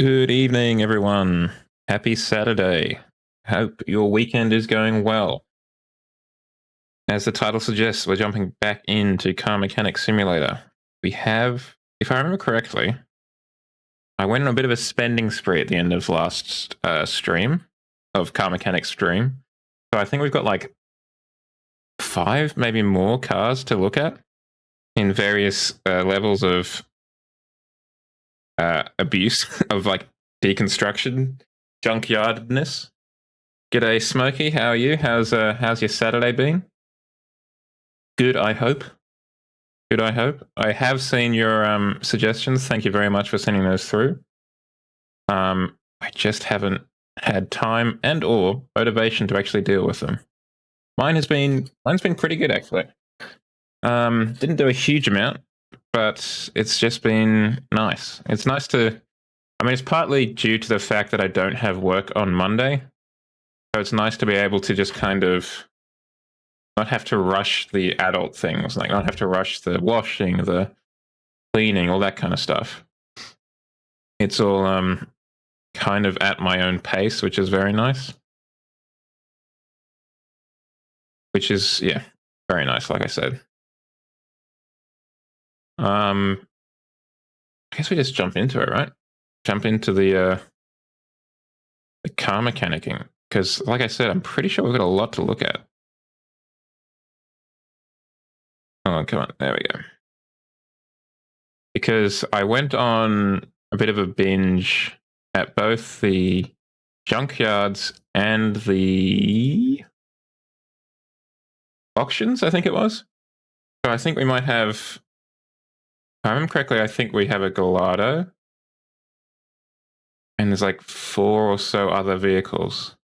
Good evening, everyone. Happy Saturday. Hope your weekend is going well. As the title suggests, we're jumping back into Car Mechanics Simulator. We have, if I remember correctly, I went on a bit of a spending spree at the end of last stream, of Car Mechanics stream. So I think we've got like 5, maybe more cars to look at in various levels of abuse, of like deconstruction, junkyardness. G'day, Smokey. How are you? How's your Saturday been? Good, I hope. Good, I hope. I have seen your suggestions. Thank you very much for sending those through. I just haven't had time and or motivation to actually deal with them. Mine's been pretty good actually. Didn't do a huge amount, but it's just been nice. It's nice to. I mean, it's partly due to the fact that I don't have work on Monday. So it's nice to be able to just kind of not have to rush the adult things, like not have to rush the washing, the cleaning, all that kind of stuff. It's all kind of at my own pace, which is very nice. Which is, yeah, very nice, like I said. I guess we just jump into it, right? Jump into the car mechanicking. Because, like I said, I'm pretty sure we've got a lot to look at. Oh, come on. There we go. Because I went on a bit of a binge at both the junkyards and the auctions, I think it was. So I think we might have, if I remember correctly, I think we have a Gallardo. And there's like 4 or so other vehicles.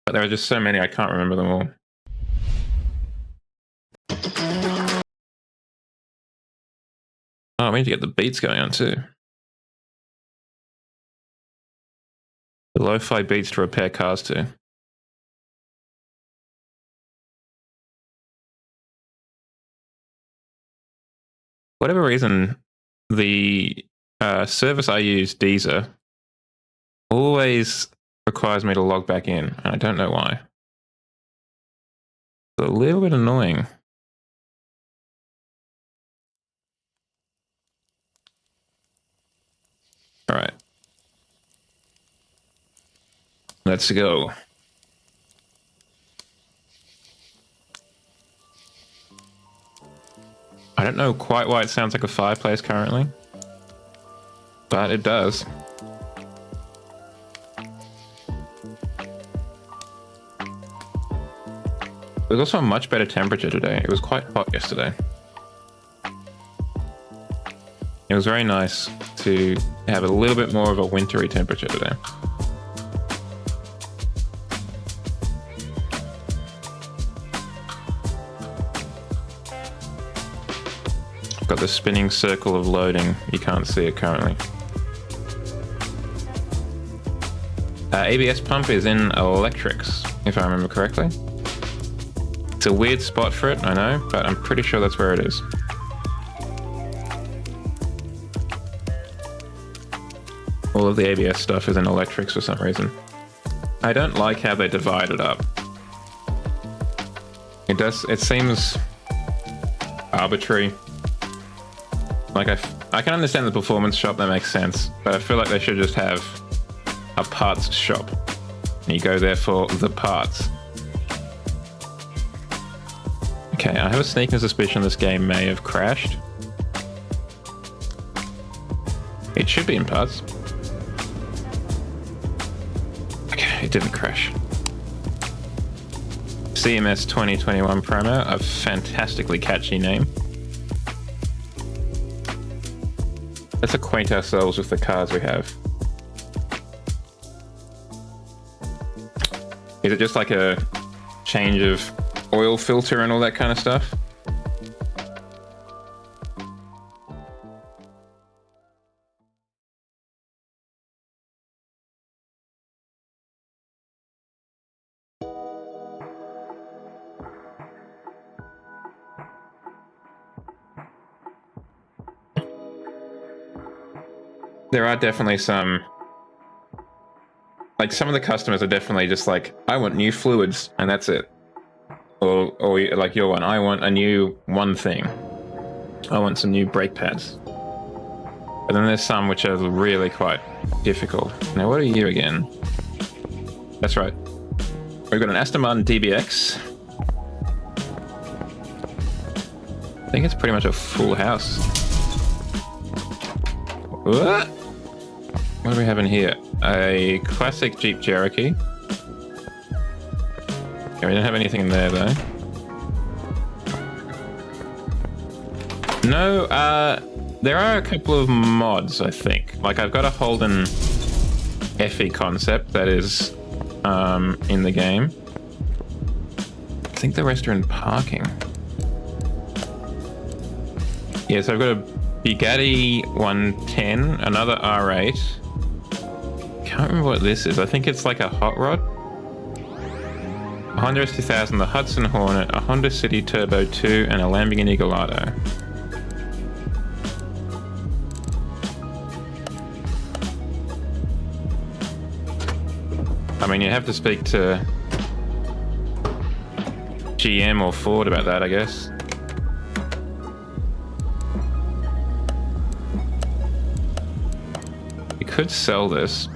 But there are just so many, I can't remember them all. Oh, we need to get the beats going on too. The lo-fi beats to repair cars to. Whatever reason, the service I use, Deezer, always requires me to log back in, and I don't know why. It's a little bit annoying. All right. Let's go. I don't know quite why it sounds like a fireplace currently, but it does. It was also a much better temperature today. It was quite hot yesterday. It was very nice to have a little bit more of a wintry temperature today. I've got the spinning circle of loading. You can't see it currently. ABS pump is in electrics, if I remember correctly. It's a weird spot for it, I know, but I'm pretty sure that's where it is. All of the ABS stuff is in electrics for some reason. I don't like how they divide it up. It seems arbitrary. Like I can understand the performance shop, that makes sense, but I feel like they should just have a parts shop. And you go there for the parts. Okay, I have a sneaking suspicion this game may have crashed. It should be in parts. Okay, it didn't crash. CMS 2021 promo, a fantastically catchy name. Let's acquaint ourselves with the cars we have. Is it just like a change of oil filter and all that kind of stuff? there are definitely some, like some of the customers are definitely just like, I want new fluids and that's it. Or like your one, I want a new one thing. I want some new brake pads. But then there's some which are really quite difficult. Now, what are you again? That's right. We've got an Aston Martin DBX. I think it's pretty much a full house. What do we have in here? A classic Jeep Cherokee. Okay, we don't have anything in there though. No, there are a couple of mods, I think. Like I've got a Holden FE concept that is in the game. I think the rest are in parking. Yeah, so I've got a Bugatti 110, another R8. Can't remember what this is. I think it's like a hot rod. A Honda S2000, the Hudson Hornet, a Honda City Turbo 2, and a Lamborghini Gallardo. I mean, you have to speak to GM or Ford about that, I guess. We could sell this.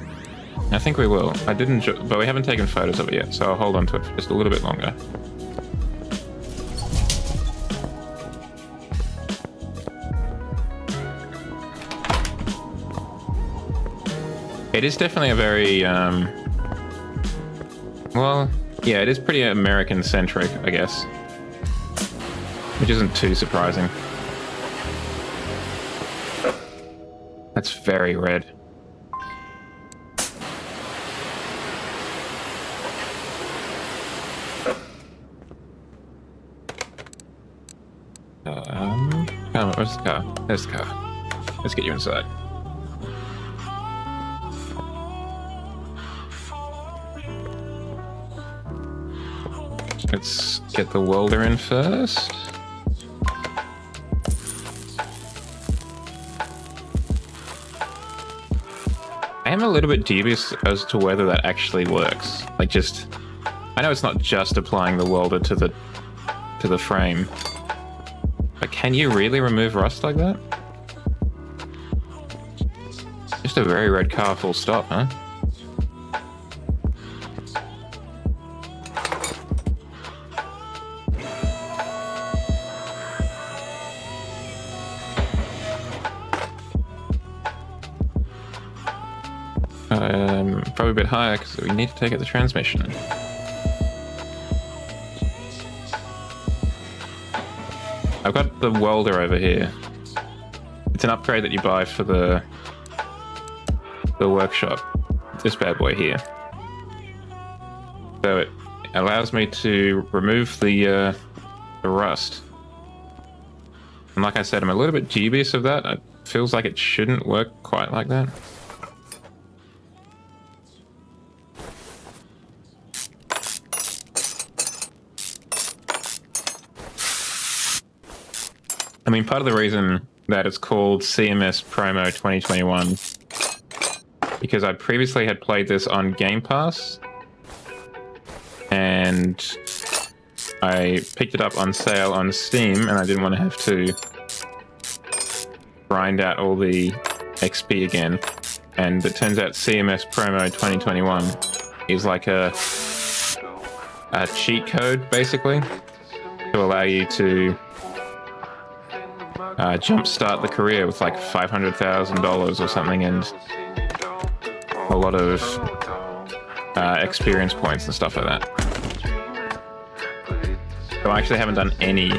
I think we will. I didn't, but we haven't taken photos of it yet, so I'll hold on to it for just a little bit longer. It is definitely a very, well, yeah, it is pretty American-centric, I guess. Which isn't too surprising. That's very red. Come on, where's the car? There's the car. Let's get you inside. Let's get the welder in first. I am a little bit dubious as to whether that actually works. Like just, I know it's not just applying the welder to the frame, but can you really remove rust like that? Just a very red car, full stop, huh? Probably a bit higher because we need to take out the transmission. I've got the welder over here. It's an upgrade that you buy for the workshop. This bad boy here. So it allows me to remove the rust. And like I said, I'm a little bit dubious of that. It feels like it shouldn't work quite like that. I mean, part of the reason that it's called CMS Promo 2021, because I previously had played this on Game Pass, and I picked it up on sale on Steam, and I didn't want to have to grind out all the XP again. And it turns out CMS Promo 2021 is like a cheat code, basically, to allow you to jumpstart the career with like $500,000 or something, and a lot of experience points and stuff like that. So I actually haven't done any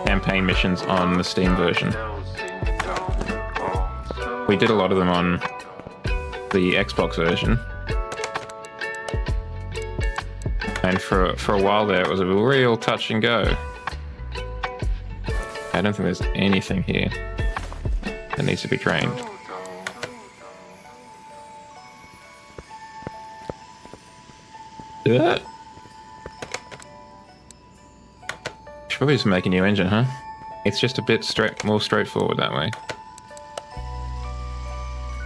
campaign missions on the Steam version. We did a lot of them on the Xbox version. And for a while there, it was a real touch and go. I don't think there's anything here that needs to be trained. Should probably just make a new engine, huh? It's just a bit more straightforward that way.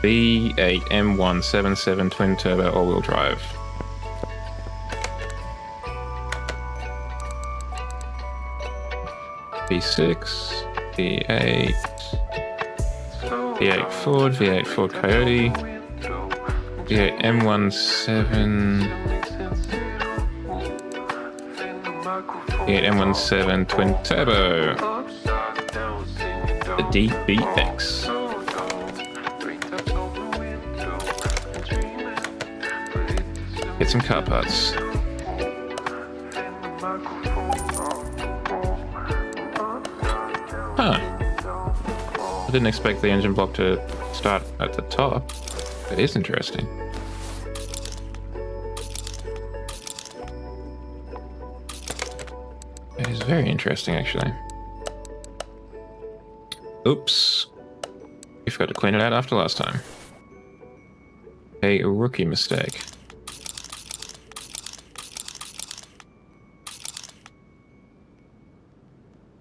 V8 M177 twin turbo all-wheel drive. V6, V8, V8 Ford, V8 Ford Coyote, V8 M17, V8 M17 twin turbo, the DBX. Get some car parts. Huh. I didn't expect the engine block to start at the top. It is interesting. It is very interesting, actually. Oops. We forgot to clean it out after last time. A rookie mistake.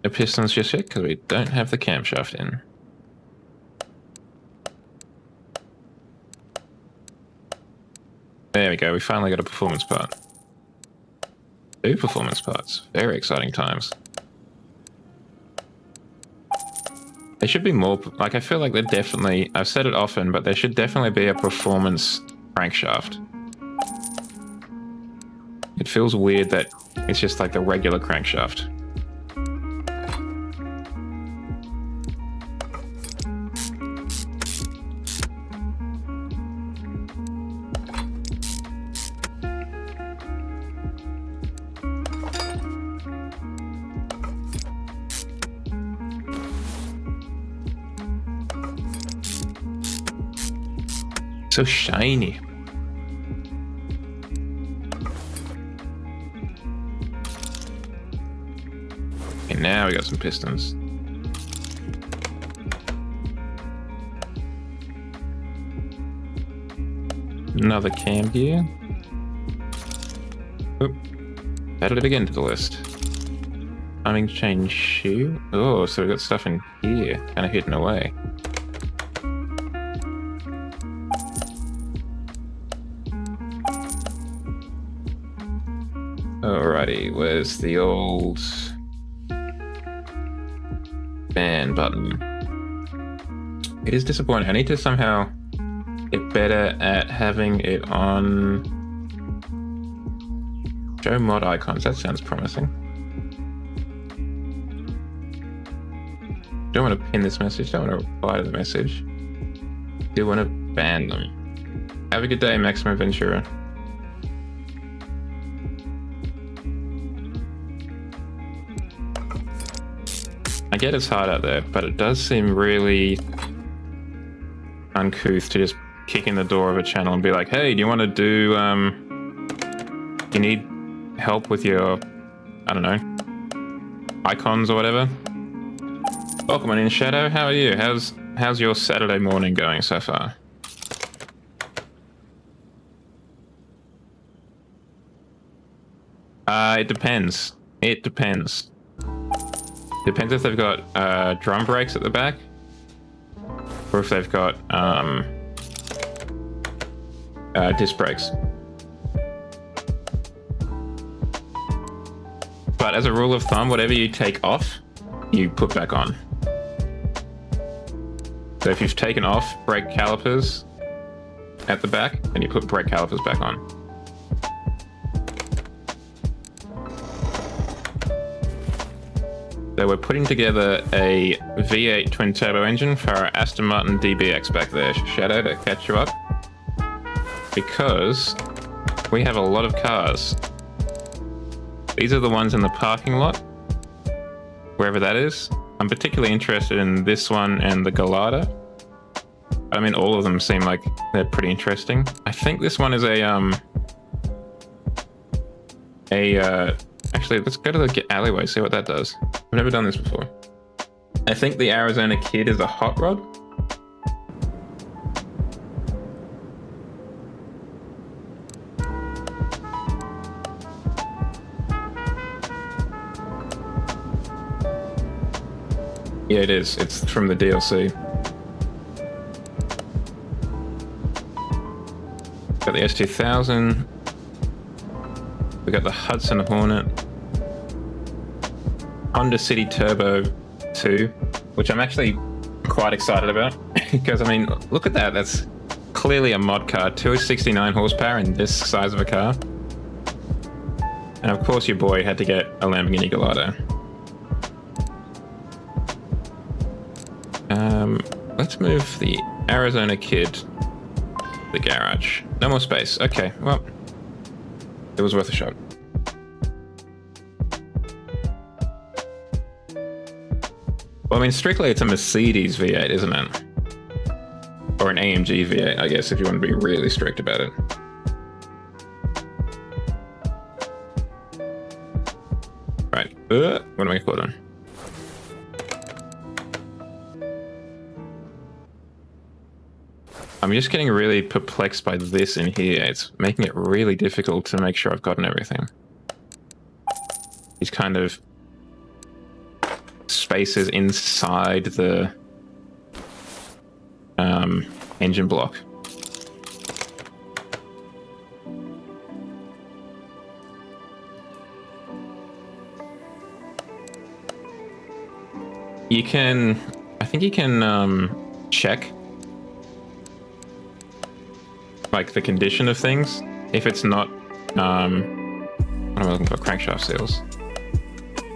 No pistons just yet because we don't have the camshaft in. There we go, we finally got a performance part. 2 performance parts. Very exciting times. There should be more, like I feel like there definitely, I've said it often, but there should definitely be a performance crankshaft. It feels weird that it's just like the regular crankshaft. So shiny. Okay, now we got some pistons. Another cam gear. Oop. Added it again to the list. Timing chain shoe. Oh, so we got stuff in here, kind of hidden away. Alrighty, where's the old ban button? It is disappointing. I need to somehow get better at having it on show mod icons. That sounds promising. Don't want to pin this message, don't want to reply to the message. Do want to ban them. Have a good day, Maximum Ventura. I get it's hard out there, but it does seem really uncouth to just kick in the door of a channel and be like, hey, do you want to do, you need help with your, I don't know, icons or whatever? Welcome on in, Shadow. How are you? How's your Saturday morning going so far? It depends. It depends. Depends if they've got drum brakes at the back, or if they've got disc brakes. But as a rule of thumb, whatever you take off, you put back on. So if you've taken off brake calipers at the back, then you put brake calipers back on. So we're putting together a V8 twin turbo engine for our Aston Martin DBX back there, Shadow, to catch you up. Because we have a lot of cars. These are the ones in the parking lot, wherever that is. I'm particularly interested in this one and the Gallardo. I mean, all of them seem like they're pretty interesting. I think this one is actually, let's go to the alleyway, see what that does. I've never done this before. I think the Arizona Kid is a hot rod. Yeah, it is. It's from the DLC. Got the S2000. We got the Hudson Hornet. Honda City Turbo 2, which I'm actually quite excited about because, I mean, look at that. That's clearly a mod car. 269 horsepower in this size of a car. And of course your boy had to get a Lamborghini Gallardo. Let's move the Arizona Kid to the garage. No more space. Okay, well, it was worth a shot. Well, I mean, strictly it's a Mercedes V8, isn't it? Or an AMG V8, I guess, if you want to be really strict about it. Right, what am I caught on? I'm just getting really perplexed by this in here. It's making it really difficult to make sure I've gotten everything. These kind of spaces inside the engine block. You can, I think you can check like the condition of things. If it's not, what am I looking for? Crankshaft seals.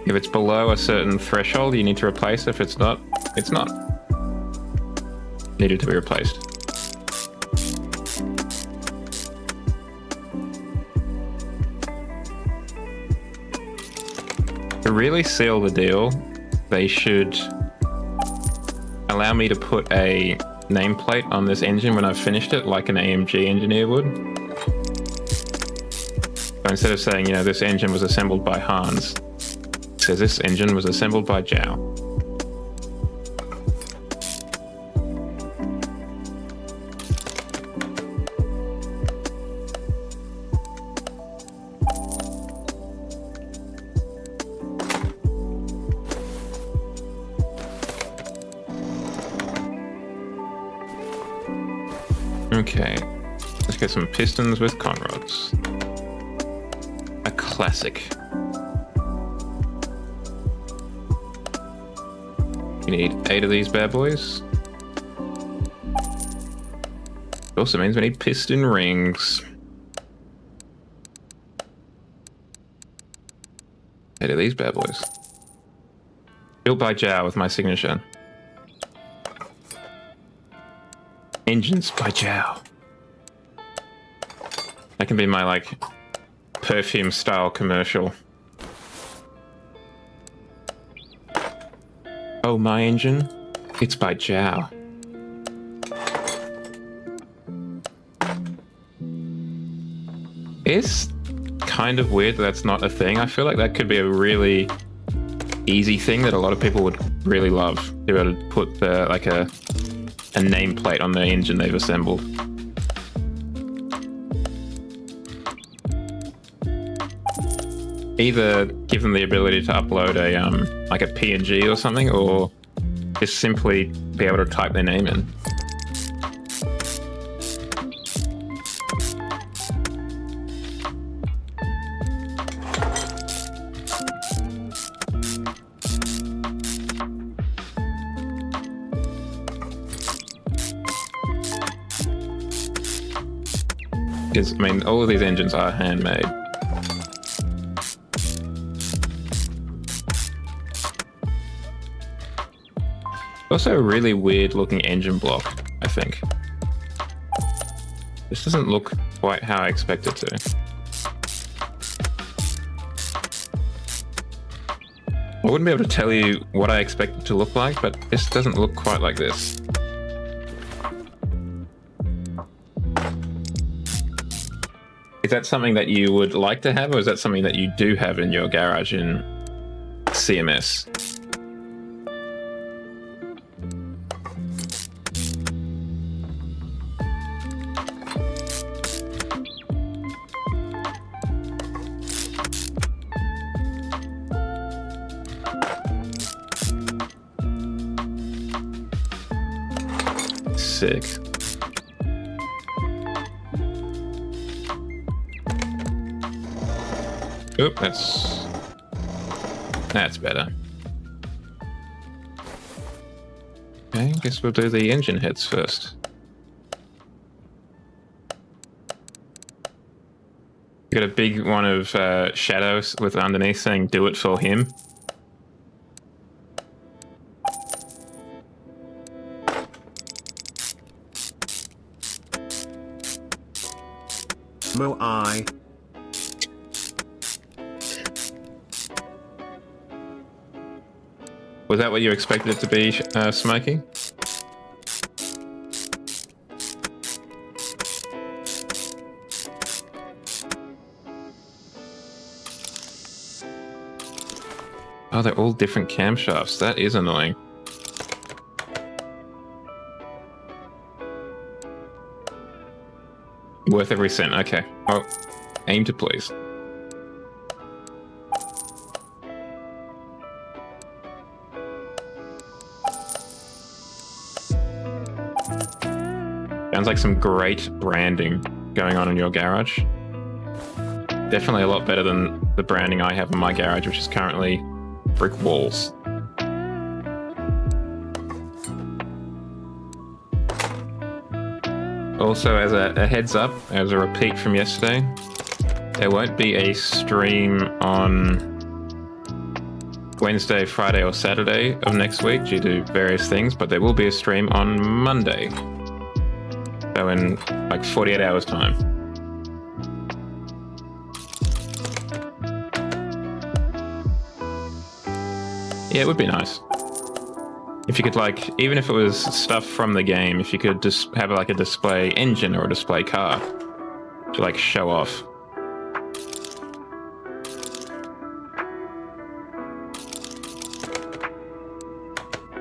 If it's below a certain threshold, you need to replace it. If it's not, it's not. Needed to be replaced. To really seal the deal, they should allow me to put a nameplate on this engine when I've finished it, like an AMG engineer would. So instead of saying, you know, this engine was assembled by Hans, it says this engine was assembled by Zhao. Okay, let's get some pistons with conrods. A classic. You need 8 of these bad boys. It also means we need piston rings. 8 of these bad boys. Built by Zhao with my signature. Engines by Zhao. That can be my, like, perfume style commercial. Oh, my engine? It's by Zhao. It's kind of weird that that's not a thing. I feel like that could be a really easy thing that a lot of people would really love. To be able to put like a nameplate on the engine they've assembled. Either give them the ability to upload a like a PNG or something, or just simply be able to type their name in. Because, I mean, all of these engines are handmade. Also a really weird looking engine block, I think. This doesn't look quite how I expect it to. I wouldn't be able to tell you what I expect it to look like, but this doesn't look quite like this. Is that something that you would like to have, or is that something that you do have in your garage in CMS? sick. Oop, that's better. Okay, guess we'll do the engine heads first. Got a big one of shadows with underneath saying "Do it for him." Moai. Was that what you expected it to be, Smokey? Oh, they're all different camshafts. That is annoying. Worth every cent. Okay. Well, aim to please. Sounds like some great branding going on in your garage. Definitely a lot better than the branding I have in my garage, which is currently brick walls. Also, as a heads up, as a repeat from yesterday, there won't be a stream on Wednesday, Friday, or Saturday of next week due to various things, but there will be a stream on Monday. So in like 48 hours time. Yeah, it would be nice. If you could, like, even if it was stuff from the game, if you could just have like a display engine or a display car to like show off.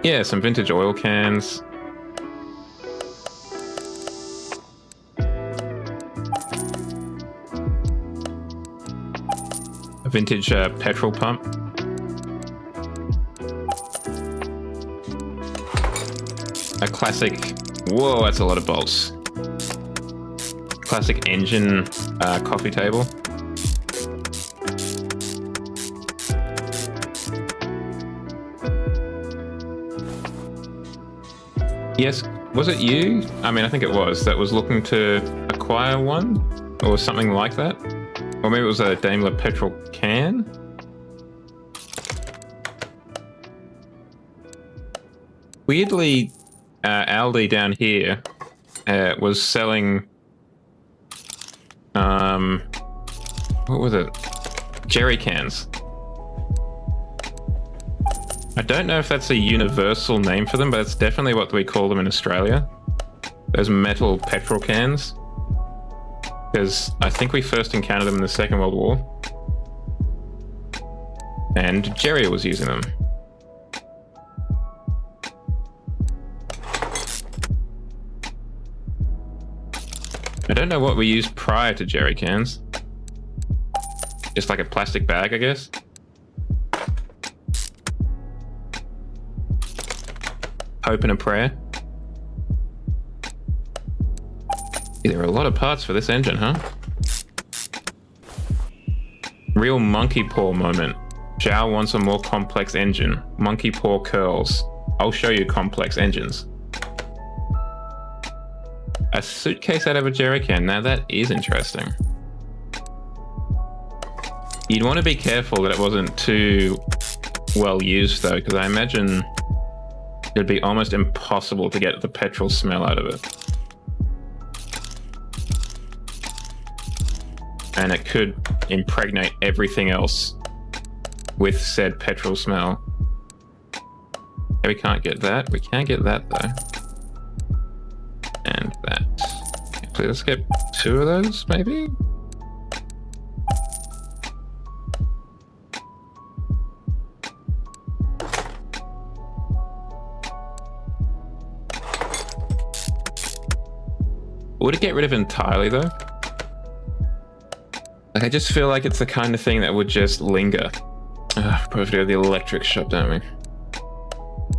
Yeah, some vintage oil cans. A vintage petrol pump. A classic... Whoa, that's a lot of bolts. Classic engine coffee table. Yes, was it you? I mean, I think it was, that was looking to acquire one? Or something like that? Or maybe it was a Daimler petrol can? Weirdly, Aldi down here was selling, what was it? Jerry cans. I don't know if that's a universal name for them, but it's definitely what we call them in Australia. Those metal petrol cans. Because I think we first encountered them in the Second World War. And Jerry was using them. I don't know what we used prior to jerry cans. Just like a plastic bag, I guess. Hope and a prayer. Yeah, there are a lot of parts for this engine, huh? Real monkey paw moment. Zhao wants a more complex engine. Monkey paw curls. I'll show you complex engines. A suitcase out of a jerry can. Now that is interesting. You'd want to be careful that it wasn't too well used though, because I imagine it'd be almost impossible to get the petrol smell out of it. And it could impregnate everything else with said petrol smell. Okay, we can't get that. We can get that though. And that. Okay, let's get 2 of those, maybe? Would it get rid of it entirely though? Like, I just feel like it's the kind of thing that would just linger. Probably have to go to the electric shop, don't we?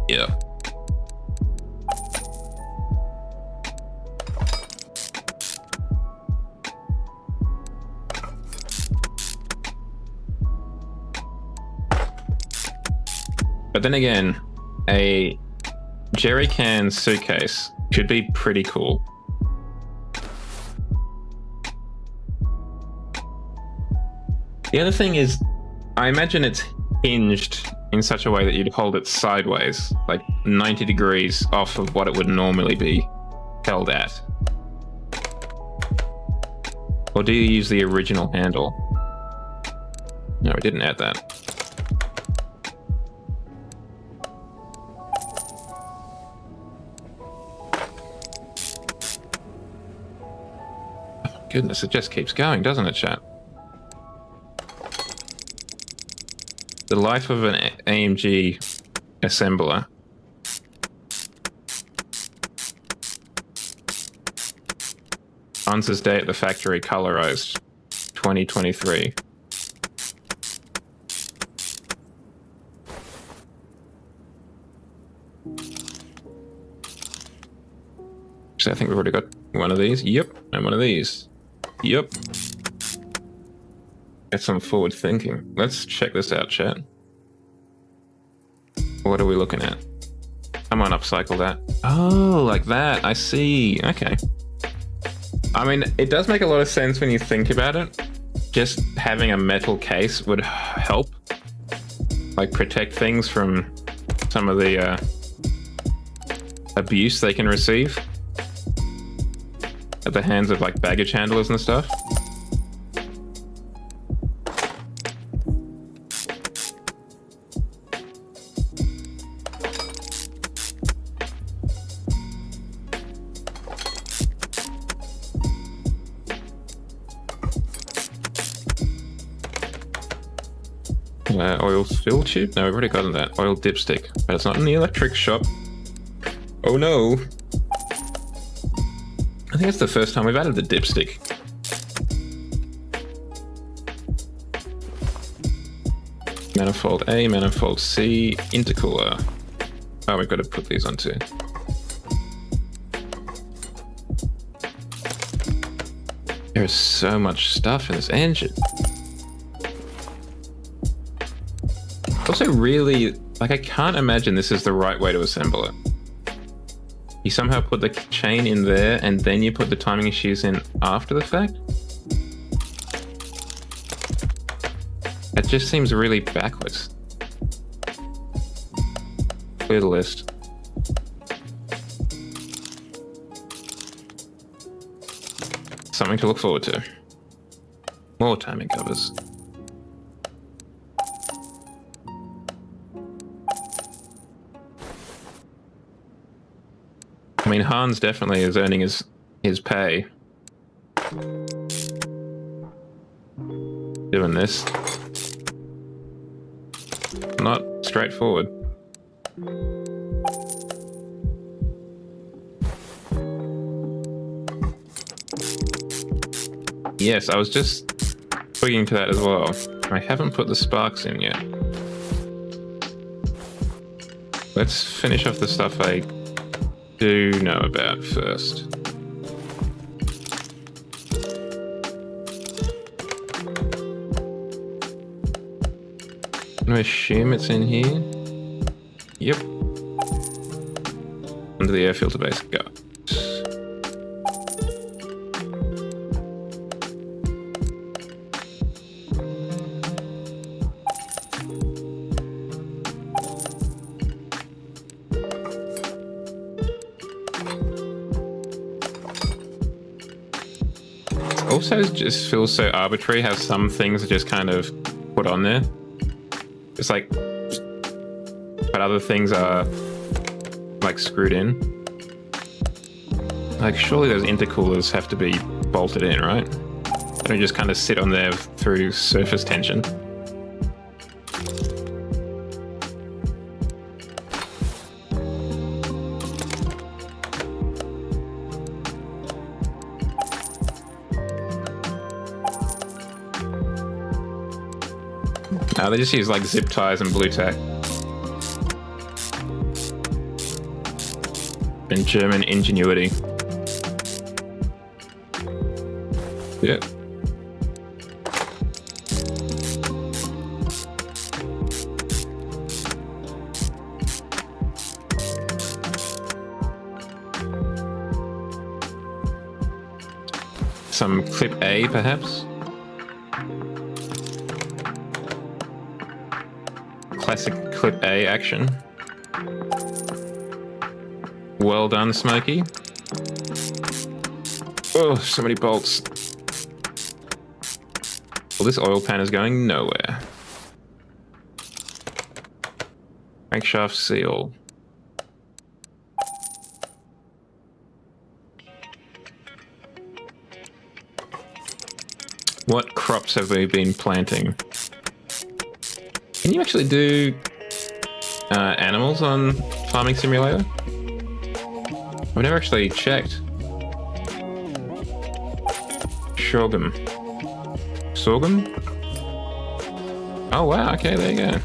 Yeah. But then again, a jerry can suitcase could be pretty cool. The other thing is, I imagine it's hinged in such a way that you'd hold it sideways, like 90 degrees off of what it would normally be held at. Or do you use the original handle? No, I didn't add that. Oh, goodness, it just keeps going, doesn't it, chat? The life of an AMG assembler. Hans's Day at the Factory colorized 2023. So I think we've already got one of these. Yep. And one of these. Yep. Get some forward thinking. Let's check this out, chat. What are we looking at? Come on, upcycle that. Oh, like that. I see. Okay. I mean, it does make a lot of sense when you think about it. Just having a metal case would help, like, protect things from some of the abuse they can receive at the hands of, like, baggage handlers and stuff. Oil fill tube? No, we've already gotten that. Oil dipstick. But it's not in the electric shop. Oh no! I think it's the first time we've added the dipstick. Manifold A, manifold C, intercooler. Oh, we've got to put these on too. There's so much stuff in this engine. Also really, like, I can't imagine this is the right way to assemble it. You somehow put the chain in there and then you put the timing issues in after the fact? It just seems really backwards. Clear the list. Something to look forward to. More timing covers. I mean, Hans definitely is earning his pay doing this. Not straightforward. Yes, I was just twigging to that as well. I haven't put the sparks in yet. Let's finish off the stuff I do know about first. I'm gonna assume it's in here. Yep. Under the air filter base. Go. Also just feels so arbitrary how some things are just kind of put on there. It's like, but other things are like screwed in. Like surely those intercoolers have to be bolted in, right? They don't just kind of sit on there through surface tension. They just use like zip ties and blue tack. And German ingenuity. Yeah. Some clip A, perhaps? Classic clip A action. Well done, Smokey. Oh, so many bolts. Well, this oil pan is going nowhere. Crankshaft seal. What crops have we been planting? Can you actually do animals on Farming Simulator? I've never actually checked. Sorghum. Sorghum? Oh wow, okay, there you go.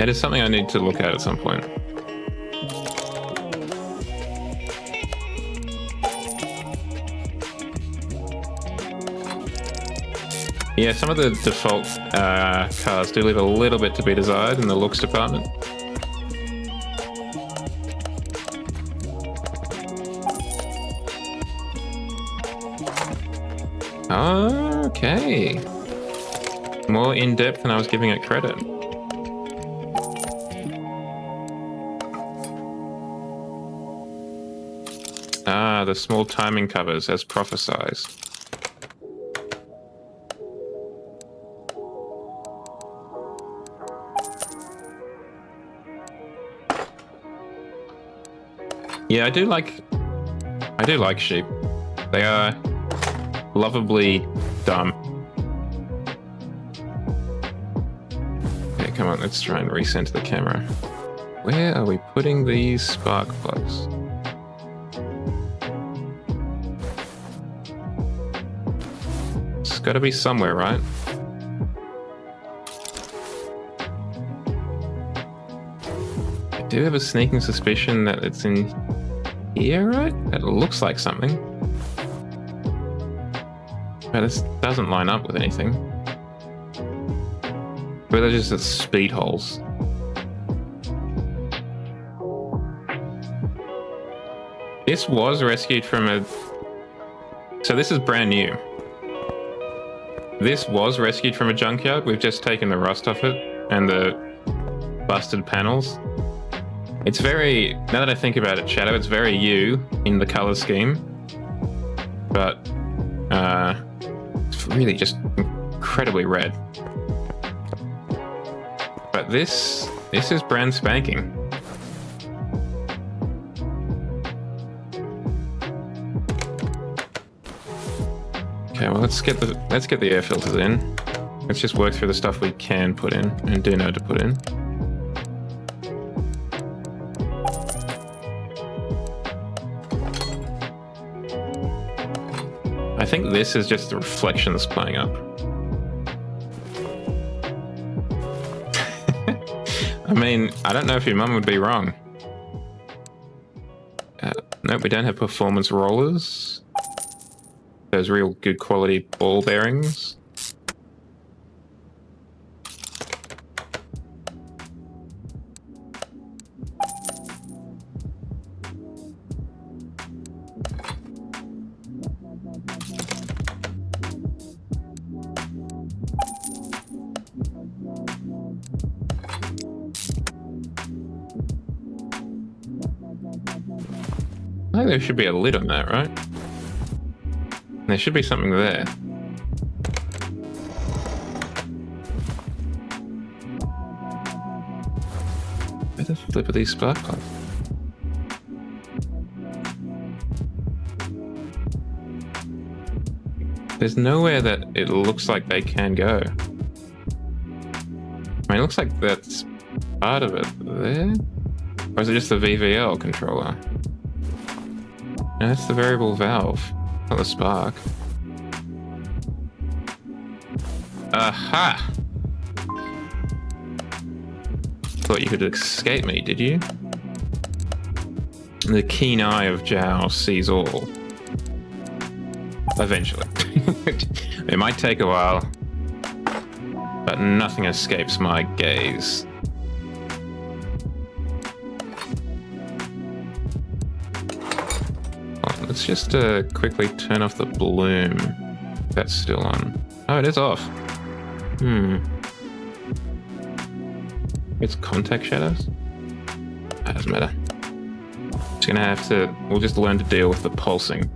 It is something I need to look at some point. Yeah, some of the default cars do leave a little bit to be desired in the looks department. Okay. More in-depth than I was giving it credit. Ah, the small timing covers as prophesied. Yeah, I do like sheep. They are lovably dumb. Okay, come on, let's try and recenter the camera. Where are we putting these spark plugs? It's gotta be somewhere, right? I do have a sneaking suspicion that it's in here, right? It looks like something. But this doesn't line up with anything. But they're just speed holes. This was rescued from a... So this is brand new. This was rescued from a junkyard. We've just taken the rust off it and the busted panels. It's very, now that I think about it, Shadow, it's very you in the color scheme, but it's really just incredibly red. But this is brand spanking. Okay, well let's get the air filters in. Let's just work through the stuff we can put in and do know to put in. I think this is just the reflections playing up. I mean, I don't know if your mum would be wrong. Nope, we don't have performance rollers. Those real good quality ball bearings. I think there should be a lid on that, right? There should be something there. Where the flip are these spark plugs? There's nowhere that it looks like they can go. I mean, it looks like that's part of it there. Or is it just the VVL controller? No, that's the variable valve, not the spark. Aha! Thought you could escape me, did you? The keen eye of Zhao sees all. Eventually. It might take a while, but nothing escapes my gaze. Let's just quickly turn off the bloom. That's still on. Oh, it is off. It's contact shadows? That doesn't matter. Just gonna have to... We'll just learn to deal with the pulsing.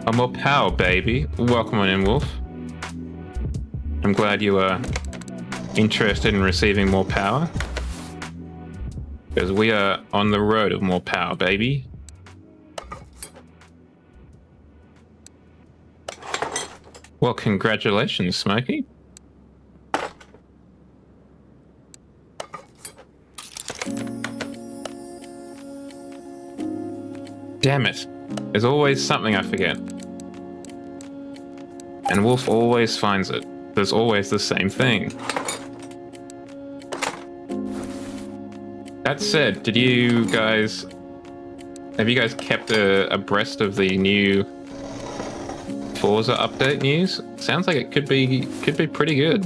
Oh, more power, baby. Welcome on in, Wolf. I'm glad you are interested in receiving more power. Because we are on the road of more power, baby. Well, congratulations, Smokey. Damn it. There's always something I forget. And Wolf always finds it. There's always the same thing. That said, have you guys kept abreast of the new Forza update news? Sounds like it could be pretty good.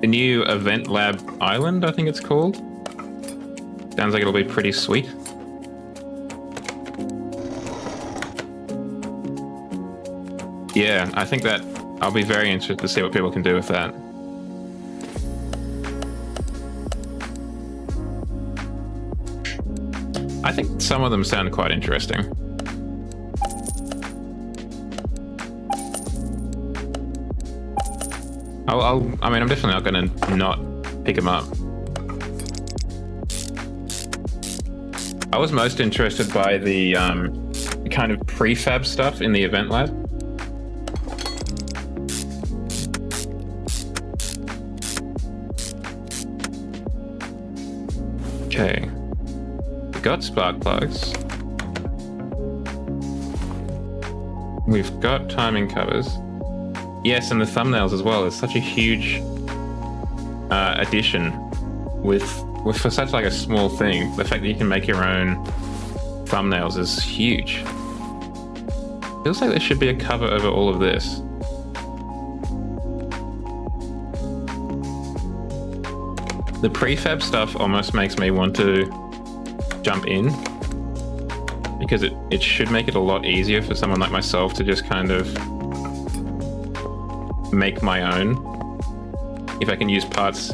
The new Event Lab Island, I think it's called. Sounds like it'll be pretty sweet. Yeah, I think that I'll be very interested to see what people can do with that. I think some of them sound quite interesting. I mean, I'm definitely not going to not pick them up. I was most interested by the kind of prefab stuff in the event lab. Okay. We got spark plugs. We've got timing covers. Yes, and the thumbnails as well. It's such a huge addition for such like a small thing. The fact that you can make your own thumbnails is huge. Feels like there should be a cover over all of this. The prefab stuff almost makes me want to jump in, because it should make it a lot easier for someone like myself to just kind of make my own. If I can use parts,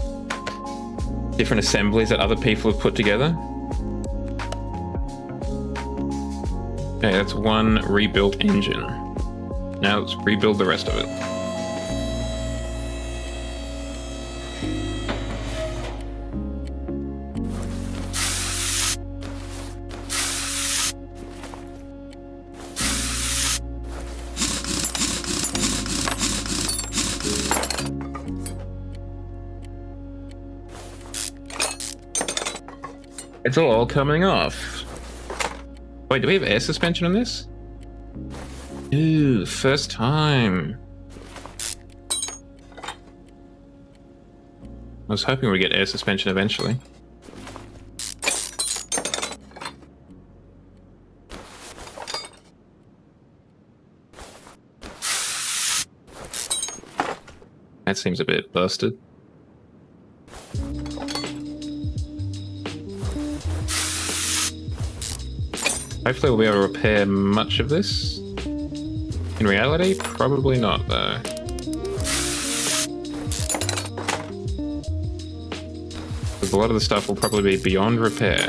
different assemblies that other people have put together. Okay, that's one rebuilt engine. Now let's rebuild the rest of it. It's all coming off. Wait, do we have air suspension on this? Ooh, first time. I was hoping we'd get air suspension eventually. That seems a bit busted. Hopefully we'll be able to repair much of this. In reality, probably not though. Because a lot of the stuff will probably be beyond repair.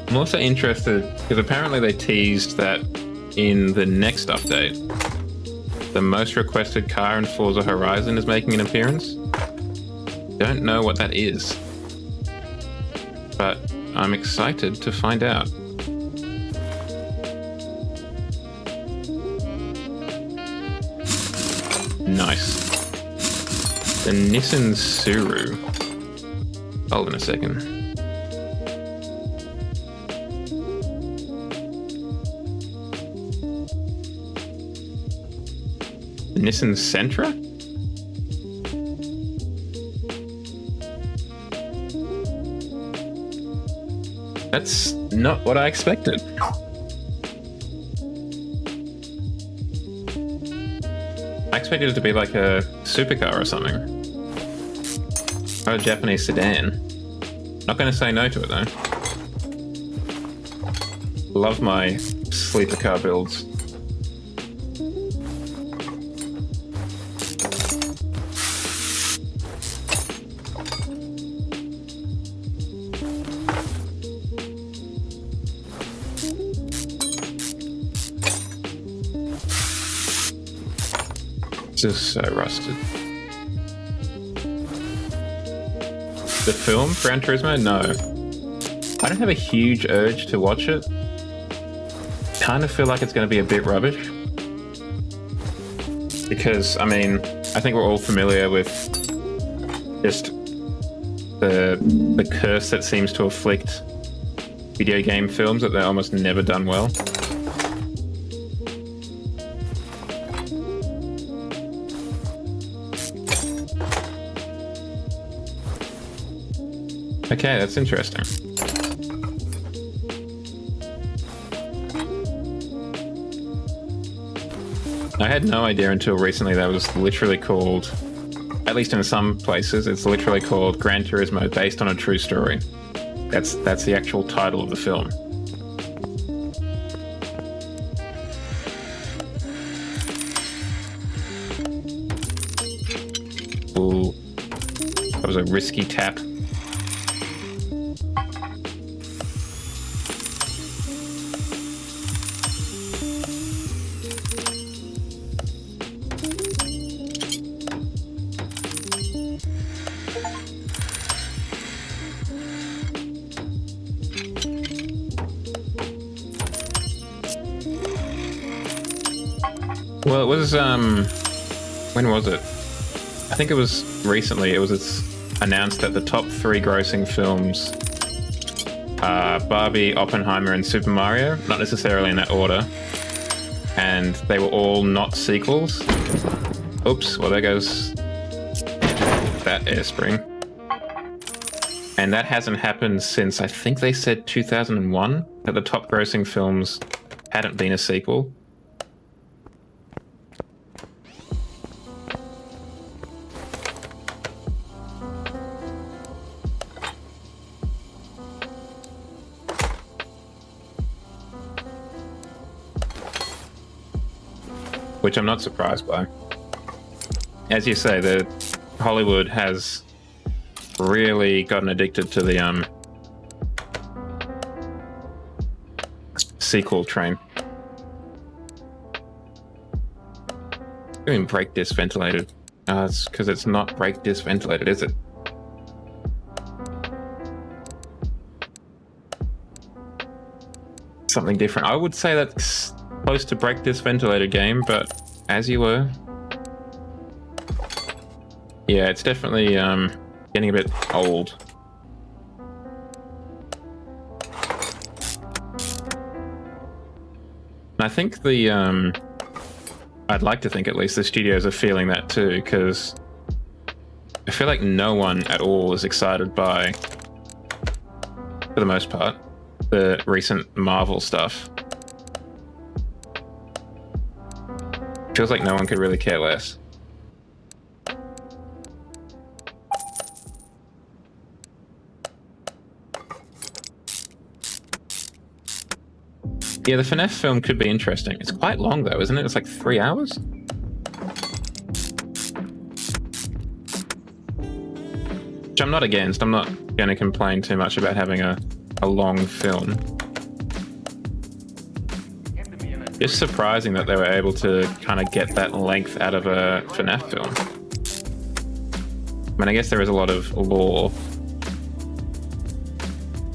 I'm also interested, because apparently they teased that in the next update, the most requested car in Forza Horizon is making an appearance. Don't know what that is, but I'm excited to find out. Nice. The Nissan Suru. Hold on a second. Nissan Sentra? That's not what I expected. I expected it to be like a supercar or something. Or a Japanese sedan. Not going to say no to it though. Love my sleeper car builds. Just so rusted. The film, Gran Turismo? No. I don't have a huge urge to watch it. Kind of feel like it's going to be a bit rubbish. Because, I mean, I think we're all familiar with just the curse that seems to afflict video game films, that they're almost never done well. Okay, that's interesting. I had no idea until recently that was literally called, at least in some places, it's literally called Gran Turismo based on a true story. That's the actual title of the film. Ooh, that was a risky tap. Well, it was, when was it? I think it was recently. It's announced that the top 3 grossing films are Barbie, Oppenheimer, and Super Mario. Not necessarily in that order. And they were all not sequels. Oops, well there goes that air spring. And that hasn't happened since, I think they said 2001, that the top grossing films hadn't been a sequel. Which I'm not surprised by. As you say, Hollywood has really gotten addicted to the sequel train. I mean, brake disc ventilated. It's because it's not brake disc ventilated, is it? Something different. I would say that's close to brake disc ventilated game, but as you were. Yeah, it's definitely getting a bit old. And I think I'd like to think at least the studios are feeling that too, because I feel like no one at all is excited by, for the most part, the recent Marvel stuff. Feels like no one could really care less. Yeah, the FNAF film could be interesting. It's quite long though, isn't it? It's like 3 hours? Which I'm not against. I'm not going to complain too much about having a long film. Just surprising that they were able to kind of get that length out of a FNAF film. I mean, I guess there is a lot of lore.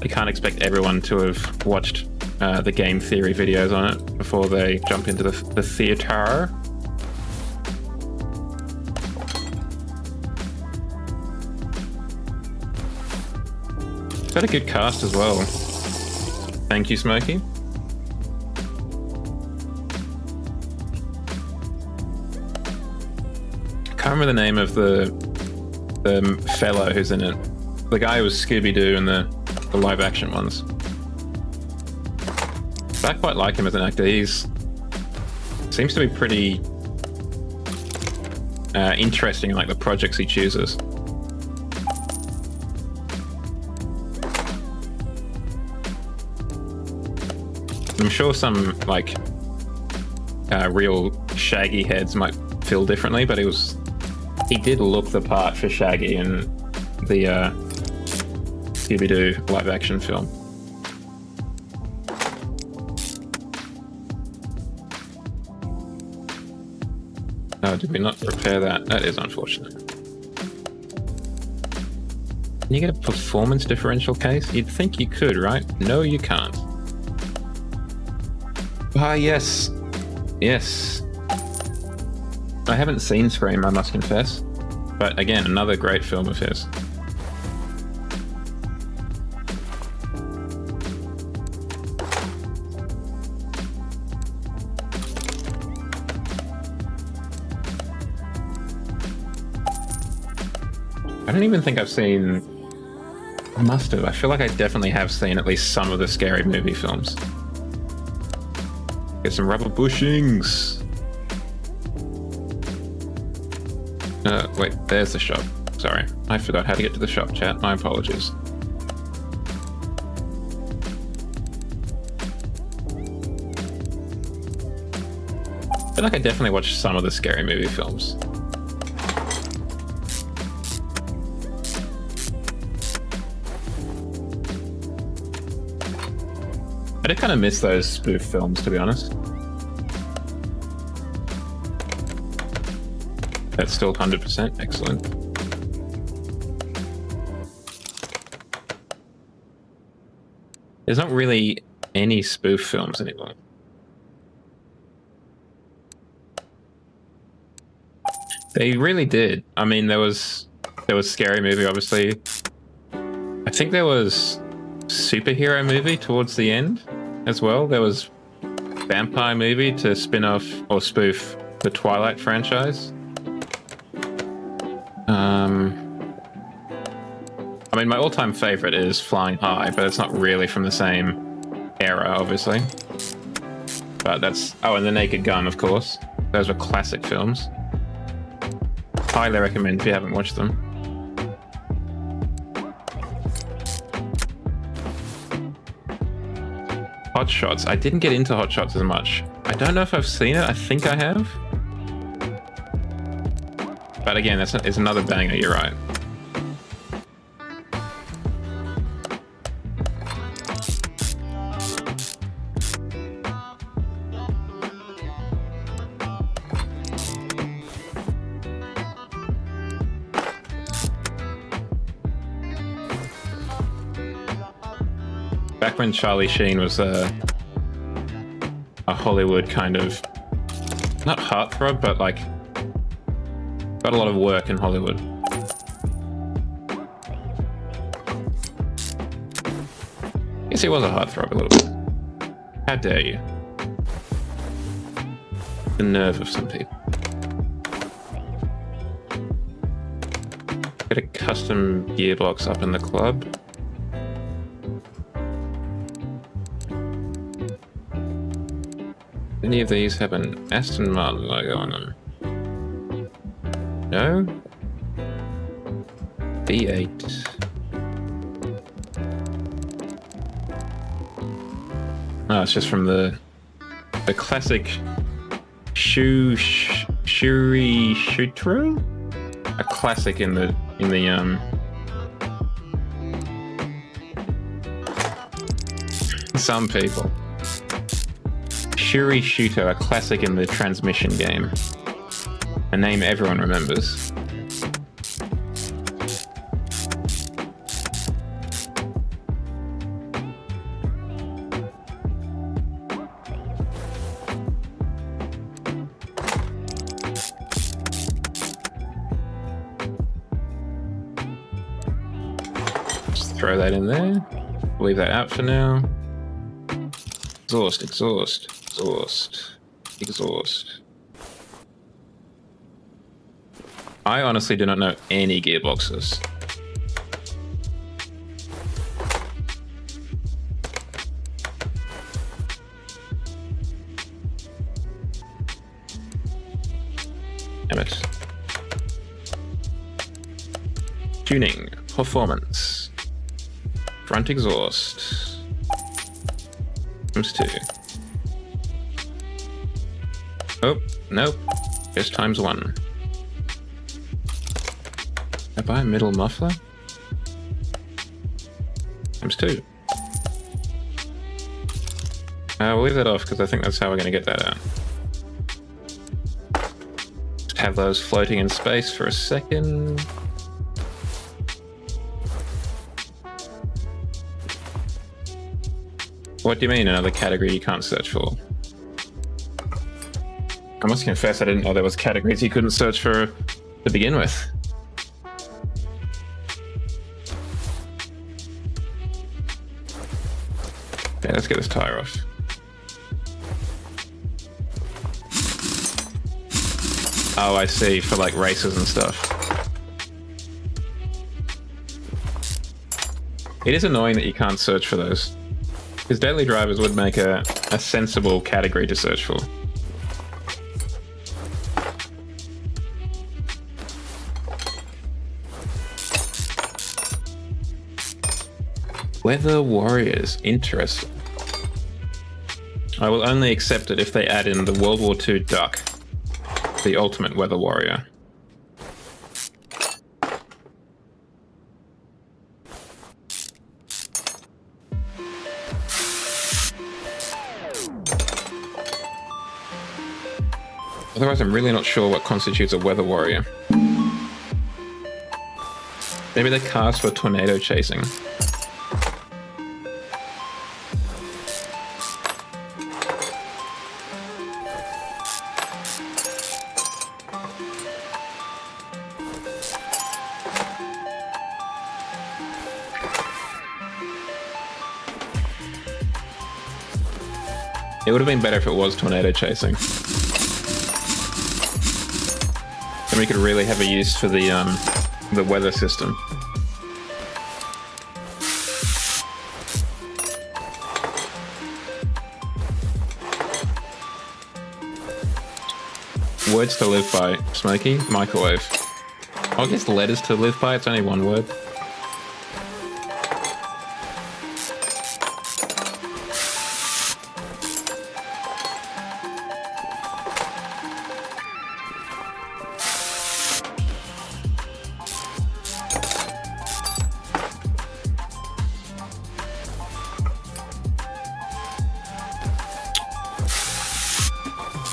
I can't expect everyone to have watched the game theory videos on it before they jump into the theater. It's got a good cast as well. Thank you, Smokey. I can't remember the name of the fellow who's in it. The guy who was Scooby-Doo in the live action ones. But I quite like him as an actor. Seems to be pretty interesting, like the projects he chooses. I'm sure some like real Shaggy heads might feel differently, but he did look the part for Shaggy in the Scooby-Doo live-action film. Oh, did we not repair that? That is unfortunate. Can you get a performance differential case? You'd think you could, right? No, you can't. Ah, yes. Yes. I haven't seen Scream, I must confess. But again, another great film of his. I don't even think I've seen... I must have. I feel like I definitely have seen at least some of the Scary Movie films. Get some rubber bushings. Wait, there's the shop. Sorry, I forgot how to get to the shop, chat. My apologies. I feel like I definitely watched some of the Scary Movie films. I did kind of miss those spoof films, to be honest. That's still 100%. Excellent. There's not really any spoof films anymore. They really did. I mean, there was Scary Movie, obviously. I think there was superhero movie towards the end as well. There was vampire movie to spin off or spoof the Twilight franchise. I mean, my all-time favorite is Flying High, but it's not really from the same era, obviously. But that's... Oh, and The Naked Gun, of course. Those were classic films. Highly recommend if you haven't watched them. Hot Shots. I didn't get into Hot Shots as much. I don't know if I've seen it. I think I have. But again, it's another banger, you're right. Back when Charlie Sheen was a Hollywood kind of, not heartthrob, but like got a lot of work in Hollywood. Guess he was a heartthrob a little bit. How dare you? The nerve of some people. Get a custom gearbox up in the club. Any of these have an Aston Martin logo on them? No? V8. Oh, it's just from the classic Shuri Shutro? A classic in the some people. Shuri Shuto, a classic in the transmission game. A name everyone remembers. Just throw that in there. Leave that out for now. Exhaust, exhaust, exhaust, exhaust. I honestly do not know any gearboxes. Damn it. Tuning. Performance. Front exhaust. Times 2. Oh, nope. Just times 1. Can I buy a middle muffler? Times 2. We'll leave that off because I think that's how we're going to get that out. Just have those floating in space for a second. What do you mean, another category you can't search for? I must confess I didn't know there was categories you couldn't search for to begin with. Okay, let's get this tire off. Oh, I see, for like races and stuff. It is annoying that you can't search for those, because daily drivers would make a sensible category to search for. Weather Warriors, interesting. I will only accept it if they add in the World War II duck, the ultimate weather warrior. Otherwise, I'm really not sure what constitutes a weather warrior. Maybe they're cast for tornado chasing. It would have been better if it was tornado chasing. Then we could really have a use for the weather system. Words to live by, Smokey. Microwave. I guess letters to live by, it's only one word.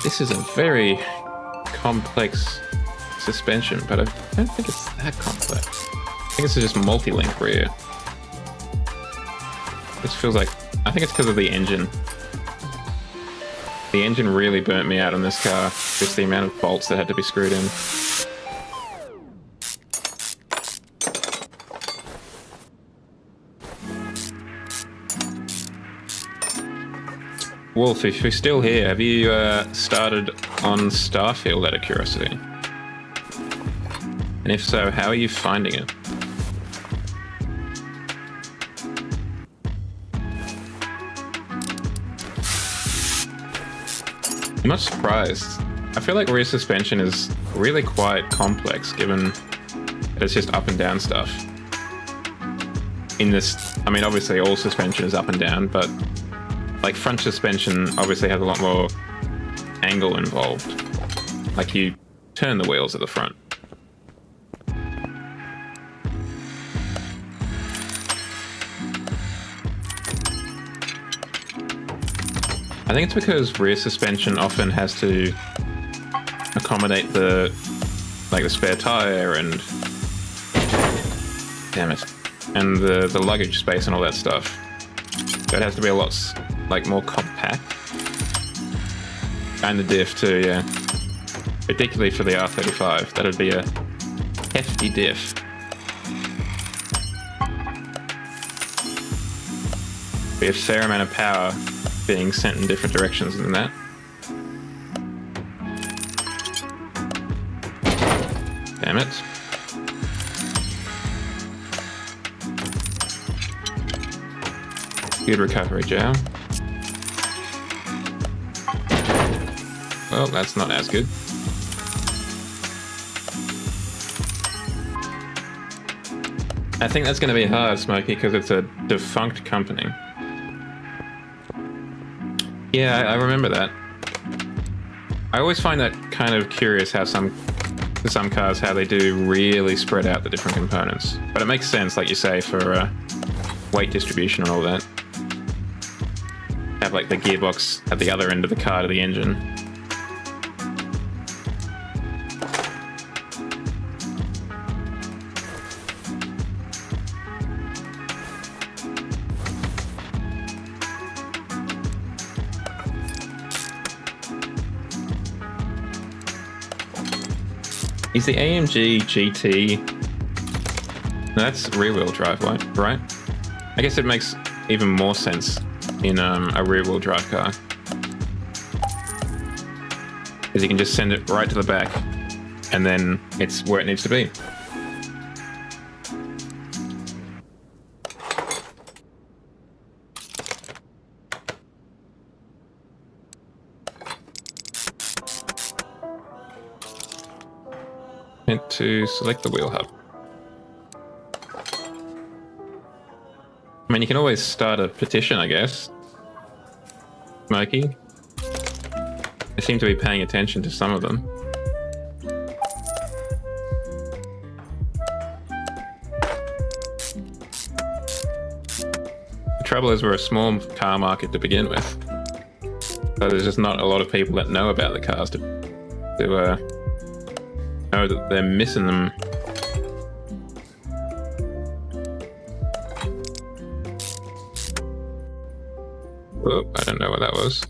This is a very complex suspension, but I don't think it's that complex. I think it's just multi-link rear. This feels like... I think it's because of the engine. The engine really burnt me out on this car. Just the amount of bolts that had to be screwed in. Wolf, if you're still here, have you started on Starfield out of curiosity? And if so, how are you finding it? I'm not surprised. I feel like rear suspension is really quite complex, given that it's just up and down stuff. In this, I mean, obviously all suspension is up and down, but like front suspension obviously has a lot more angle involved. Like you turn the wheels at the front. I think it's because rear suspension often has to accommodate the spare tire and damn it, and the luggage space and all that stuff. So it has to be a lot more compact. And the diff too, yeah. Particularly for the R35, that'd be a hefty diff. Be a fair amount of power being sent in different directions than that. Damn it. Good recovery, Joe. Well, that's not as good. I think that's going to be hard, Smokey, because it's a defunct company. Yeah, I remember that. I always find that kind of curious how some cars, how they do really spread out the different components. But it makes sense, like you say, for weight distribution and all that. Have like the gearbox at the other end of the car to the engine. Is the AMG GT... No, that's rear-wheel drive, right? I guess it makes even more sense in a rear-wheel drive car. Because you can just send it right to the back, and then it's where it needs to be. Hint to select the wheel hub. I mean, you can always start a petition, I guess. Smokey. They seem to be paying attention to some of them. The trouble is we're a small car market to begin with. So there's just not a lot of people that know about the cars to know that they're missing them. Oh, I don't know what that was.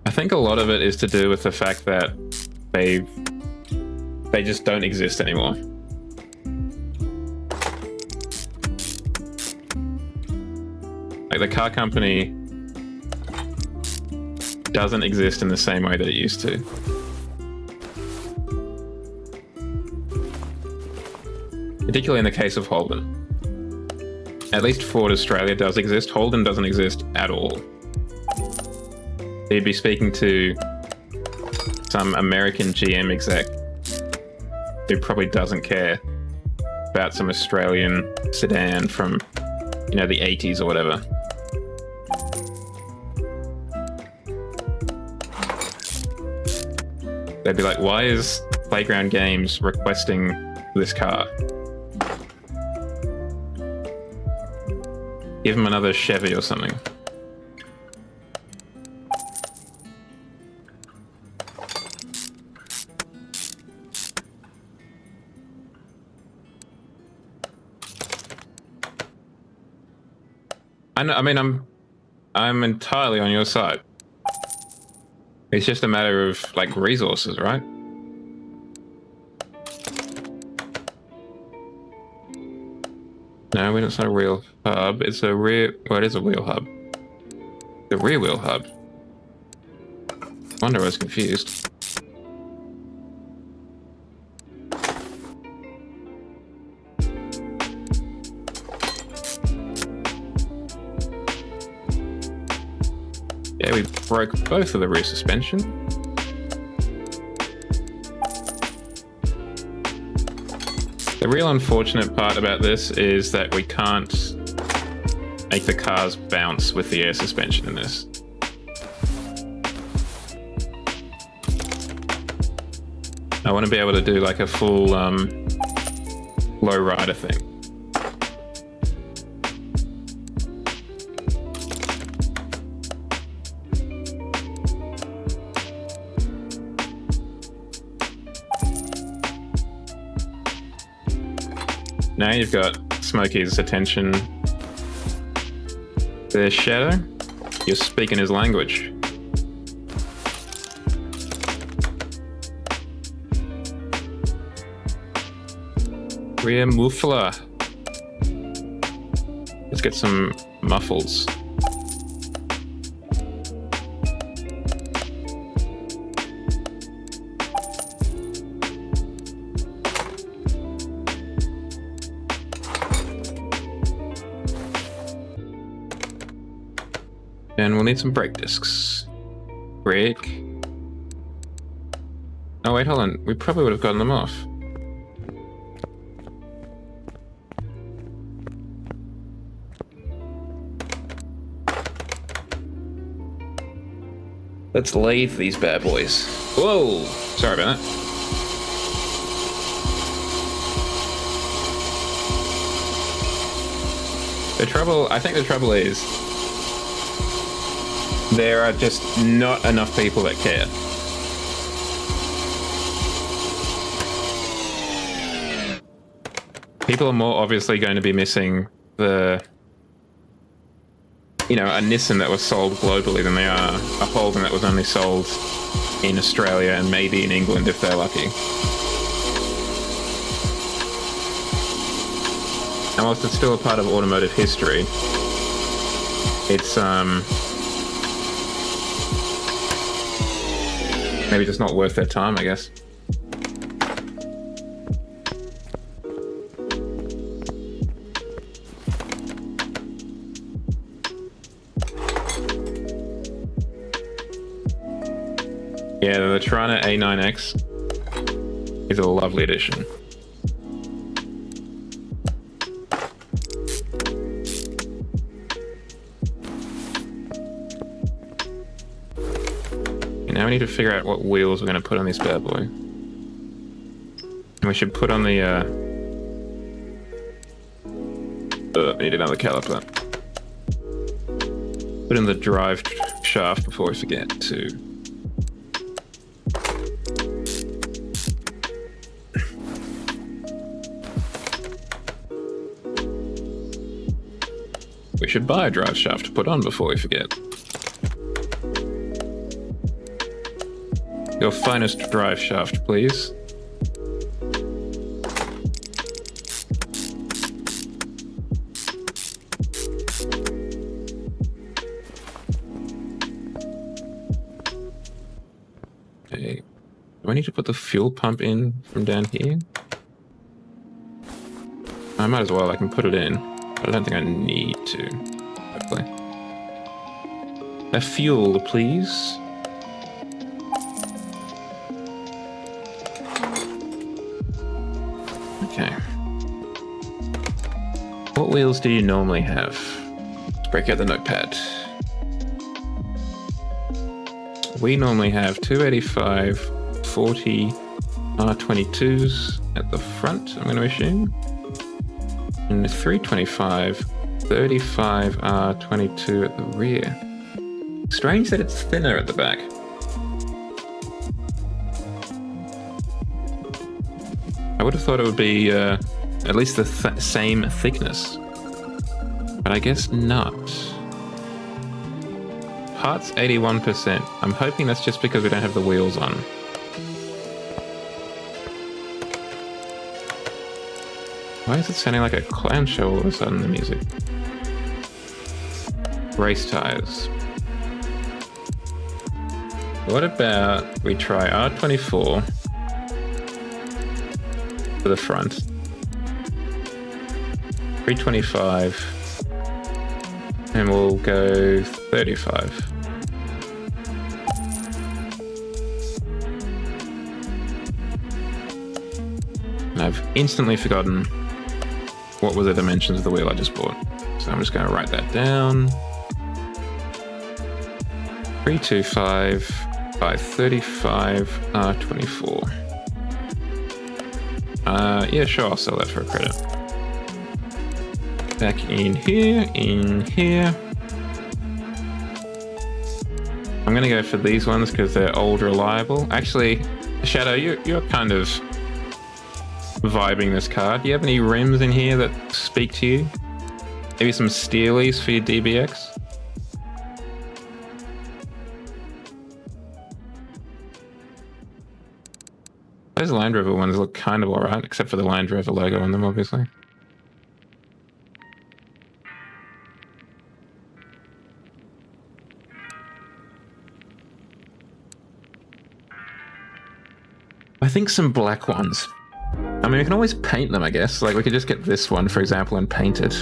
I think a lot of it is to do with the fact that they just don't exist anymore. Like the car company doesn't exist in the same way that it used to. Particularly in the case of Holden. At least Ford Australia does exist. Holden doesn't exist at all. You'd be speaking to some American GM exec who probably doesn't care about some Australian sedan from, you know, the 80s or whatever. They'd be like, why is Playground Games requesting this car? Give them another Chevy or something. I mean, I'm entirely on your side. It's just a matter of, like, resources, right? No, it's not a real hub. It's a rear... Well, it is a wheel hub. The rear wheel hub. Wonder I was confused. Yeah, we broke both of the rear suspension. The real unfortunate part about this is that we can't make the cars bounce with the air suspension in this. I want to be able to do like a full low rider thing. Now you've got Smokey's attention. There's Shadow. You're speaking his language. Rear muffler. Let's get some muffles. And we'll need some brake discs. Brake. Oh wait, hold on. We probably would have gotten them off. Let's lathe these bad boys. Whoa! Sorry about that. I think the trouble is, there are just not enough people that care. People are more obviously going to be missing the, you know, a Nissan that was sold globally than they are a Holden that was only sold in Australia and maybe in England if they're lucky. And whilst it's still a part of automotive history, it's maybe just not worth their time, I guess. Yeah, the Trana A9X is a lovely addition. Now we need to figure out what wheels we're going to put on this bad boy. And we should put on the, I need another caliper. Put in the drive shaft before we forget to. We should buy a drive shaft to put on before we forget. Your finest drive shaft, please. Okay. Do I need to put the fuel pump in from down here? I might as well, I can put it in. But I don't think I need to, hopefully. A fuel, please. Okay. What wheels do you normally have? Let's break out the notepad. We normally have 285, 40 R22s at the front, I'm going to assume. And 325, 35 R22 at the rear. Strange that it's thinner at the back. I would have thought it would be at least the same thickness, but I guess not. Parts 81%. I'm hoping that's just because we don't have the wheels on. Why is it sounding like a clown show all of a sudden, the music? Race tires. What about we try R24 for the front, 325, and we'll go 35. And I've instantly forgotten what were the dimensions of the wheel I just bought. So I'm just going to write that down. 325 by 35 R24. Yeah, sure, I'll sell that for a credit. Back in here, I'm gonna go for these ones because they're old reliable. Actually, Shadow, you're kind of vibing this car. Do you have any rims in here that speak to you? Maybe some Steelies for your DBX? Those Land Rover ones look kind of alright, except for the Land Rover logo on them, obviously. I think some black ones. I mean, we can always paint them, I guess. Like, we could just get this one, for example, and paint it.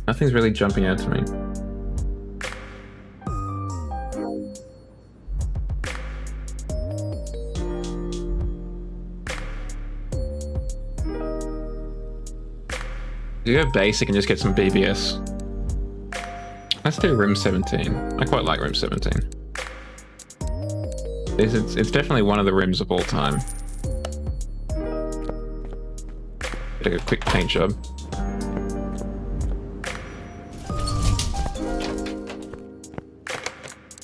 Nothing's really jumping out to me. You go basic and just get some BBS. Let's do Rim 17. I quite like Rim 17. It's definitely one of the rims of all time. Take a quick paint job.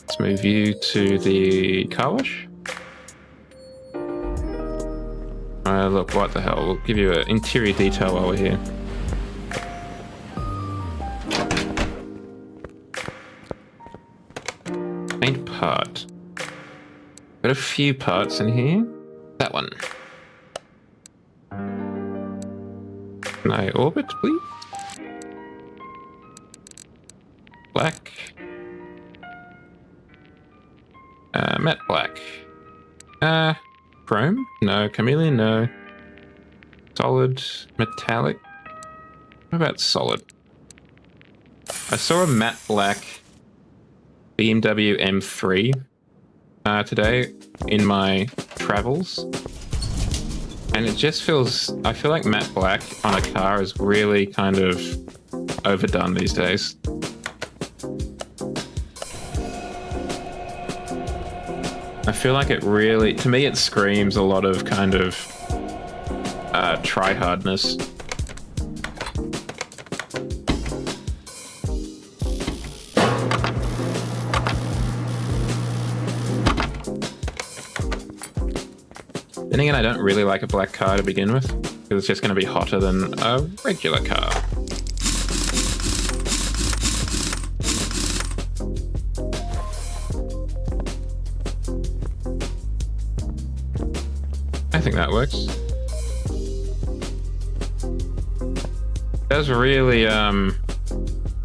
Let's move you to the car wash. Look, what the hell? We'll give you an interior detail while we're here. Paint part. Got a few parts in here. That one. Can I orbit, please? Black. Matte black. Chrome? No. Chameleon? No. Solid. Metallic? What about solid? I saw a matte black BMW M3 today in my travels. And it just feels... I feel like matte black on a car is really kind of overdone these days. I feel like it really... To me, it screams a lot of kind of try-hardness. Then again, I don't really like a black car to begin with, because it's just going to be hotter than a regular car. I think that works. It does really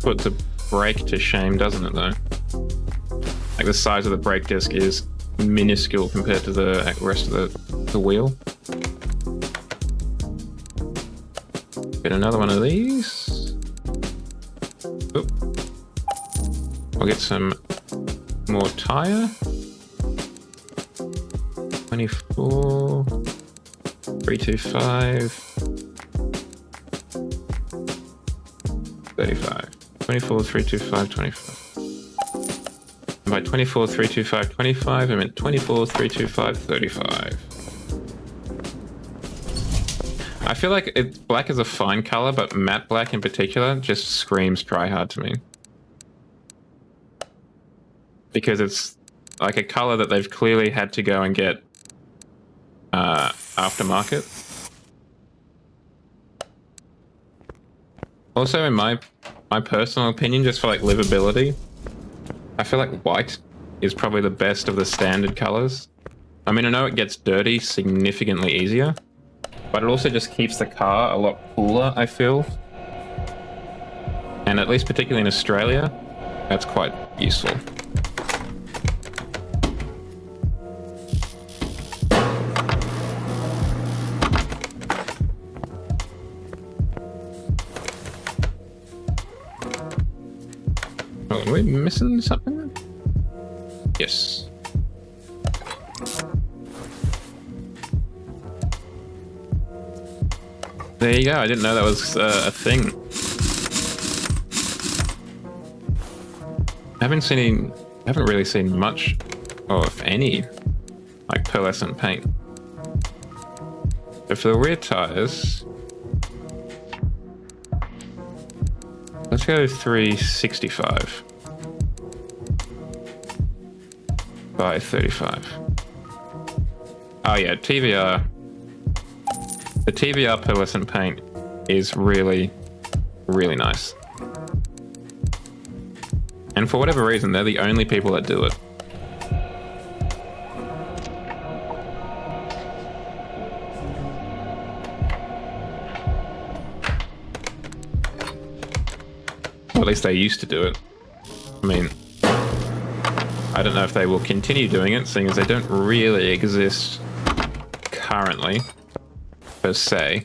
put the brake to shame, doesn't it, though? Like, the size of the brake disc is minuscule compared to the rest of the wheel. Get another one of these. Oop. I'll get some more tire. 24, 325, 35. 24, 325, 25. And by 24, 325, 25, I meant 24, 325, 35. I feel like black is a fine color, but matte black in particular just screams try hard to me. Because it's like a color that they've clearly had to go and get aftermarket. Also, in my personal opinion, just for like livability, I feel like white is probably the best of the standard colors. I mean, I know it gets dirty significantly easier, but it also just keeps the car a lot cooler, I feel. And at least particularly in Australia, that's quite useful. Oh, are we missing something? Yes. There you go. I didn't know that was a thing. I haven't really seen much, or if any, like pearlescent paint. So for the rear tires, let's go 365 by 35. Oh yeah, TVR. The TVR pearlescent paint is really, really nice. And for whatever reason, they're the only people that do it. Or at least they used to do it. I mean, I don't know if they will continue doing it, seeing as they don't really exist currently, per se.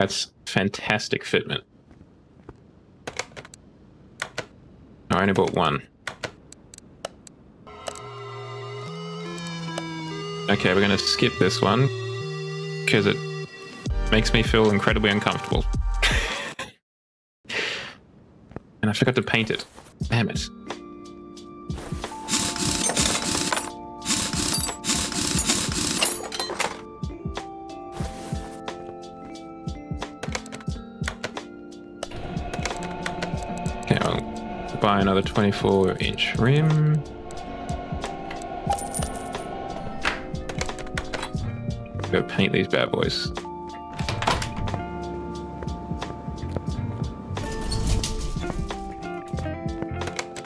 That's fantastic fitment. I only bought one. Okay, we're going to skip this one because it makes me feel incredibly uncomfortable. And I forgot to paint it. Damn it. Okay, I'll buy another 24-inch rim. Go paint these bad boys.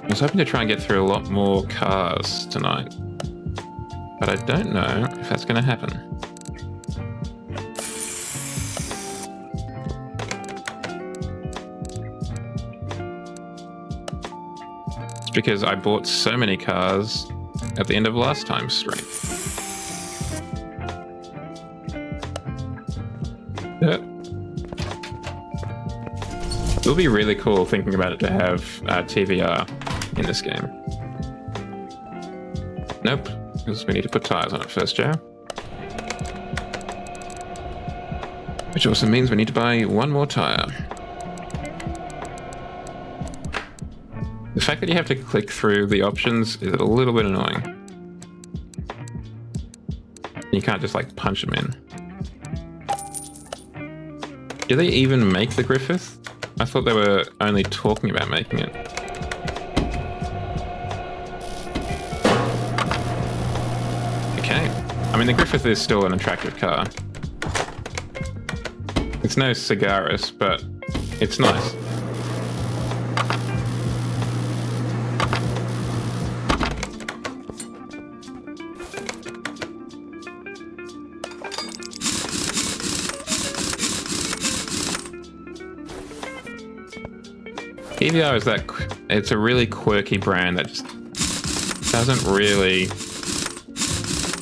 I was hoping to try and get through a lot more cars tonight, but I don't know if that's going to happen. It's because I bought so many cars at the end of last time's stream. Yeah. It would be really cool thinking about it to have TVR in this game. Nope, because we need to put tires on it first, Joe. Which also means we need to buy one more tire. The fact that you have to click through the options is a little bit annoying. You can't just like punch them in. Do they even make the Griffith? I thought they were only talking about making it. Okay. I mean, the Griffith is still an attractive car. It's no Cigaris, but it's nice. TVR is that, it's a really quirky brand that just doesn't really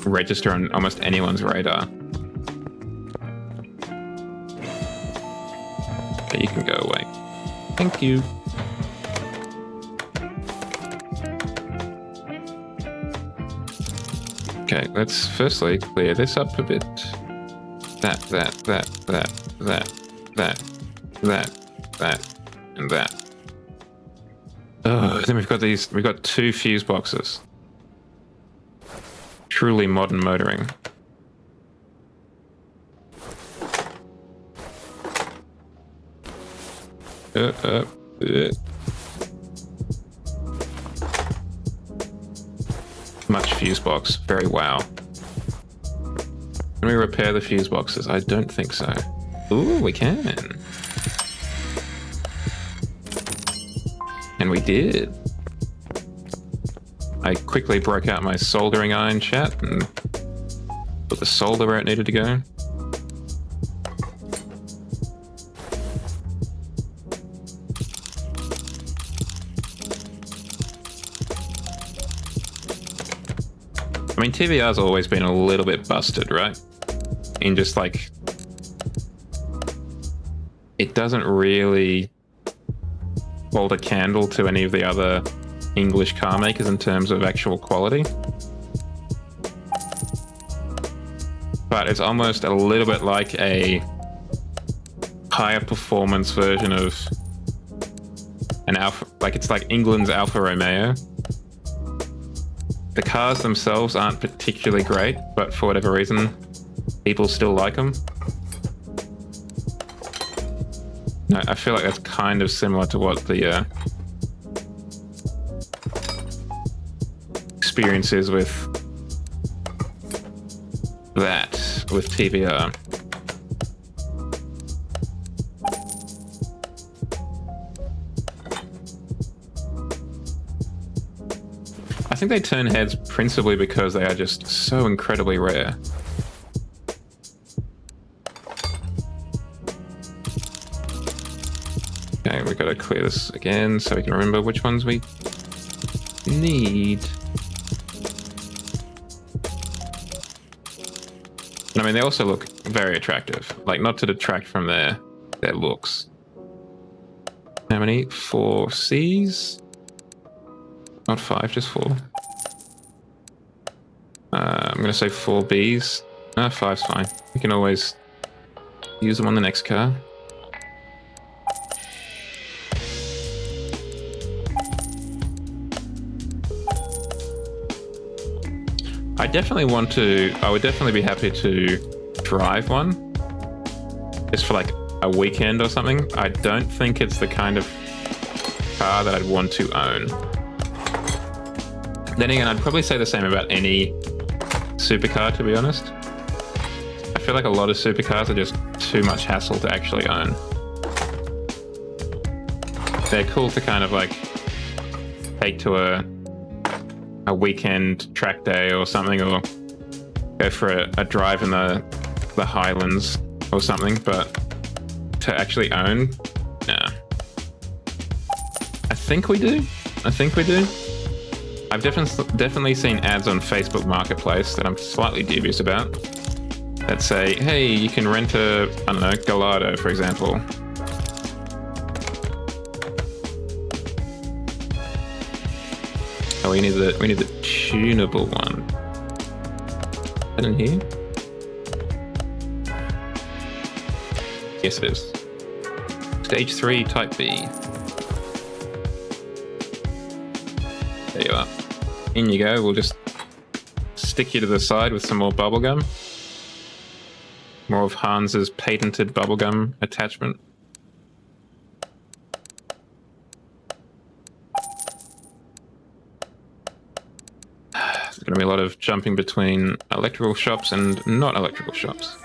register on almost anyone's radar. Okay, you can go away. Thank you. Okay, let's firstly clear this up a bit. That, and that. Oh, then we've got two fuse boxes. Truly modern motoring. Much fuse box. Very wow. Can we repair the fuse boxes? I don't think so. Ooh, we can. And we did. I quickly broke out my soldering iron, chat, and put the solder where it needed to go. I mean, TVR's always been a little bit busted, right? In just like, it doesn't really hold a candle to any of the other English car makers in terms of actual quality. But it's almost a little bit like a higher performance version of an Alfa, like it's like England's Alfa Romeo. The cars themselves aren't particularly great, but for whatever reason, people still like them. No, I feel like that's kind of similar to what the experience is with that, with TVR. I think they turn heads principally because they are just so incredibly rare. Okay, we've got to clear this again so we can remember which ones we need. And I mean, they also look very attractive. Like, not to detract from their their looks. How many? 4 C's? Not 5, just 4. I'm going to say 4 B's. 5's fine. We can always use them on the next car. I would definitely be happy to drive one. Just for like a weekend or something. I don't think it's the kind of car that I'd want to own. Then again, I'd probably say the same about any supercar, to be honest. I feel like a lot of supercars are just too much hassle to actually own. They're cool to kind of like take to a weekend track day or something, or go for a drive in the Highlands or something, but to actually own, nah. I think we do. I've definitely seen ads on Facebook Marketplace that I'm slightly dubious about that say, hey, you can rent a, I don't know, Gallardo, for example. Oh, we need the tunable one. Is that in here? Yes, it is. Stage 3, Type B. There you are. In you go. We'll just stick you to the side with some more bubblegum. More of Hans's patented bubblegum attachment. There's going to be a lot of jumping between electrical shops and not electrical shops.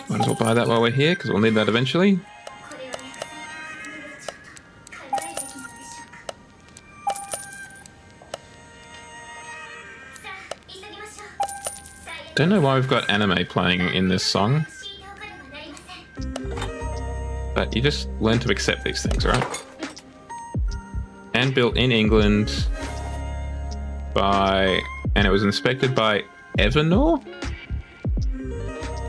Might as well buy that while we're here, because we'll need that eventually. Don't know why we've got anime playing in this song, but you just learn to accept these things, right? And built in England and it was inspected by Evernorth?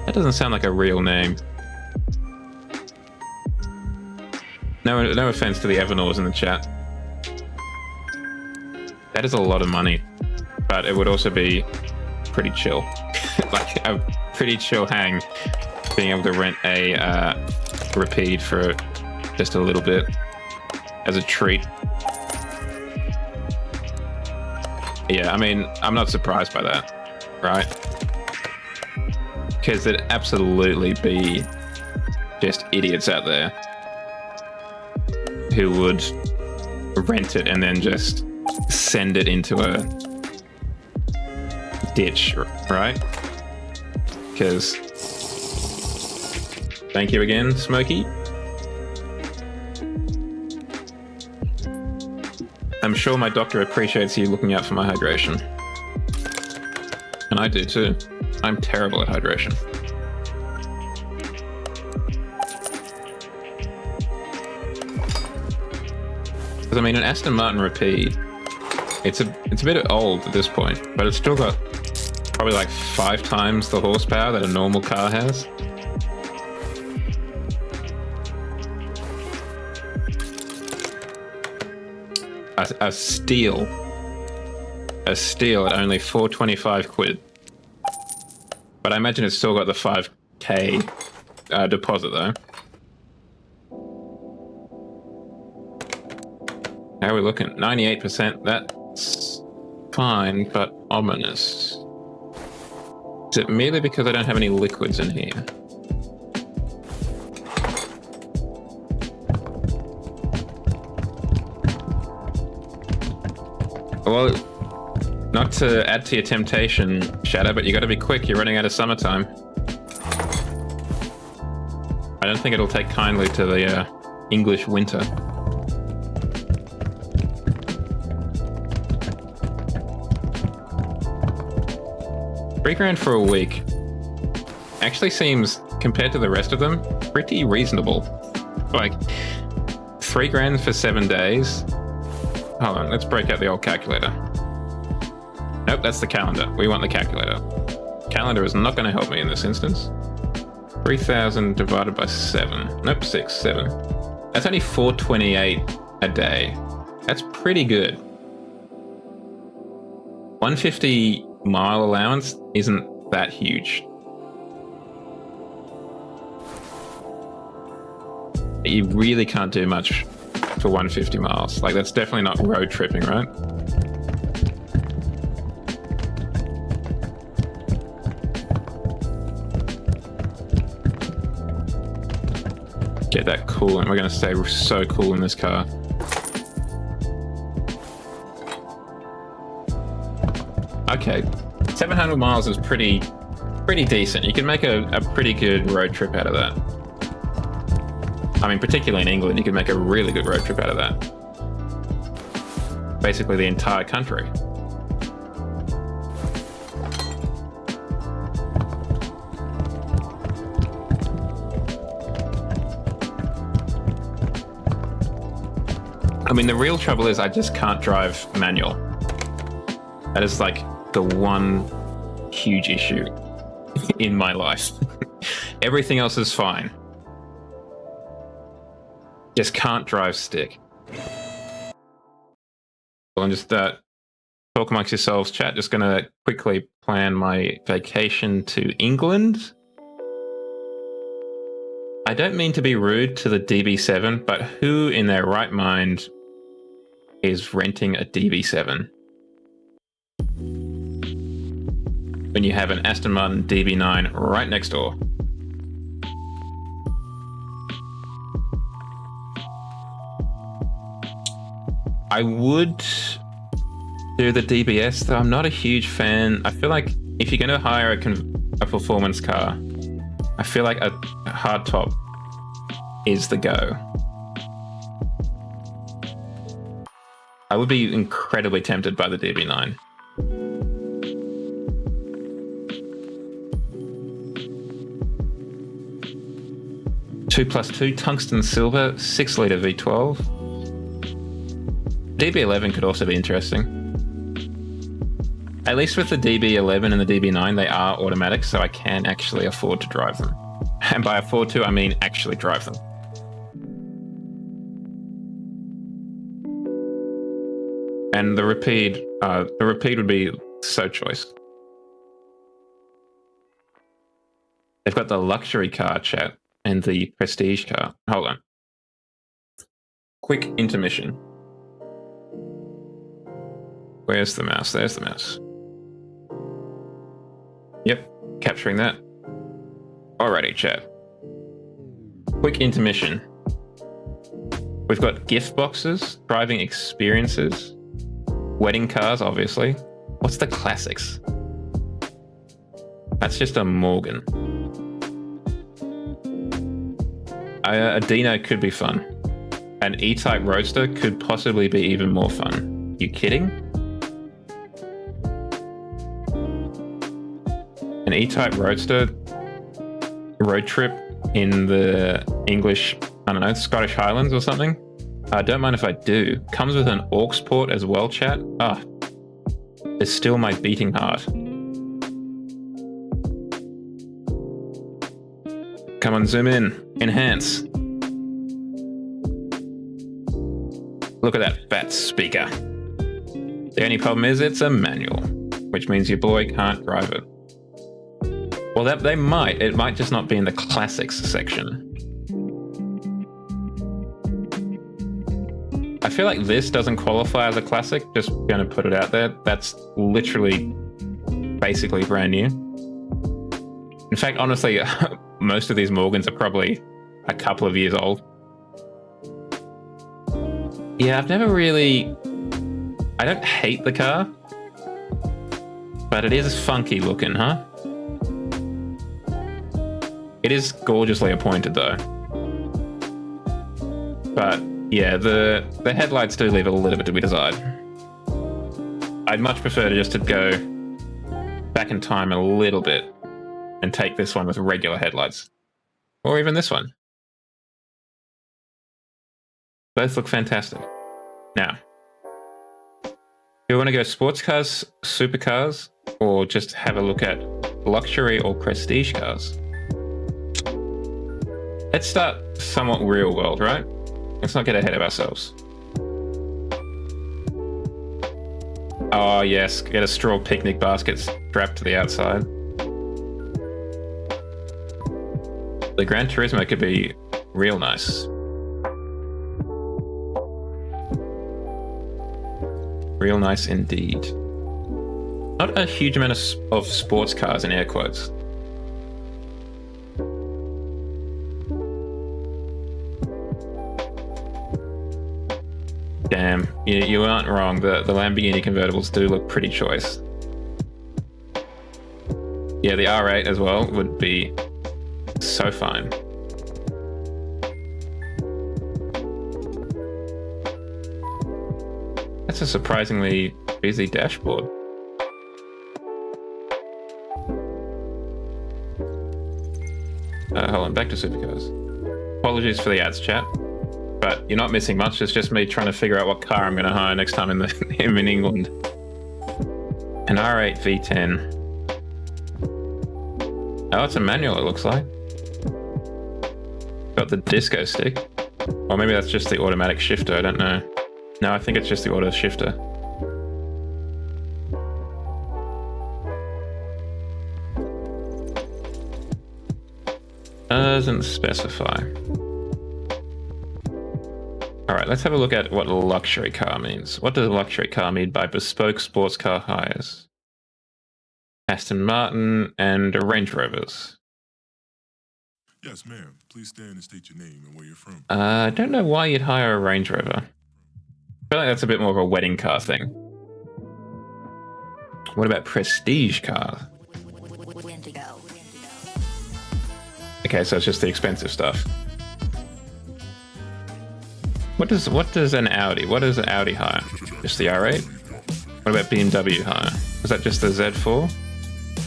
That doesn't sound like a real name. No offense to the Evernorths in the chat. That is a lot of money, but it would also be pretty chill. Like a pretty chill hang, being able to rent a Rapide for just a little bit as a treat. Yeah, I mean, I'm not surprised by that, right? Because there'd absolutely be just idiots out there who would rent it and then just send it into a ditch, right? Because thank you again, Smokey. I'm sure my doctor appreciates you looking out for my hydration. And I do too. I'm terrible at hydration. Because I mean, an Aston Martin Rapide, it's a bit old at this point, but it's still got probably like 5 times the horsepower that a normal car has. A steal at only 425 quid. But I imagine it's still got the 5k deposit though. How are we looking? 98%. That's fine, but ominous. Is it merely because I don't have any liquids in here? Well, not to add to your temptation, Shadow, but you gotta be quick, you're running out of summertime. I don't think it'll take kindly to the English winter. $3,000 for a week actually seems, compared to the rest of them, pretty reasonable. Like, $3,000 for 7 days. Hold on, let's break out the old calculator. Nope, that's the calendar. We want the calculator. Calendar is not going to help me in this instance. 3,000 divided by 7. Nope, 6, 7. That's only 428 a day. That's pretty good. 150 mile allowance isn't that huge. You really can't do much for 150 miles. Like, that's definitely not road tripping, right? Get that coolant. We're going to stay so cool in this car. Okay, 700 miles is pretty decent. You can make a pretty good road trip out of that. I mean, particularly in England, you can make a really good road trip out of that. Basically the entire country. I mean, the real trouble is I just can't drive manual. That is like the one huge issue in my life. Everything else is fine. Just can't drive stick. Well, I'm just talk amongst yourselves, chat. Just gonna quickly plan my vacation to England. I don't mean to be rude to the DB7, but who in their right mind is renting a DB7 when you have an Aston Martin DB9 right next door? I would do the DBS, though I'm not a huge fan. I feel like if you're going to hire a performance car, I feel like a hardtop is the go. I would be incredibly tempted by the DB9. Two plus two, tungsten silver, 6-litre V12. DB11 could also be interesting. At least with the DB11 and the DB9, they are automatic, so I can actually afford to drive them. And by afford to, I mean actually drive them. And the Rapide would be so choice. They've got the luxury car, chat, and the prestige car. Hold on. Quick intermission. Where's the mouse? There's the mouse. Yep, capturing that. Alrighty, chat. Quick intermission. We've got gift boxes, driving experiences, wedding cars, obviously. What's the classics? That's just a Morgan. A Dino could be fun. An E-Type Roadster could possibly be even more fun. You kidding? An E-Type Roadster road trip in the English, I don't know, Scottish Highlands or something? Don't mind if I do. Comes with an aux port as well, chat. It's still my beating heart. Come on, zoom in. Enhance. Look at that fat speaker. The only problem is it's a manual, which means your boy can't drive it. Well, they might. It might just not be in the classics section. I feel like this doesn't qualify as a classic. Just going to put it out there. That's literally basically brand new. In fact, honestly, most of these Morgans are probably a couple of years old. Yeah, I've never really... I don't hate the car, but it is funky looking, huh? It is gorgeously appointed, though. But yeah, the headlights do leave a little bit to be desired. I'd much prefer to just to go back in time a little bit and take this one with regular headlights. Or even this one. Both look fantastic. Now, do you want to go sports cars, supercars, or just have a look at luxury or prestige cars? Let's start somewhat real world, right? Let's not get ahead of ourselves. Oh yes, get a straw picnic basket strapped to the outside. The Gran Turismo could be real nice. Real nice indeed. Not a huge amount of sports cars in air quotes. Damn, you aren't wrong. The Lamborghini convertibles do look pretty choice. Yeah, the R8 as well would be so fine. That's a surprisingly busy dashboard. Hold on, back to supercars. Apologies for the ads, chat. But you're not missing much. It's just me trying to figure out what car I'm going to hire next time in England. An R8 V10. Oh, it's a manual, it looks like. Got the disco stick. Or maybe that's just the automatic shifter, I don't know. No, I think it's just the auto shifter. Doesn't specify. Alright, let's have a look at what a luxury car means. What does a luxury car mean by bespoke sports car hires? Aston Martin and Range Rovers. Yes, ma'am. Please stand and state your name and where you're from. I don't know why you'd hire a Range Rover. I feel like that's a bit more of a wedding car thing. What about prestige cars? Okay, so it's just the expensive stuff. What does an Audi? What does an Audi hire? Just the R8? What about BMW hire? Is that just the Z4?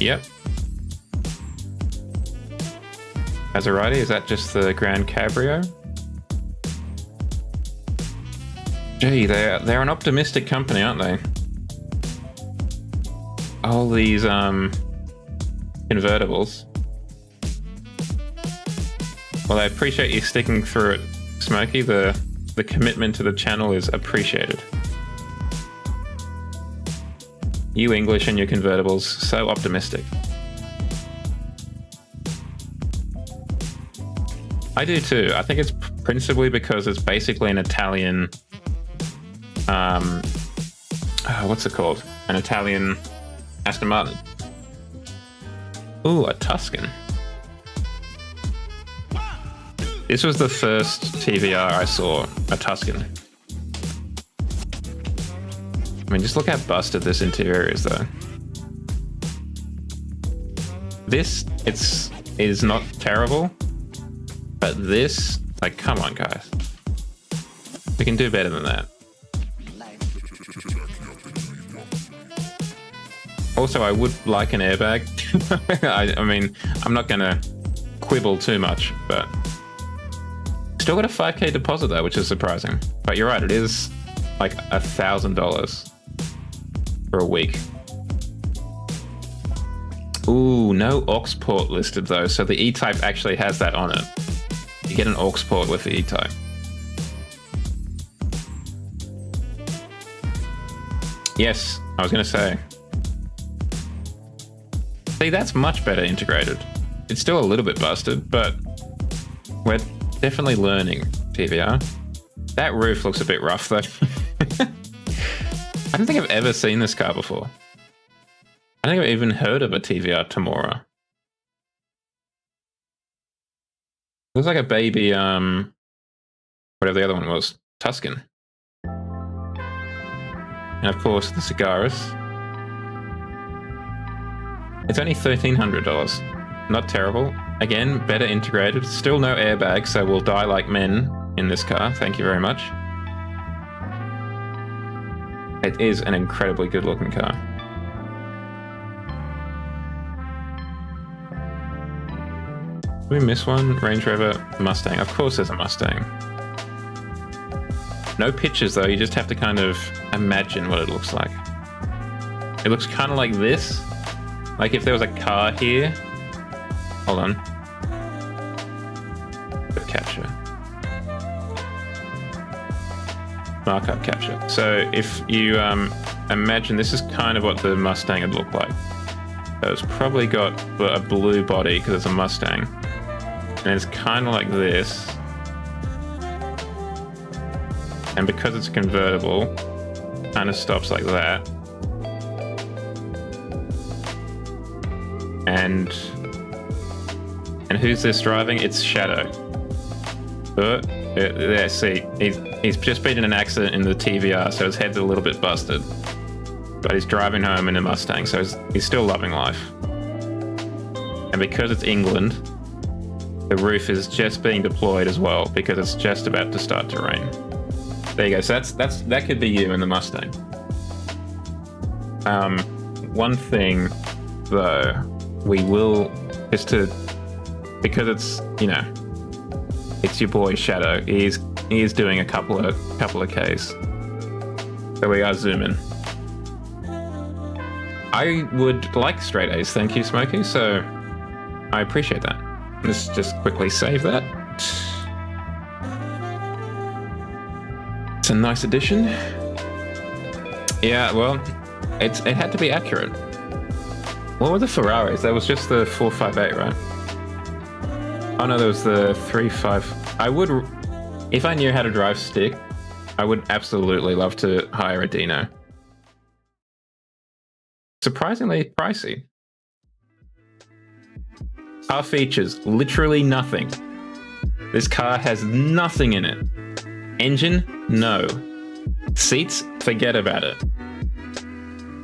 Yep. Maserati, is that just the Grand Cabrio? Gee, they're an optimistic company, aren't they? All these convertibles. Well, I appreciate you sticking through it, Smokey. The commitment to the channel is appreciated. You English and your convertibles, so optimistic. I do too. I think it's principally because it's basically an Italian, what's it called? An Italian Aston Martin. Ooh, a Tuscan. This was the first TVR I saw, a Tuscan. I mean, just look how busted this interior is, though. This, is not terrible, but this, like, come on, guys. We can do better than that. Also, I would like an airbag. I mean, I'm not gonna quibble too much, but still got a 5k deposit though, which is surprising. But you're right, it is like $1,000 for a week. Ooh, no aux port listed though, so the E-Type actually has that on it. You get an aux port with the E-Type. Yes, I was gonna say. See, that's much better integrated. It's still a little bit busted, but we're definitely learning, TVR. That roof looks a bit rough though. I don't think I've ever seen this car before. I don't think I've even heard of a TVR Tamora. Looks like a baby, whatever the other one was, Tuscan. And of course, the Cigaris. It's only $1,300. Not terrible. Again, better integrated. Still no airbag, so we'll die like men in this car. Thank you very much. It is an incredibly good looking car. Did we miss one? Range Rover, Mustang. Of course there's a Mustang. No pictures though, you just have to kind of imagine what it looks like. It looks kind of like this. Like if there was a car here. Hold on. Capture. Markup capture. So if you imagine this is kind of what the Mustang would look like. So it's probably got a blue body because it's a Mustang. And it's kind of like this. And because it's convertible, kind of stops like that. And who's this driving? It's Shadow. There, see, he's just been in an accident in the TVR, so his head's a little bit busted. But he's driving home in a Mustang, so he's still loving life. And because it's England, the roof is just being deployed as well, because it's just about to start to rain. There you go. So that could be you in the Mustang. One thing, though, we will is to, because it's, you know, it's your boy Shadow. He is doing a couple of Ks. So we are zooming. I would like straight A's, thank you, Smokey. So I appreciate that. Let's just quickly save that. It's a nice addition. Yeah, well, it had to be accurate. What were the Ferraris? That was just the 458, right? Oh no, there was the 35. I would, if I knew how to drive stick, I would absolutely love to hire a Dino. Surprisingly pricey. Car features, literally nothing. This car has nothing in it. Engine, no. Seats, forget about it.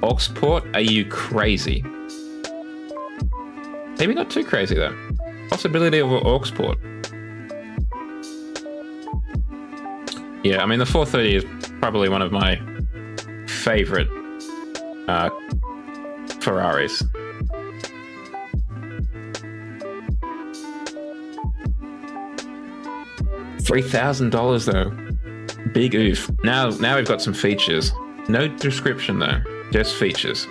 Aux port, are you crazy? Maybe not too crazy though. Possibility of an aux port. Yeah, I mean the 430 is probably one of my favorite Ferraris. $3,000 though. Big oof. Now we've got some features. No description though, just features.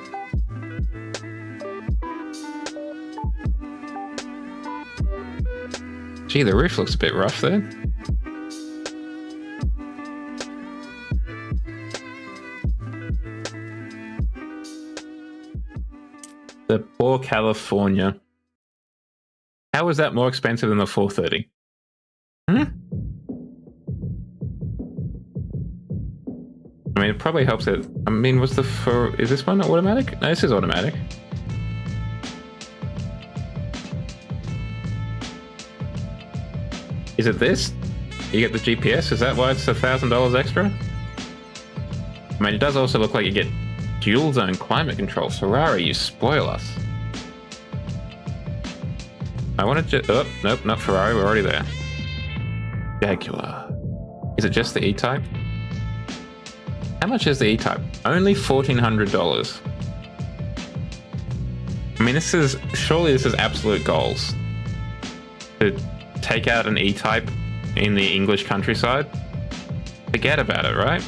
Gee, the roof looks a bit rough there. The poor California. How is that more expensive than the 430? I mean, it probably helps it. I mean, is this one automatic? No, this is automatic. Is it this? You get the GPS? Is that why it's $1,000 extra? I mean, it does also look like you get dual zone climate control. Ferrari, you spoil us. I wanted to. Oh, nope, not Ferrari. We're already there. Jaguar. Is it just the E-Type? How much is the E-Type? Only $1,400. I mean, surely this is absolute goals. To take out an E-Type in the English countryside? Forget about it, right?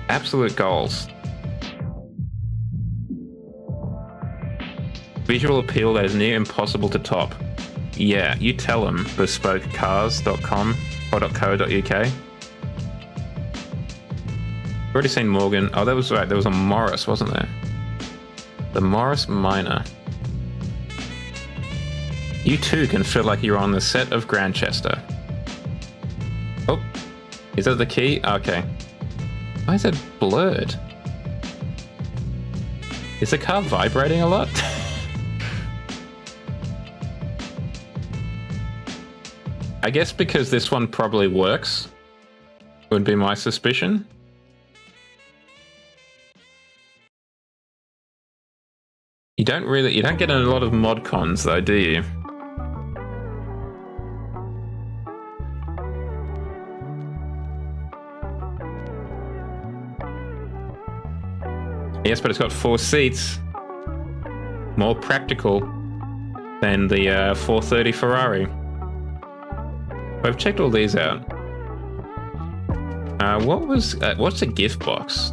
Absolute goals. Visual appeal that is near impossible to top. Yeah, you tell them, bespokecars.com or .co.uk. Already seen Morgan. Oh, that was right. There was a Morris, wasn't there? The Morris Minor. You too can feel like you're on the set of Grantchester. Oh, is that the key? Okay. Why is it blurred? Is the car vibrating a lot? I guess because this one probably works, would be my suspicion. You don't get a lot of mod cons though, do you? Yes, but it's got 4 seats. More practical than the 430 Ferrari. I've checked all these out. What's a gift box?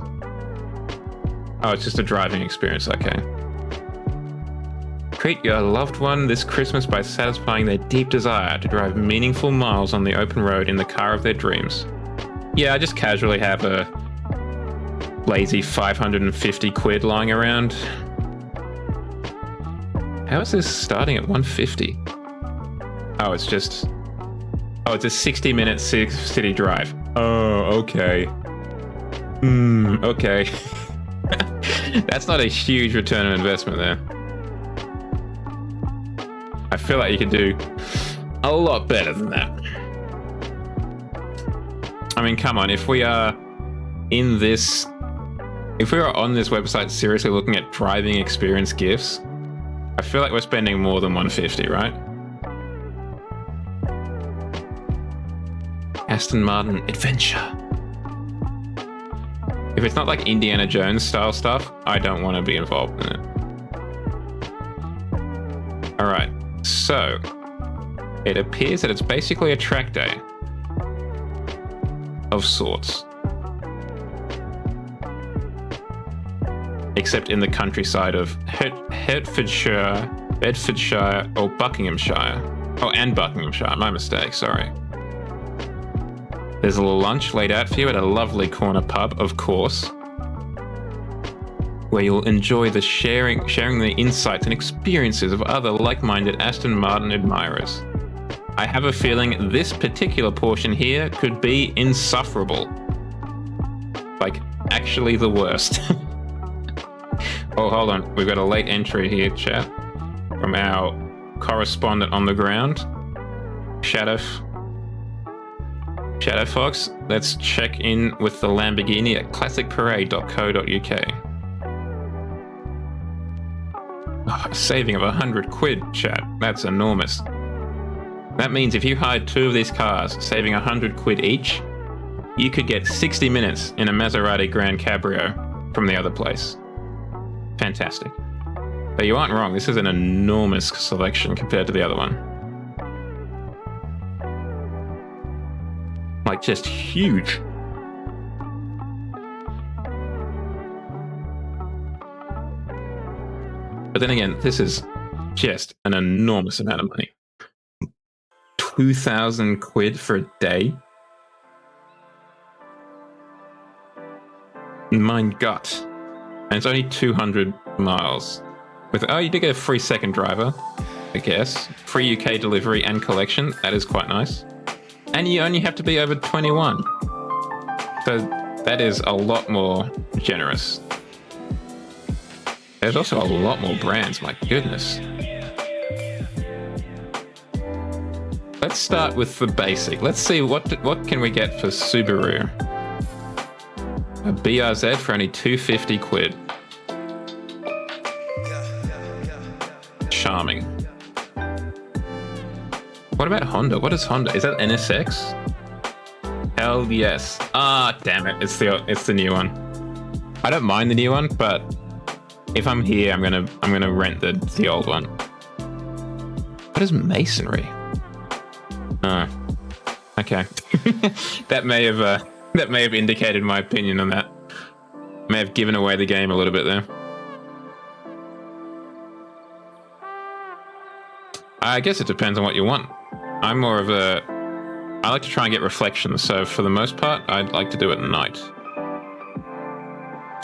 Oh, it's just a driving experience. Okay. Treat your loved one this Christmas by satisfying their deep desire to drive meaningful miles on the open road in the car of their dreams. Yeah, I just casually have a lazy 550 quid lying around. How is this starting at 150? Oh, it's a 60-minute city drive. Oh, okay. Okay. That's not a huge return on investment there. I feel like you could do a lot better than that. I mean, come on, if we are on this website seriously looking at driving experience gifts, I feel like we're spending more than 150, right? Aston Martin Adventure. If it's not like Indiana Jones style stuff, I don't want to be involved in it. All right, so it appears that it's basically a track day of sorts. Except in the countryside of Hertfordshire, Bedfordshire, or Buckinghamshire. Oh, and Buckinghamshire, my mistake, sorry. There's a little lunch laid out for you at a lovely corner pub, of course, where you'll enjoy the sharing the insights and experiences of other like-minded Aston Martin admirers. I have a feeling this particular portion here could be insufferable. Like, actually the worst. Oh, hold on. We've got a late entry here, chat, from our correspondent on the ground, Shadow Fox. Let's check in with the Lamborghini at classicparade.co.uk. Oh, a saving of 100 quid, chat. That's enormous. That means if you hired 2 of these cars, saving 100 quid each, you could get 60 minutes in a Maserati Grand Cabrio from the other place. Fantastic. But you aren't wrong, this is an enormous selection compared to the other one. Like, just huge. But then again, this is just an enormous amount of money. 2,000 quid for a day? Mein Gott. And it's only 200 miles. Oh, you did get a free second driver, I guess. Free UK delivery and collection. That is quite nice. And you only have to be over 21. So that is a lot more generous. There's also a lot more brands, my goodness. Let's start with the basic. Let's see what can we get for Subaru. A BRZ for only 250 quid. Charming. What about Honda? What is Honda? Is that NSX? Hell yes. Ah, damn it. It's the new one. I don't mind the new one, but if I'm here, I'm gonna rent the old one. What is masonry? Oh, okay. that may have indicated my opinion on that. May have given away the game a little bit there. I guess it depends on what you want. I like to try and get reflections, so for the most part, I'd like to do it at night.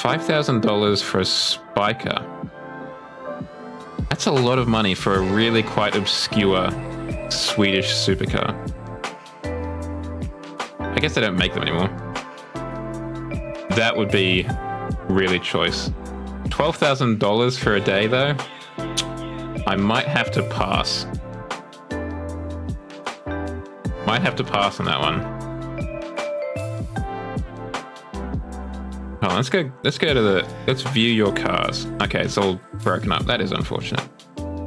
$5,000 for a Spiker. That's a lot of money for a really quite obscure Swedish supercar. I guess they don't make them anymore. That would be really choice. $12,000 for a day, though? I might have to pass. Might have to pass on that one. Oh, let's view your cars. Okay, it's all broken up. That is unfortunate.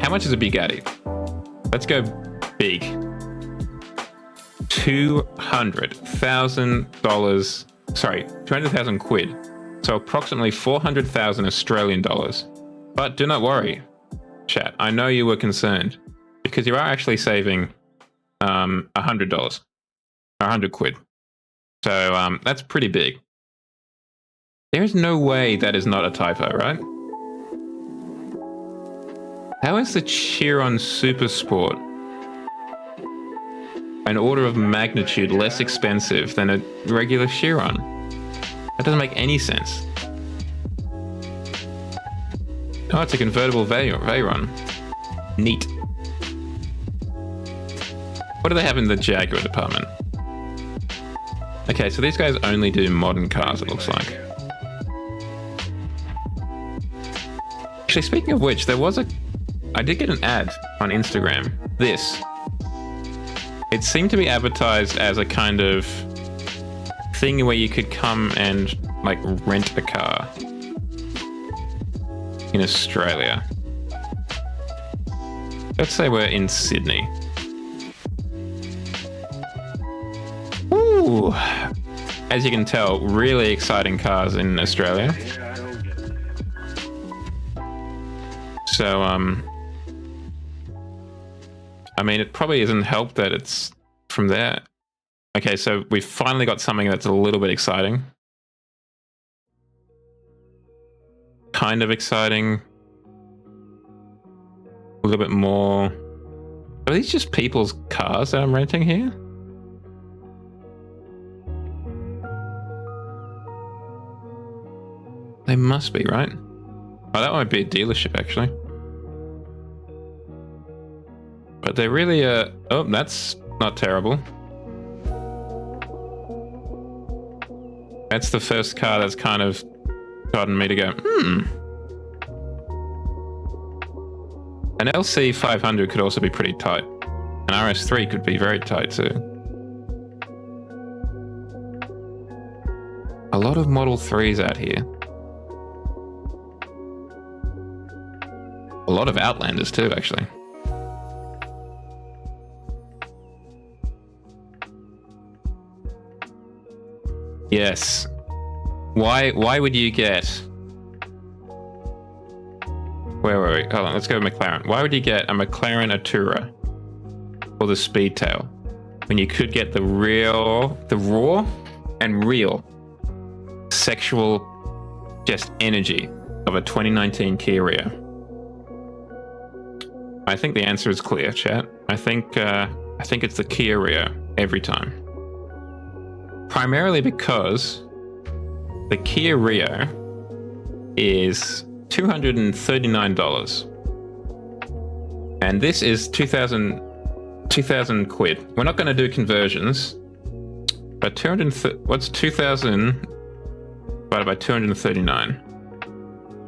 How much is a Bugatti? Let's go big. $200,000. Sorry, 200,000 quid. So approximately 400,000 Australian dollars. But do not worry, chat. I know you were concerned because you are actually saving $100, 100 quid. So that's pretty big. There's no way that is not a typo, right? How is the Chiron Super Sport an order of magnitude less expensive than a regular Chiron? That doesn't make any sense. Oh, it's a convertible Veyron. Neat. What do they have in the Jaguar department? Okay, so these guys only do modern cars, it looks like. Actually, speaking of which, I did get an ad on Instagram. This. It seemed to be advertised as a kind of thing where you could come and, like, rent a car in Australia. Let's say we're in Sydney. Ooh. As you can tell, really exciting cars in Australia. So, I mean, it probably isn't helped that it's from there. Okay, so we've finally got something that's a little bit exciting. Kind of exciting. A little bit more. Are these just people's cars that I'm renting here? They must be, right? Oh, that might be a dealership, actually. But they're really, oh, that's not terrible. That's the first car that's kind of gotten me to go, An LC 500 could also be pretty tight. An RS3 could be very tight too. A lot of Model 3s out here. A lot of Outlanders too, actually. Yes. Why would you get... Where were we? Hold on, let's go with McLaren. Why would you get a McLaren Artura or the Speedtail when you could get the raw and real sexual just energy of a 2019 Kia Rio? I think the answer is clear, chat. I think it's the Kia Rio every time. Primarily because the Kia Rio is $239. And this is 2,000 quid. We're not going to do conversions, but what's 2,000 divided by 239?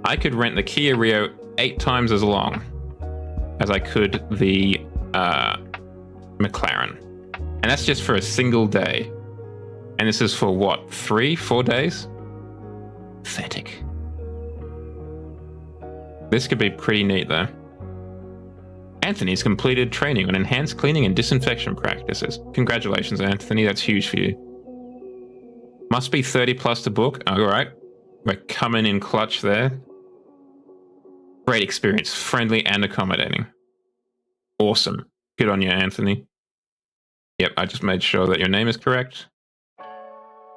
I could rent the Kia Rio 8 times as long as I could the McLaren. And that's just for a single day. And this is for what, 3-4 days? Pathetic. This could be pretty neat though. Anthony's completed training on enhanced cleaning and disinfection practices. Congratulations, Anthony, that's huge for you. Must be 30 plus to book. All right, we're coming in clutch there. Great experience, friendly and accommodating. Awesome. Good on you, Anthony. Yep, I just made sure that your name is correct.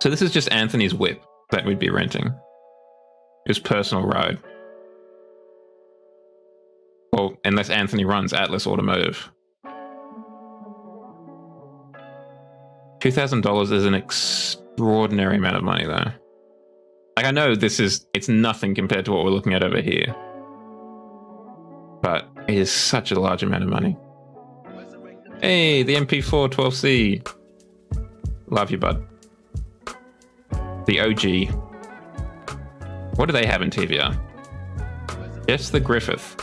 So this is just Anthony's whip that we'd be renting. His personal ride. Well, unless Anthony runs Atlas Automotive. $2,000 is an extraordinary amount of money though. Like I know it's nothing compared to what we're looking at over here. But it is such a large amount of money. Hey, the MP4 12C. Love you, bud. The OG. What do they have in TVR? Yes, the Griffith.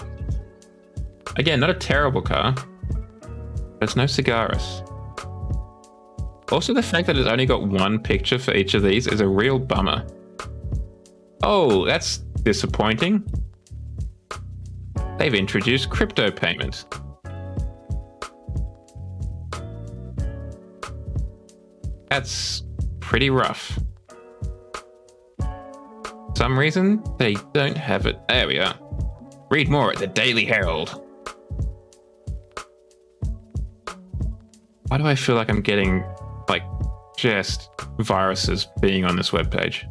Again, not a terrible car. There's no Cigaris. Also, the fact that it's only got one picture for each of these is a real bummer. Oh, that's disappointing. They've introduced crypto payment. That's pretty rough. For some reason, they don't have it. There we are. Read more at the Daily Herald. Why do I feel like I'm getting, like, just viruses being on this webpage.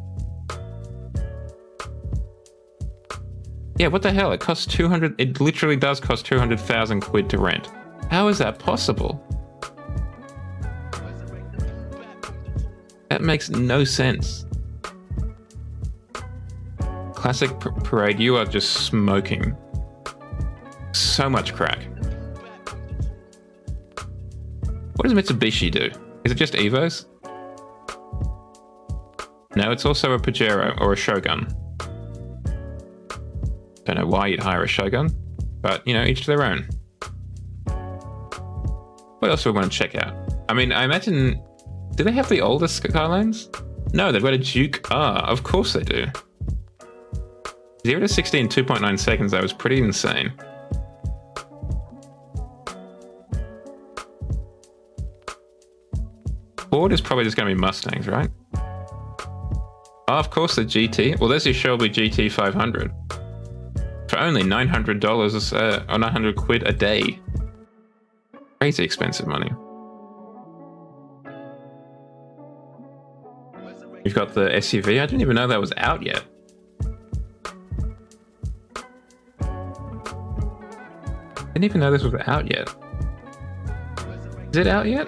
Yeah, what the hell? It costs 200. It literally does cost 200,000 quid to rent. How is that possible? That makes no sense. Classic Parade, you are just smoking so much crack. What does Mitsubishi do? Is it just Evos? No, it's also a Pajero or a Shogun. Don't know why you'd hire a Shogun, but, you know, each to their own. What else do we want to check out? I mean, I imagine... Do they have the oldest Skylines? No, they've got a Duke R. Of course they do. 0 to 60 in 2.9 seconds, that was pretty insane. Ford is probably just going to be Mustangs, right? Oh, of course, the GT. Well, there's your Shelby GT 500. For only $900 or 900 quid a day. Crazy expensive money. You've got the SUV. I didn't even know that was out yet. Didn't even know this was out yet. Is it out yet?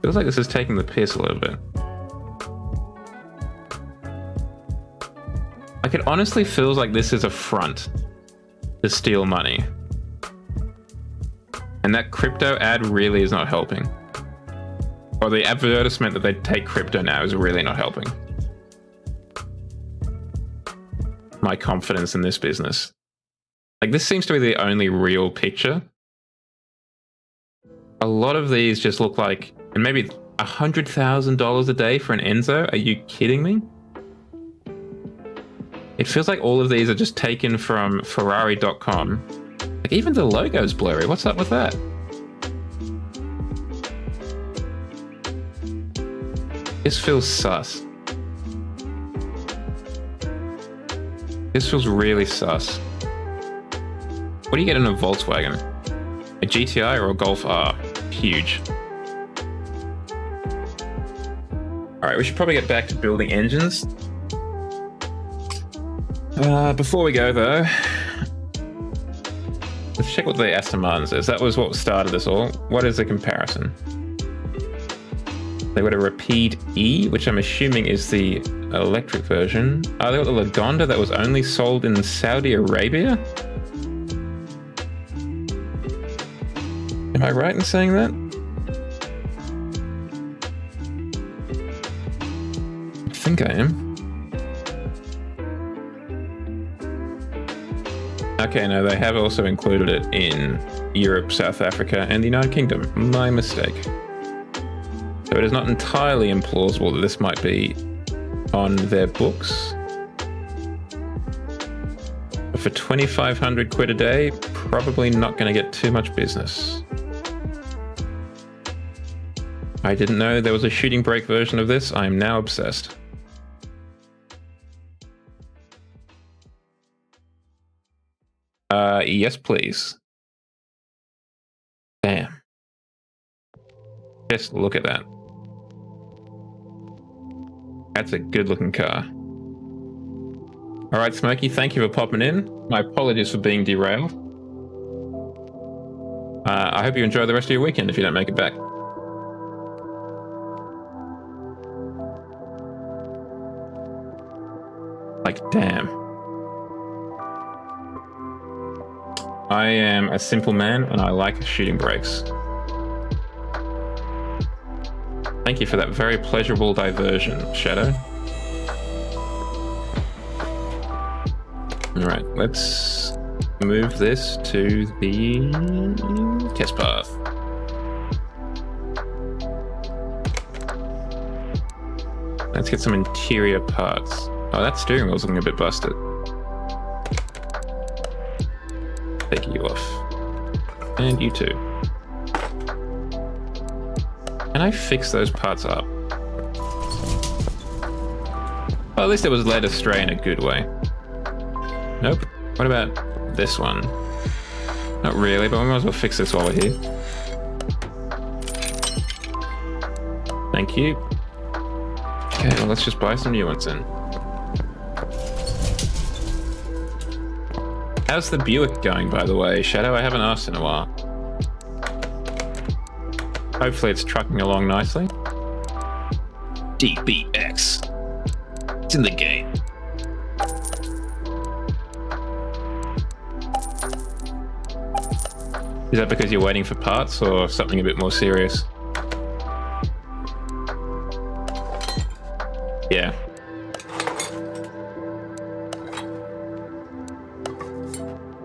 Feels like this is taking the piss a little bit. Like, it honestly feels like this is a front to steal money. And that crypto ad really is not helping. Or the advertisement that they take crypto now is really not helping my confidence in this business. Like, this seems to be the only real picture. A lot of these just look like, and maybe $100,000 a day for an Enzo? Are you kidding me? It feels like all of these are just taken from Ferrari.com. Like, even the logo's blurry. What's up with that? This feels sus. This feels really sus. What do you get in a Volkswagen? A GTI or a Golf R? Huge. Alright, we should probably get back to building engines. Before we go, though, let's check what the Aston Martin says. That was what started this all. What is the comparison? They got a Rapide E, which I'm assuming is the electric version. Oh, they got the Lagonda that was only sold in Saudi Arabia? Am I right in saying that? I think I am. Okay, no, they have also included it in Europe, South Africa, and the United Kingdom. My mistake. So it is not entirely implausible that this might be on their books. But for 2,500 quid a day, probably not going to get too much business. I didn't know there was a shooting brake version of this. I am now obsessed. Yes, please. Damn. Just look at that. That's a good looking car. Alright, Smokey, thank you for popping in. My apologies for being derailed. I hope you enjoy the rest of your weekend if you don't make it back. Like, damn. I am a simple man and I like shooting brakes. Thank you for that very pleasurable diversion, Shadow. Alright, let's move this to the test path. Let's get some interior parts. Oh, that steering wheel's looking a bit busted. Take you off. And you too. Can I fix those parts up? Well, at least it was led astray in a good way. Nope. What about this one? Not really, but we might as well fix this while we're here. Thank you. Okay, well, let's just buy some new ones then. How's the Buick going, by the way, Shadow? I haven't asked in a while. Hopefully it's trucking along nicely. DBX. It's in the game. Is that because you're waiting for parts or something a bit more serious? Yeah.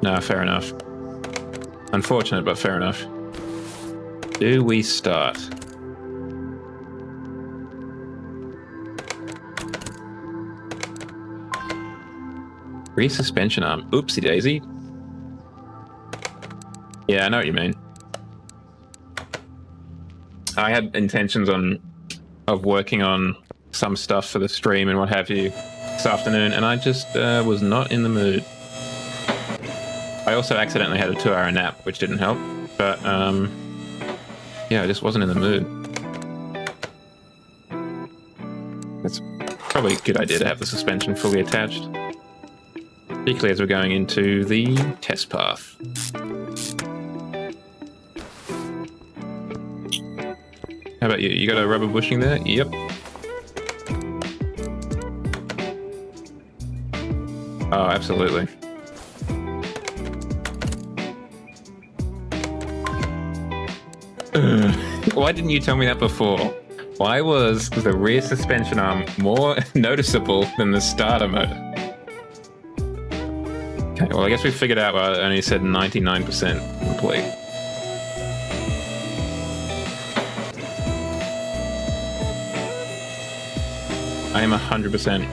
No, fair enough. Unfortunate, but fair enough. Do we start? Rear suspension arm. Oopsie daisy. Yeah, I know what you mean. I had intentions of working on some stuff for the stream and what have you this afternoon, and I just was not in the mood. I also accidentally had a 2-hour nap, which didn't help, but yeah, I just wasn't in the mood. It's probably a good idea to have the suspension fully attached, particularly as we're going into the test path. How about you? You got a rubber bushing there? Yep. Oh, absolutely. Why didn't you tell me that before? Why was the rear suspension arm more noticeable than the starter motor? Okay, well, I guess we figured out why I only said 99% complete. I am 100%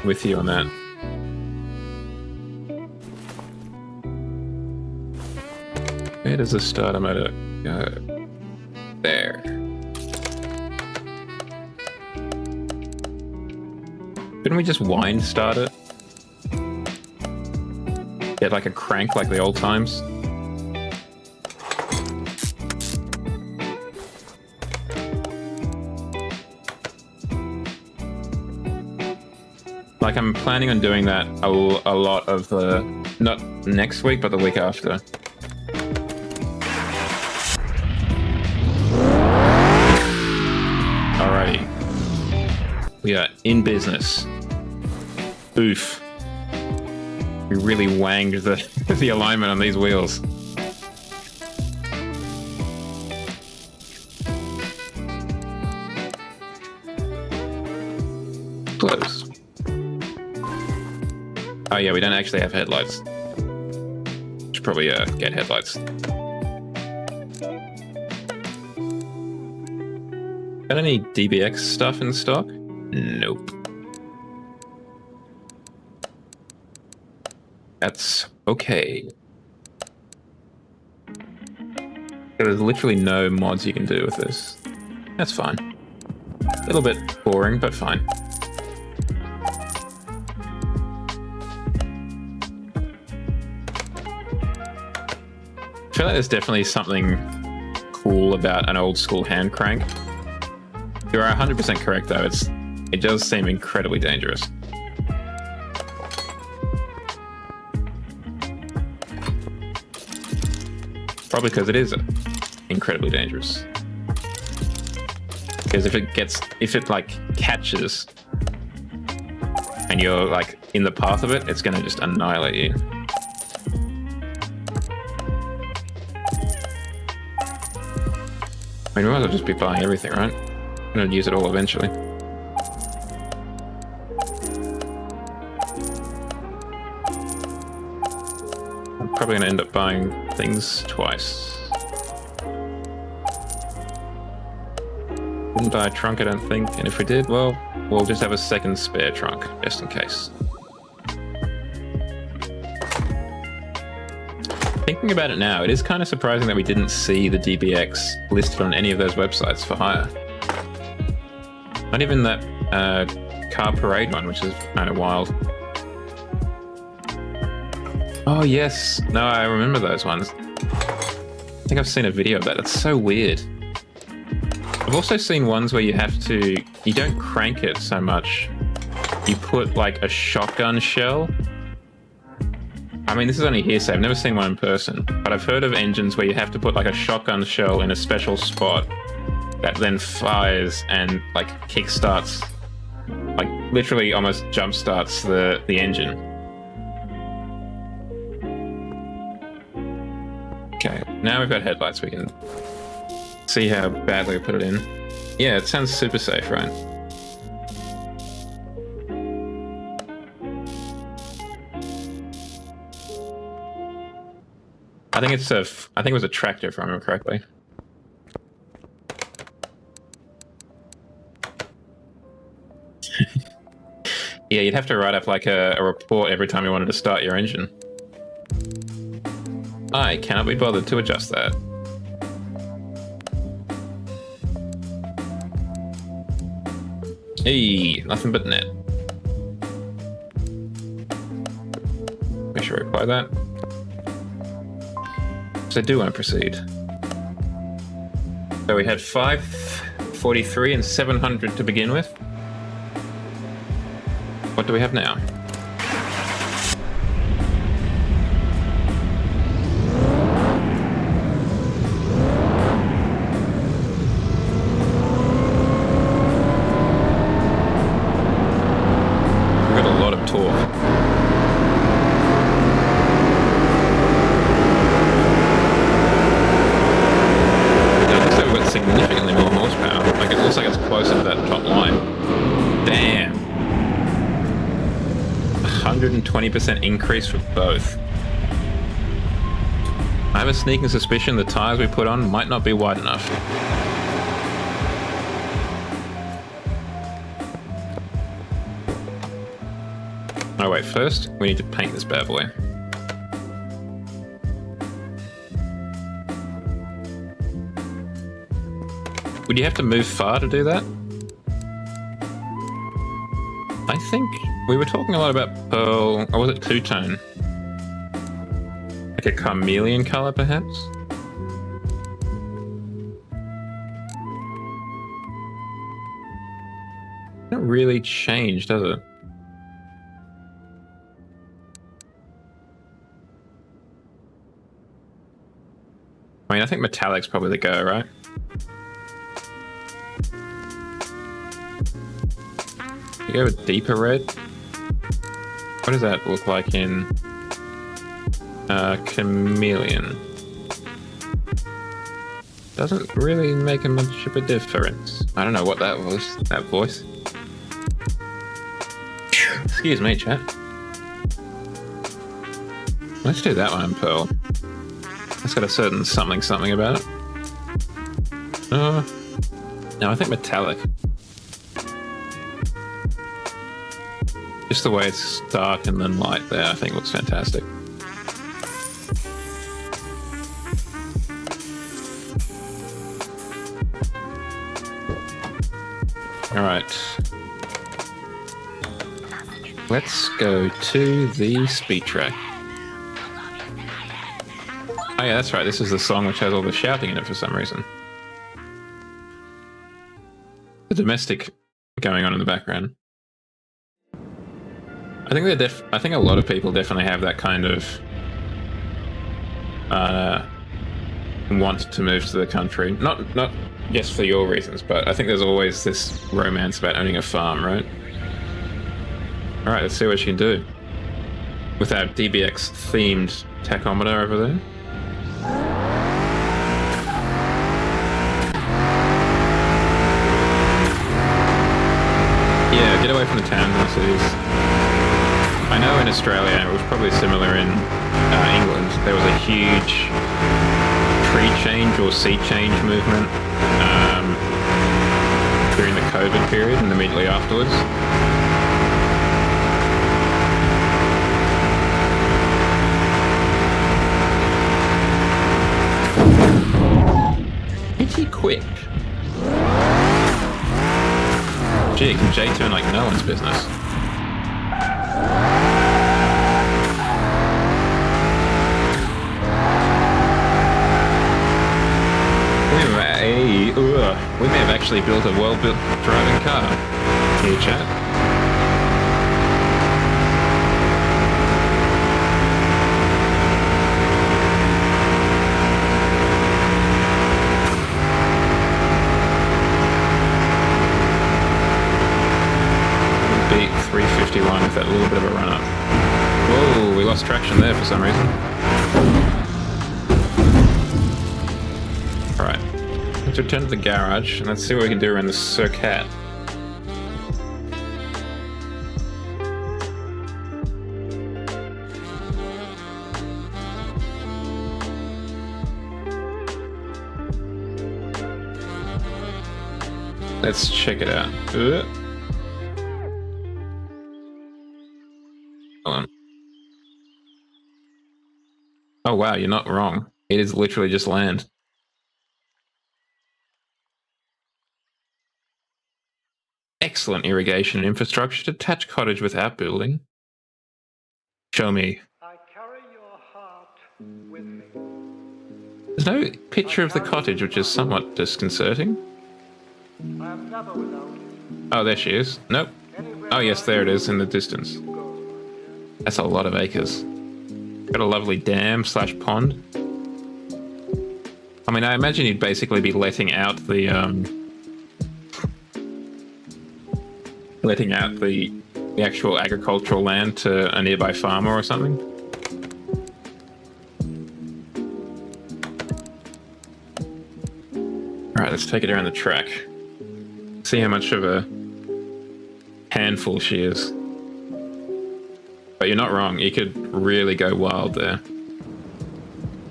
with you on that. Where does the starter motor go? There. Couldn't we just wind start it? Get like a crank like the old times? Like, I'm planning on doing that a lot of the, not next week, but the week after. Alrighty. We are in business. Oof. We really wanged the alignment on these wheels. Close. Oh yeah, we don't actually have headlights. Should probably get headlights. Got any DBX stuff in stock? Nope. That's okay. There's literally no mods you can do with this. That's fine. A little bit boring, but fine. I feel like there's definitely something cool about an old school hand crank. You are 100% correct though, it does seem incredibly dangerous. Probably because it is incredibly dangerous. Because if it like catches and you're like in the path of it, it's gonna just annihilate you. I mean, we might as well just be buying everything, right? I'm gonna use it all eventually. I'm probably gonna end up buying things twice. Wouldn't buy a trunk, I don't think, and if we did, well, we'll just have a second spare trunk, just in case. Thinking about it now, it is kind of surprising that we didn't see the DBX listed on any of those websites for hire. Not even that car parade one, which is kind of wild. Oh yes, no, I remember those ones. I think I've seen a video of that. That's so weird. I've also seen ones where you don't crank it so much. You put like a shotgun shell. I mean, this is only hearsay. I've never seen one in person, but I've heard of engines where you have to put like a shotgun shell in a special spot that then fires and like kickstarts, like literally almost jump starts the engine. Okay, now we've got headlights. We can see how badly we put it in. Yeah, it sounds super safe, right? I think it was a tractor, if I remember correctly. Yeah, you'd have to write up like a report every time you wanted to start your engine. I cannot be bothered to adjust that. Hey, nothing but net. Make sure I apply that. So I do want to proceed. So we had 543 and 700 to begin with. What do we have now? We've got a lot of torque. It looks like we've got significantly more horsepower. Like it looks like it's closer to that top line. Damn. 120% increase for both. I have a sneaking suspicion the tires we put on might not be wide enough. Oh wait, first we need to paint this bad boy. Would you have to move far to do that? I think we were talking a lot about pearl, or was it two-tone? Like a chameleon color, perhaps? Not really changed, does it? I mean, I think metallic's probably the go, right? You go with deeper red. What does that look like in chameleon? Doesn't really make a much of a difference. I don't know what that was, that voice. Excuse me, chat. Let's do that one in pearl. It's got a certain something about it. No, I think metallic. Just the way it's dark and then light there, I think looks fantastic. All right. Let's go to the speed track. Oh yeah, that's right. This is the song which has all the shouting in it for some reason. The domestic going on in the background. I think I think a lot of people definitely have that kind of want to move to the country. Not just for your reasons, but I think there's always this romance about owning a farm, right? All right, let's see what she can do with our DBX themed tachometer over there. Yeah, get away from the towns and the cities. I know in Australia, it was probably similar in England, there was a huge tree change or sea change movement during the COVID period and immediately afterwards. Pretty quick. Gee, can J turn like no one's business? We may have actually built a well-built driving car. Here, chat. Beat 351 with that little bit of a run-up. Whoa, we lost traction there for some reason. Alright, let's return to the garage and let's see what we can do around the circuit. Let's check it out. Hold on. Oh wow, you're not wrong. It is literally just land. Excellent irrigation infrastructure. Detached cottage without building. Show me. I carry your heart with me. There's no picture of the cottage, which is somewhat disconcerting. I am never without you. Oh, there she is. Nope. Oh yes, there it is in the distance. That's a lot of acres. Got a lovely dam / pond. I mean, I imagine you'd basically be letting out the actual agricultural land to a nearby farmer or something. All right, let's take it around the track. See how much of a handful she is. But you're not wrong, you could really go wild there.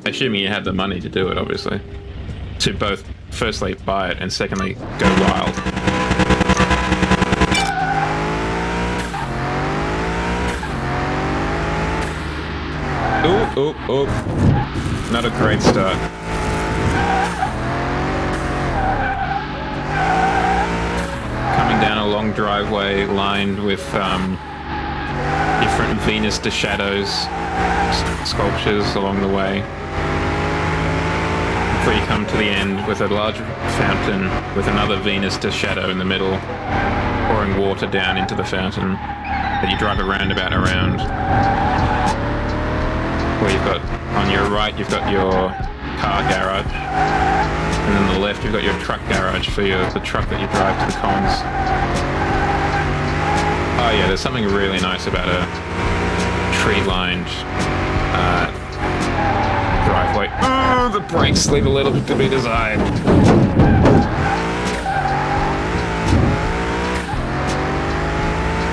Assuming you had the money to do it, obviously. To both, firstly, buy it, and secondly, go wild. Ooh, ooh, ooh. Not a great start. Coming down a long driveway lined with different Venus de Shadows sculptures along the way. Before you come to the end with a large fountain with another Venus de Shadow in the middle, pouring water down into the fountain that you drive a roundabout around. Where you've got, on your right, you've got your car garage, and on the left, you've got your truck garage for the truck that you drive to the cons. Oh yeah, there's something really nice about a tree-lined driveway. Oh, the brakes leave a little bit to be desired.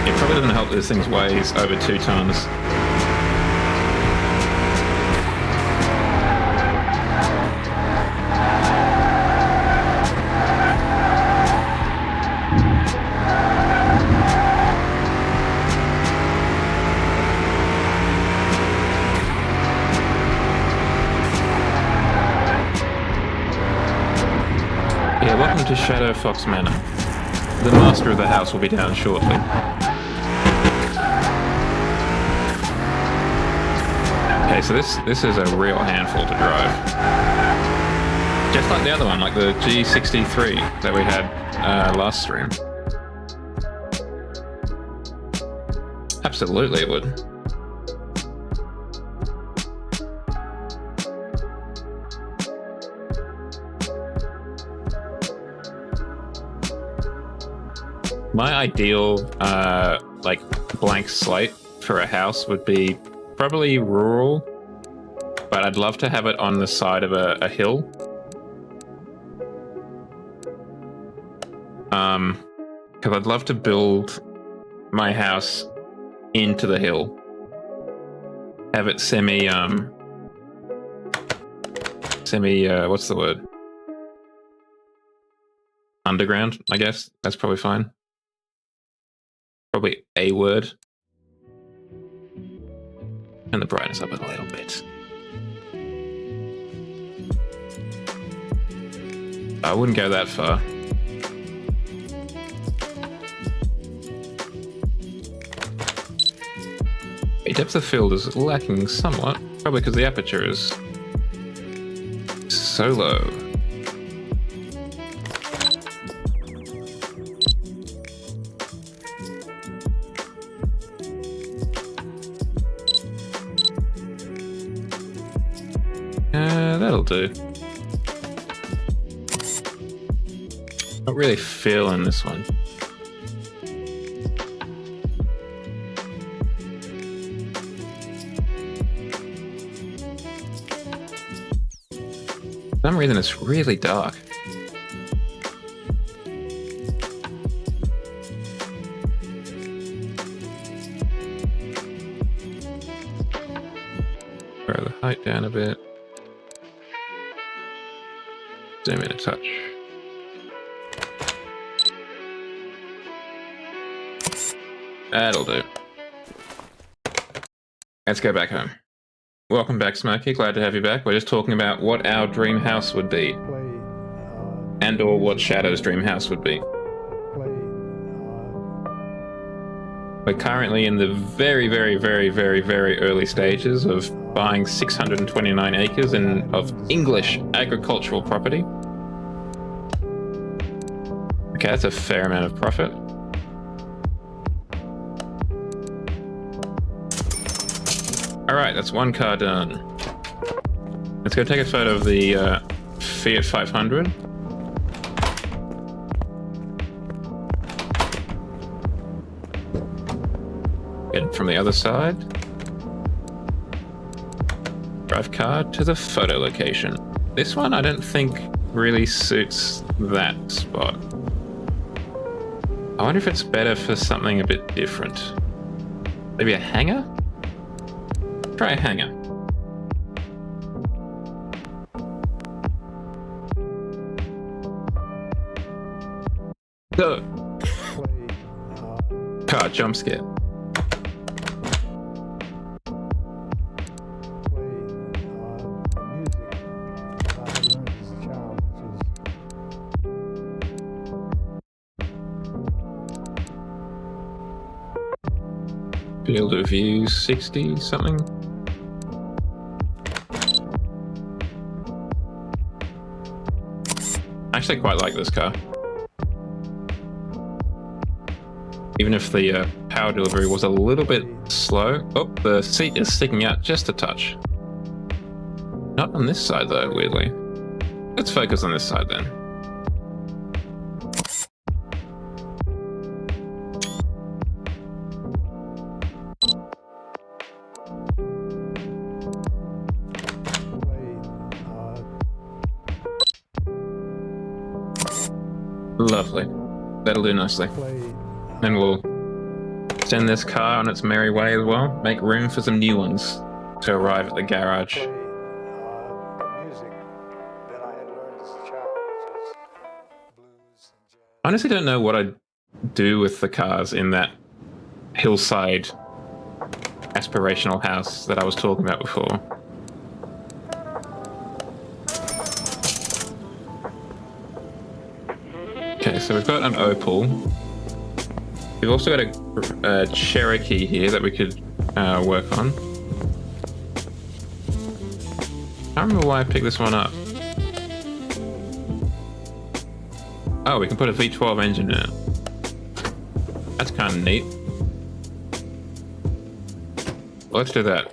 It probably doesn't help that this thing weighs over 2 tons. Welcome to Shadow Fox Manor. The master of the house will be down shortly. Okay, so this is a real handful to drive. Just like the other one, like the G63 that we had last stream. Absolutely it would. My ideal, like, blank slate for a house would be probably rural, but I'd love to have it on the side of a hill. Because I'd love to build my house into the hill. Have it what's the word? Underground, I guess. That's probably fine. Probably a word. And the brightness up a little bit. I wouldn't go that far. The depth of field is lacking somewhat, probably because the aperture is so low. That'll do. Not really feeling this one. For some reason it's really dark. Throw the height down a bit. Zoom in a touch. That'll do. Let's go back home. Welcome back, Smokey. Glad to have you back. We're just talking about what our dream house would be. And or what Shadow's dream house would be. We're currently in the very, very, very, very, very early stages of buying 629 acres of English agricultural property. Okay, that's a fair amount of profit. Alright, that's one car done. Let's go take a photo of the Fiat 500. Get it from the other side. Drive car to the photo location. This one I don't think really suits that spot. I wonder if it's better for something a bit different. Maybe a hangar? Try a hangar. Go! Car jump scare. Field of view 60 something. I actually quite like this car. Even if the power delivery was a little bit slow. Oh, the seat is sticking out just a touch. Not on this side though, weirdly. Let's focus on this side then. Lovely. That'll do nicely. Then we'll send this car on its merry way as well. Make room for some new ones to arrive at the garage. I honestly don't know what I'd do with the cars in that hillside aspirational house that I was talking about before. Okay, so we've got an Opal. We've also got a Cherokee here that we could work on. I don't remember why I picked this one up. Oh, we can put a V12 engine in it. That's kind of neat. Let's do that.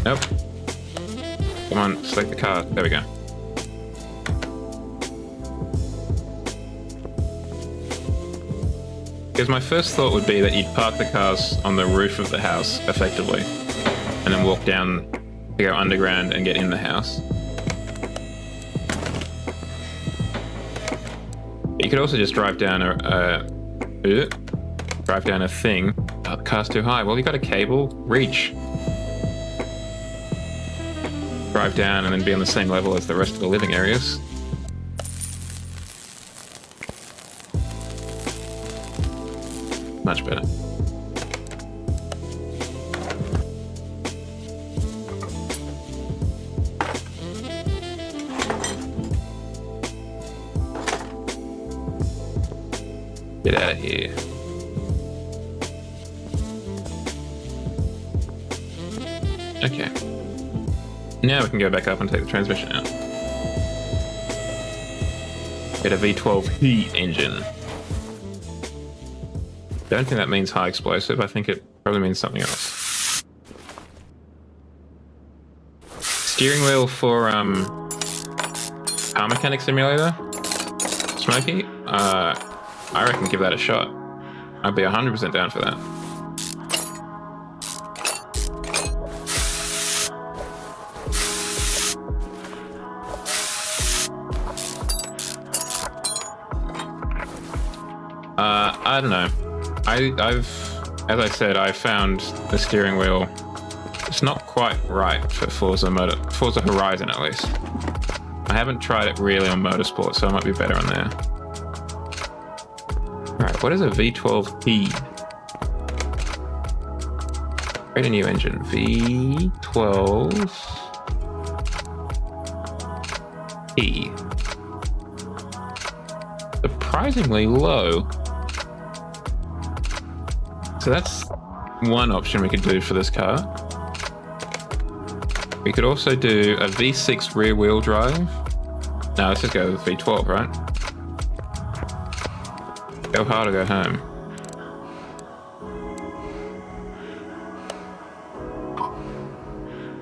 Nope. Come on, select the car. There we go. Because my first thought would be that you'd park the cars on the roof of the house, effectively, and then walk down to go underground and get in the house. But you could also just drive down a thing. Oh, the car's too high. Well, you got a cable. Reach. Drive down and then be on the same level as the rest of the living areas. Much better. Get out of here. Okay. Now we can go back up and take the transmission out. Get a V12 engine. Don't think that means high explosive. I think it probably means something else. Steering wheel for car mechanic simulator. Smokey. I reckon give that a shot. I'd be 100% down for that. I don't know. As I said, I found the steering wheel. It's not quite right for Forza Horizon, at least. I haven't tried it really on Motorsport, so I might be better on there. Alright, what is a V12E? Create a new engine. V12E. Surprisingly low. So that's one option we could do for this car. We could also do a V6 rear wheel drive. No, let's just go with V12, right? Go hard or go home.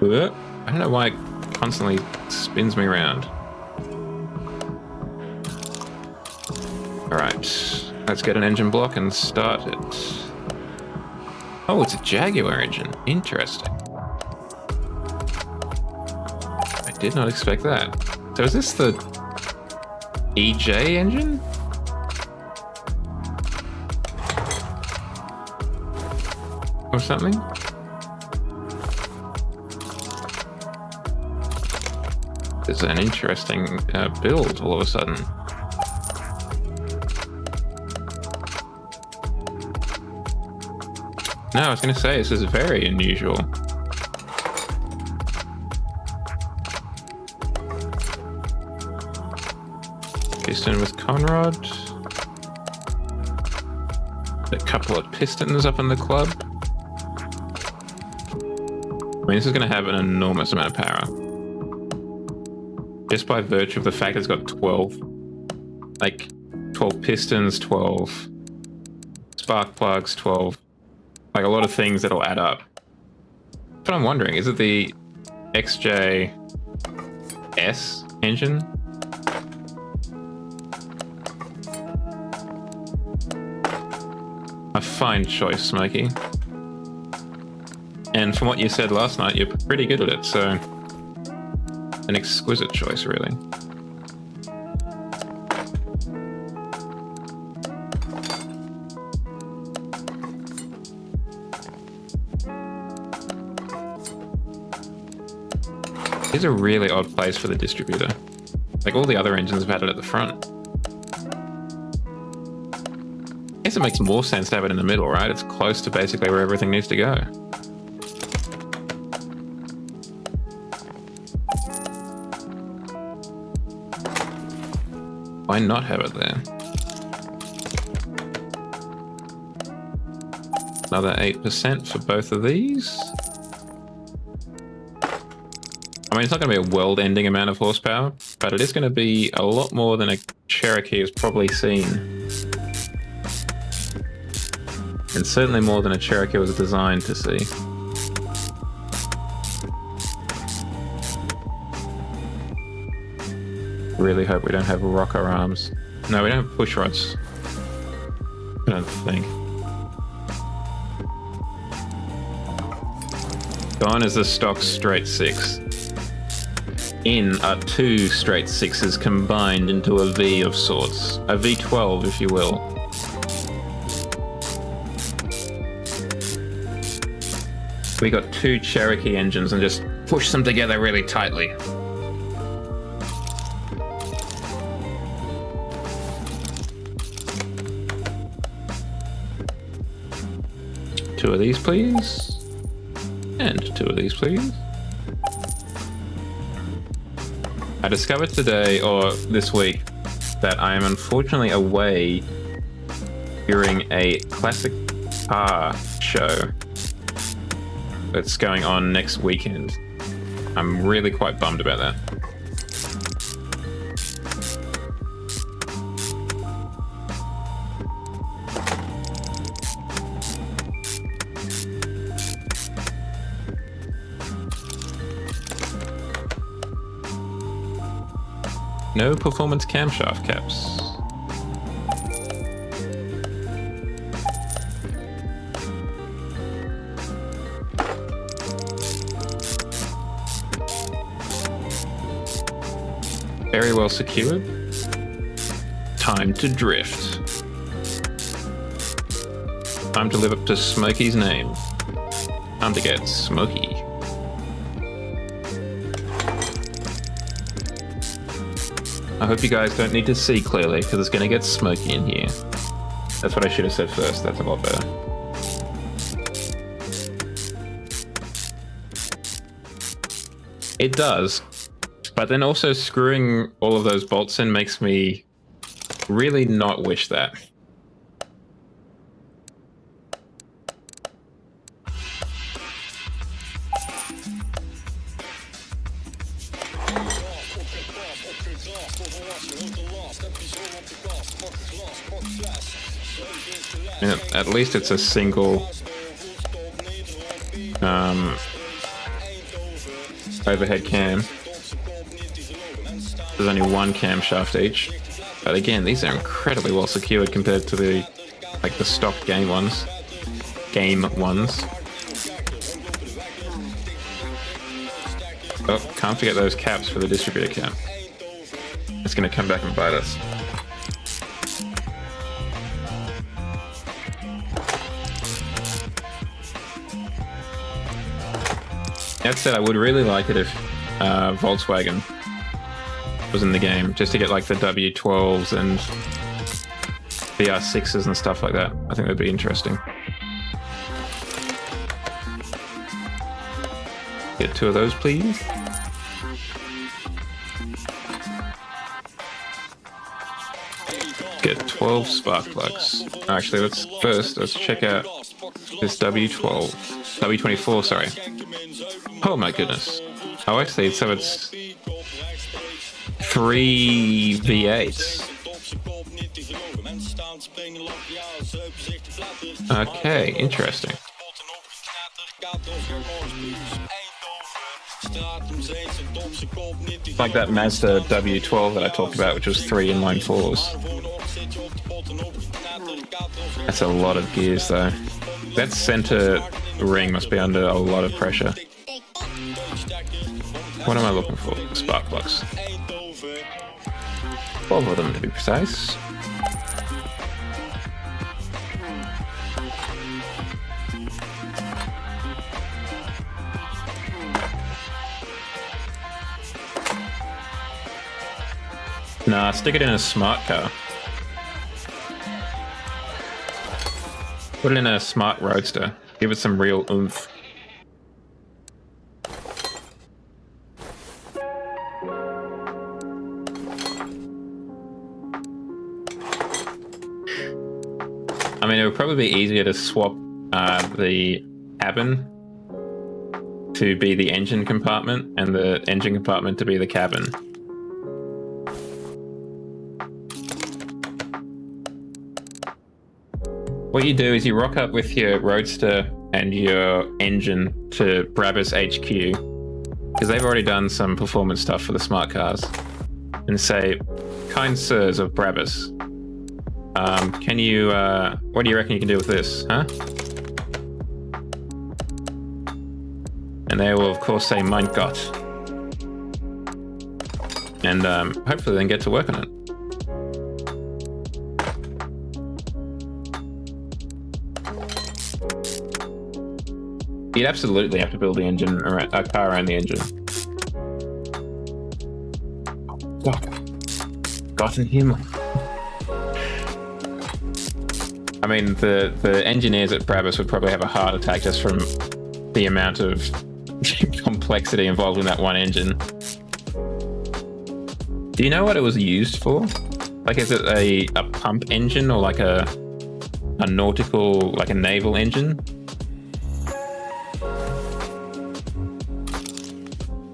I don't know why it constantly spins me around. Alright, let's get an engine block and start it. Oh, it's a Jaguar engine. Interesting. I did not expect that. So is this the EJ engine? Or something? It's an interesting build all of a sudden. No, I was going to say, this is very unusual. Piston with conrod. A couple of pistons up in the club. I mean, this is going to have an enormous amount of power. Just by virtue of the fact it's got 12. Like, 12 pistons, 12 spark plugs, 12... Like, a lot of things that'll add up. But I'm wondering, is it the XJS engine? A fine choice, Smokey. And from what you said last night, you're pretty good at it, so... An exquisite choice, really. It's a really odd place for the distributor. Like, all the other engines have had it at the front. I guess it makes more sense to have it in the middle, right? It's close to basically where everything needs to go. Why not have it there? Another 8% for both of these. I mean, it's not going to be a world-ending amount of horsepower, but it is going to be a lot more than a Cherokee has probably seen. And certainly more than a Cherokee was designed to see. Really hope we don't have rocker arms. No, we don't have push rods. I don't think. Gone is the stock straight 6. In are 2 straight 6s combined into a V of sorts. A V12, if you will. We got 2 Cherokee engines and just push them together really tightly. Two of these, please. And 2 of these, please. I discovered today, or this week, that I am unfortunately away during a classic car show that's going on next weekend. I'm really quite bummed about that. No performance camshaft caps. Very well secured. Time to drift. Time to live up to Smokey's name. Time to get smoky. I hope you guys don't need to see clearly because it's going to get smoky in here. That's what I should have said first. That's a lot better. It does. But then also screwing all of those bolts in makes me really not wish that. And at least it's a single overhead cam. There's only one camshaft each, but again, these are incredibly well secured compared to the stock game ones. Oh, can't forget those caps for the distributor cap. It's going to come back and bite us. That said, I would really like it if Volkswagen was in the game, just to get like the W12s and the R6s and stuff like that. I think that'd be interesting. Get 2 of those, please. Get 12 spark plugs. Actually, let's check out this W12. W24, sorry. Oh my goodness. Oh, I see. So it's 3 V8s. Okay, interesting. Like that Mazda W12 that I talked about, which was 3 inline 4s. That's a lot of gears though. That center ring must be under a lot of pressure. What am I looking for? Spark plugs. 12 of them to be precise. Nah, stick it in a smart car. Put it in a smart roadster. Give it some real oomph. I mean, it would probably be easier to swap the cabin to be the engine compartment and the engine compartment to be the cabin. What you do is you rock up with your roadster and your engine to Brabus HQ, because they've already done some performance stuff for the smart cars, and say, "Kind sirs of Brabus, can you, what do you reckon you can do with this, huh?" And they will, of course, say, "Mein Gott." And hopefully then get to work on it. You'd absolutely have to build the engine, a car around the engine. Gott in Himmel. I mean, the engineers at Brabus would probably have a heart attack just from the amount of complexity involved in that one engine. Do you know what it was used for? Like, is it a pump engine or like a nautical, like a naval engine?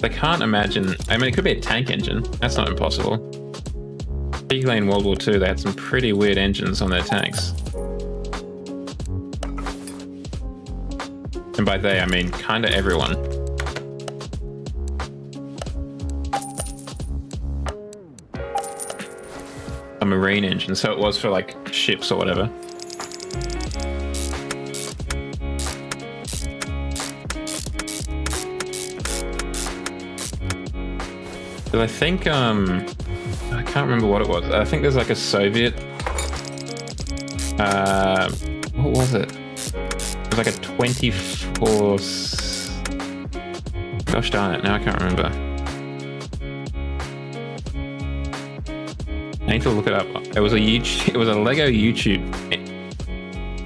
I can't imagine. I mean, it could be a tank engine. That's not impossible. Particularly in World War II, they had some pretty weird engines on their tanks. And by they, I mean kind of everyone. a marine engine, so it was for like ships or whatever. But I think I can't remember what it was. I think there's like a Soviet. What was it? It was like a 24. Gosh darn it! Now I can't remember. I need to look it up. It was a Lego YouTube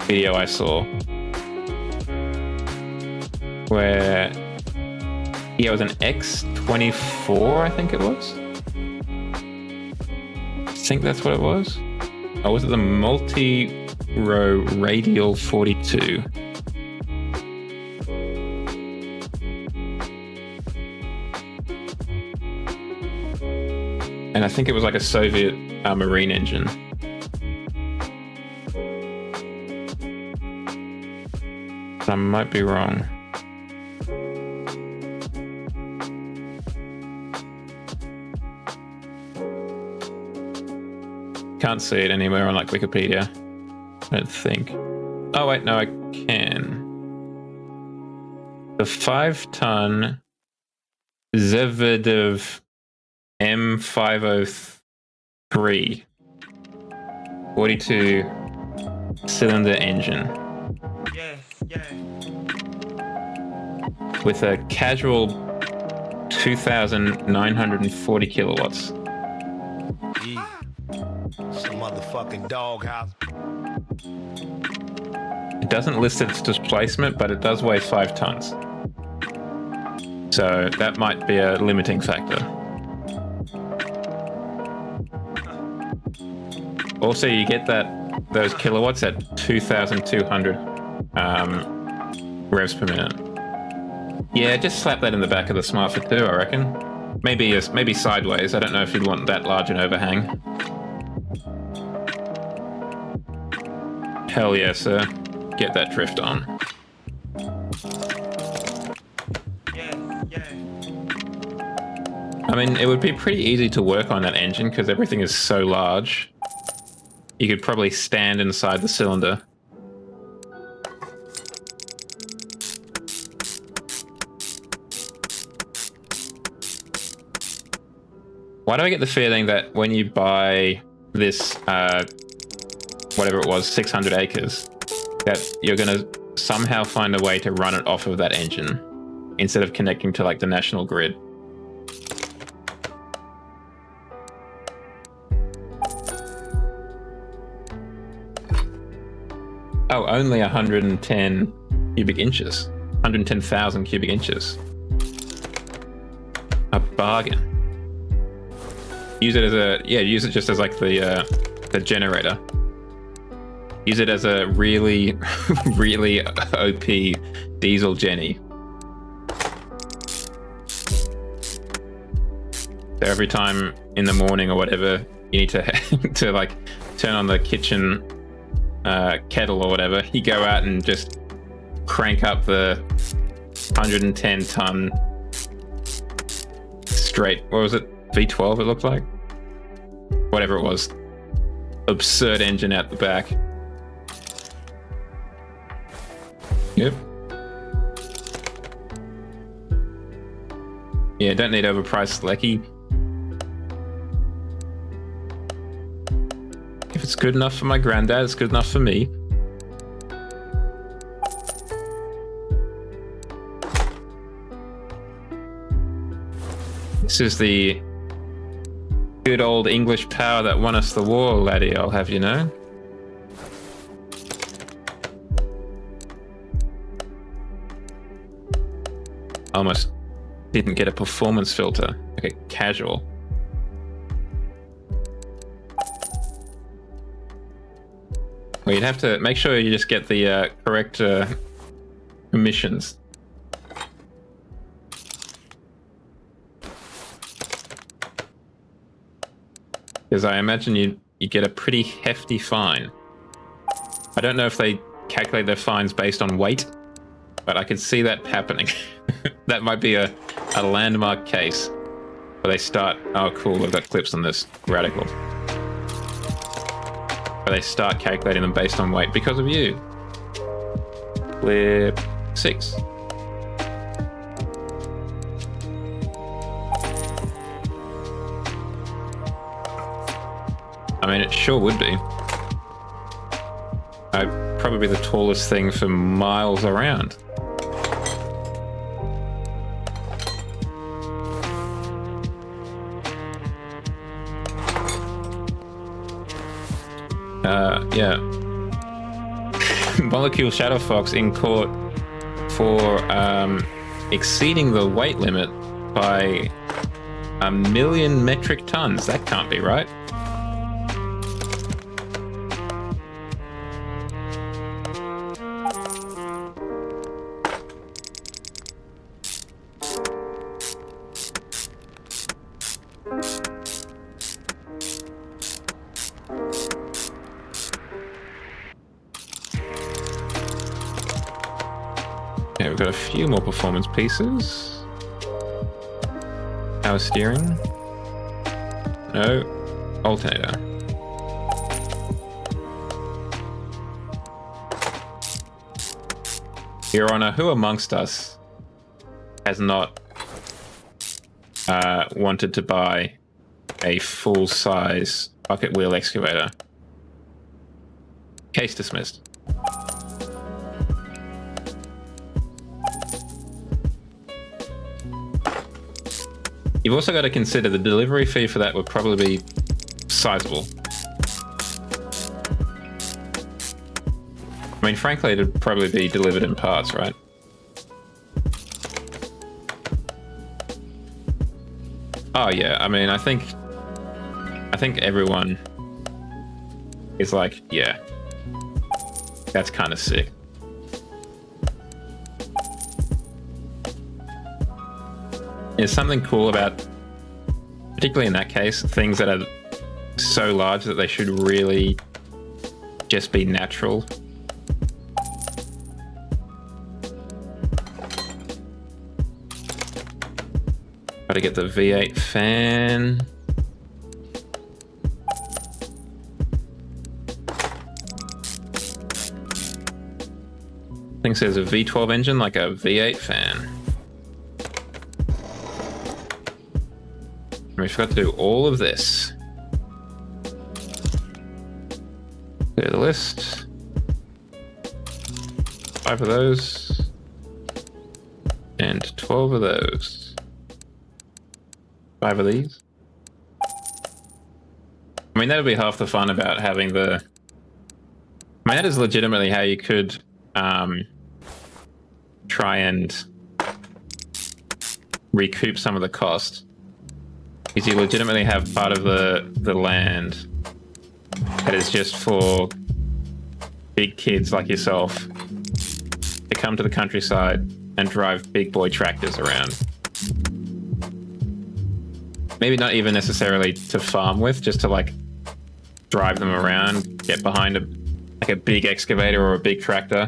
video I saw where it was an X-24, I think it was. I think that's what it was. Or was it the multi-row radial 42? And I think it was like a Soviet marine engine. I might be wrong. Can't see it anywhere on like Wikipedia, I don't think. Oh wait, no, I can. The 5-ton Zvedev M503 42 cylinder engine. With a casual 2,940 kilowatts. Some motherfucking doghouse. It doesn't list its displacement, but it does weigh 5 tons. So that might be a limiting factor. Also, you get those kilowatts at 2,200 revs per minute. Yeah, just slap that in the back of the Smart for 2, I reckon. Maybe sideways. I don't know if you'd want that large an overhang. Hell yeah, sir. Get that drift on. I mean, it would be pretty easy to work on that engine because everything is so large. You could probably stand inside the cylinder. Why do I get the feeling that when you buy this, whatever it was, 600 acres, that you're going to somehow find a way to run it off of that engine instead of connecting to like the national grid? Oh, only 110 cubic inches. 110,000 cubic inches. A bargain. Use it as use it just as like the generator. Use it as a really, really OP diesel Jenny. So every time in the morning or whatever, you need to to like turn on the kitchen kettle or whatever, you go out and just crank up the 110 ton straight, what was it, V12 it looked like? Whatever it was. Absurd engine out the back. Yep. Yeah, don't need overpriced lecky. If it's good enough for my granddad, it's good enough for me. This is the good old English power that won us the war, laddie, I'll have you know. Almost didn't get a performance filter. Okay, casual. Well, you'd have to make sure you just get the correct emissions. Because I imagine you get a pretty hefty fine. I don't know if they calculate their fines based on weight, but I could see that happening. That might be a landmark case where they start, oh cool, we've got clips on this, radical. where they start calculating them based on weight because of you. Clip 6. I mean, it sure would be. I'd probably be the tallest thing for miles around. Yeah. Molecule Shadow Fox in court for exceeding the weight limit by 1 million metric tons. That can't be right. Yeah, we've got a few more performance pieces. Power steering. No. Alternator. Your Honor, who amongst us has not wanted to buy a full-size bucket wheel excavator? Case dismissed. You've also got to consider the delivery fee for that would probably be sizable. I mean, frankly, it'd probably be delivered in parts, right? Oh yeah, I mean, I think everyone is like, yeah, that's kind of sick. There's something cool about, particularly in that case, things that are so large that they should really just be natural. Gotta get the V8 fan. I think there's a V12 engine, like a V8 fan. We forgot to do all of this. Clear the list. 5 of those. And 12 of those. 5 of these. I mean, that would be half the fun about having the... I mean, that is legitimately how you could try and recoup some of the cost. Is you legitimately have part of the land that is just for big kids like yourself to come to the countryside and drive big boy tractors around. Maybe not even necessarily to farm with, just to like drive them around, get behind a big excavator or a big tractor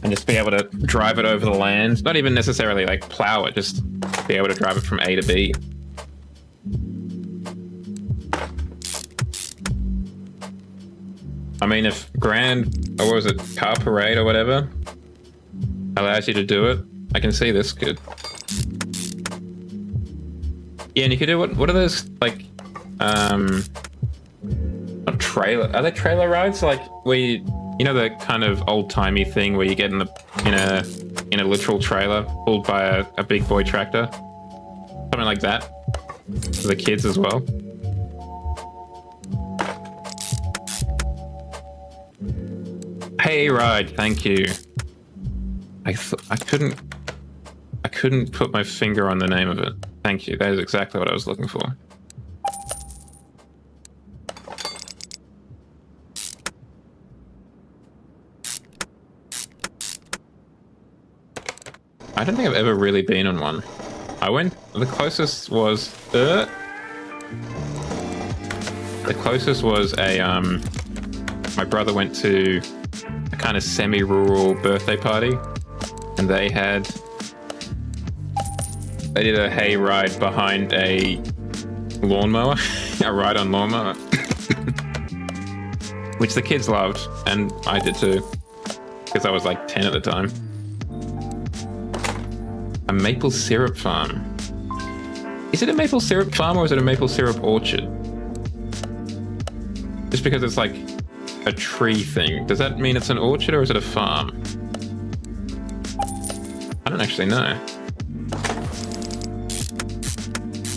and just be able to drive it over the land. Not even necessarily like plow it, just be able to drive it from A to B. I mean, if Grand, or what was it, Car Parade or whatever, allows you to do it, I can see this could. Yeah, and you could do what are those, like, not trailer, are they trailer rides? Like, where you know the kind of old-timey thing where you get in a literal trailer pulled by a big boy tractor? Something like that, for the kids as well. Hey, ride, thank you. I couldn't put my finger on the name of it. Thank you. That is exactly what I was looking for. I don't think I've ever really been on one. The closest was a my brother went to a kind of semi-rural birthday party, and they did a hay ride behind a lawnmower, a ride-on lawnmower. which the kids loved, and I did too, because I was like 10 at the time. A maple syrup farm. Is it a maple syrup farm or is it a maple syrup orchard? Just because it's like a tree thing. Does that mean it's an orchard or is it a farm? I don't actually know.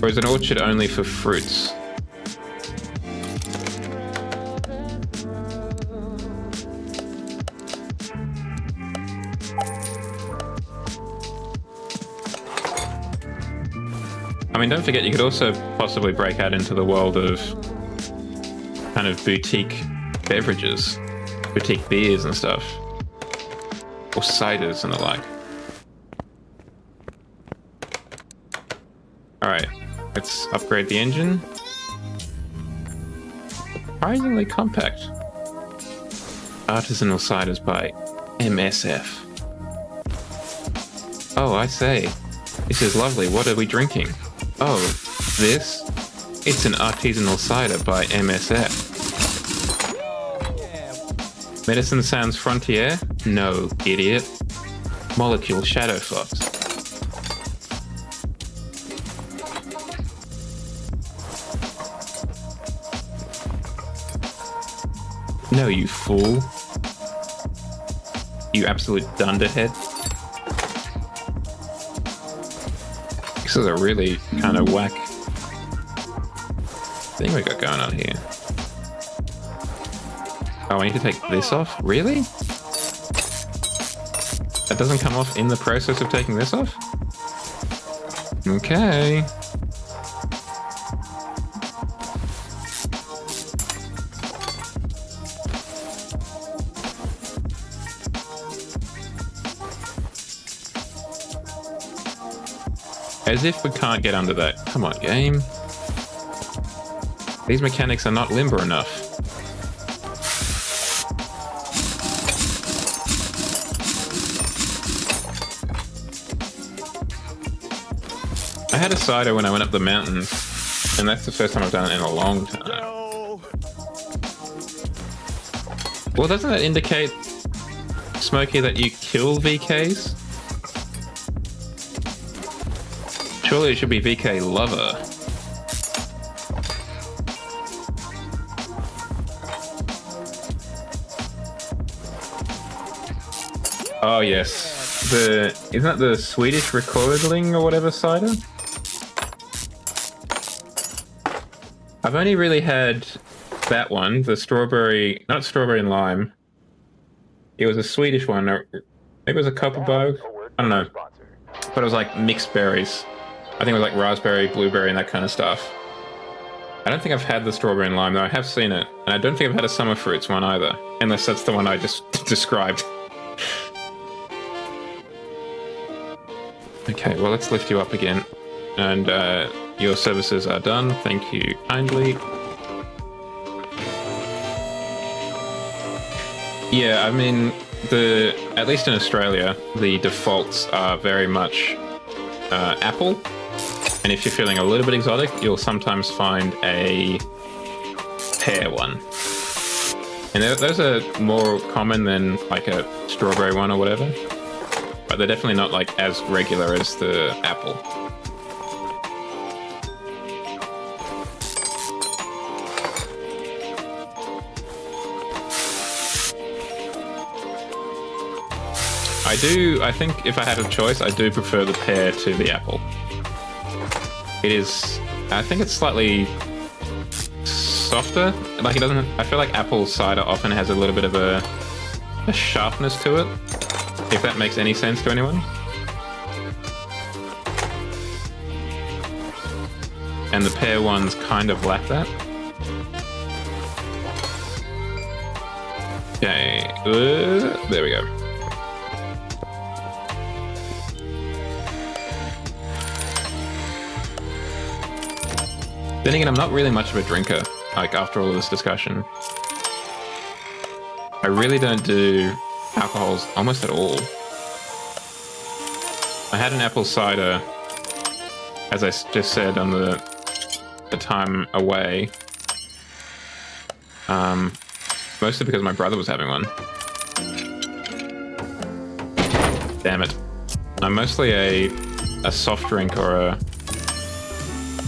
Or is an orchard only for fruits? I mean, don't forget, you could also possibly break out into the world of kind of boutique beverages, boutique beers and stuff, or ciders and the like. All right, let's upgrade the engine. Surprisingly compact. Artisanal ciders by MSF. Oh, I say, this is lovely. What are we drinking? Oh, this? It's an artisanal cider by MSF. Medicine Sans Frontier? No, idiot. Molecule Shadow Fox. No, you fool. You absolute dunderhead. This is a really kind of whack thing we got going on here. Oh, I need to take this off? Really? That doesn't come off in the process of taking this off? Okay. As if we can't get under that. Come on, game. These mechanics are not limber enough. I had a cider when I went up the mountains, and that's the first time I've done it in a long time. Well, doesn't that indicate, Smokey, that you kill VKs? Surely it should be VK Lover. Oh yes, isn't that the Swedish Recordling or whatever cider? I've only really had that one, the strawberry, not strawberry and lime. It was a Swedish one, or maybe it was a Kopparberg. I don't know, but it was like mixed berries. I think it was like raspberry, blueberry, and that kind of stuff. I don't think I've had the strawberry and lime, though. I have seen it. And I don't think I've had a summer fruits one either. Unless that's the one I just described. Okay, well, let's lift you up again. And your services are done. Thank you kindly. Yeah, I mean, at least in Australia, the defaults are very much apple. And if you're feeling a little bit exotic, you'll sometimes find a pear one. And those are more common than like a strawberry one or whatever. But they're definitely not like as regular as the apple. I think if I had a choice, I do prefer the pear to the apple. It is, I think it's slightly softer. Like it doesn't, I feel like apple cider often has a little bit of a sharpness to it, if that makes any sense to anyone. And the pear ones kind of lack that. Okay, there we go. Then again, I'm not really much of a drinker, like, after all of this discussion. I really don't do alcohols almost at all. I had an apple cider, as I just said, on the time away. Mostly because my brother was having one. Damn it. I'm mostly a soft drink or a...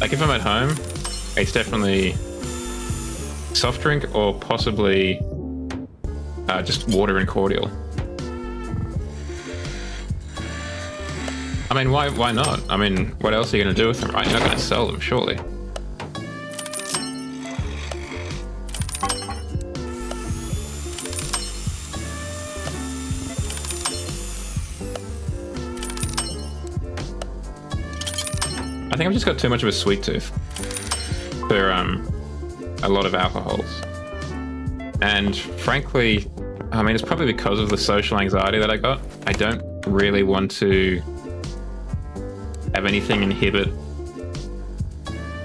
Like if I'm at home, it's definitely soft drink or possibly just water and cordial. I mean, why not? I mean, what else are you going to do with them, right? You're not going to sell them, surely. I think I've just got too much of a sweet tooth for a lot of alcohols. And frankly, I mean, it's probably because of the social anxiety that I got. I don't really want to have anything inhibit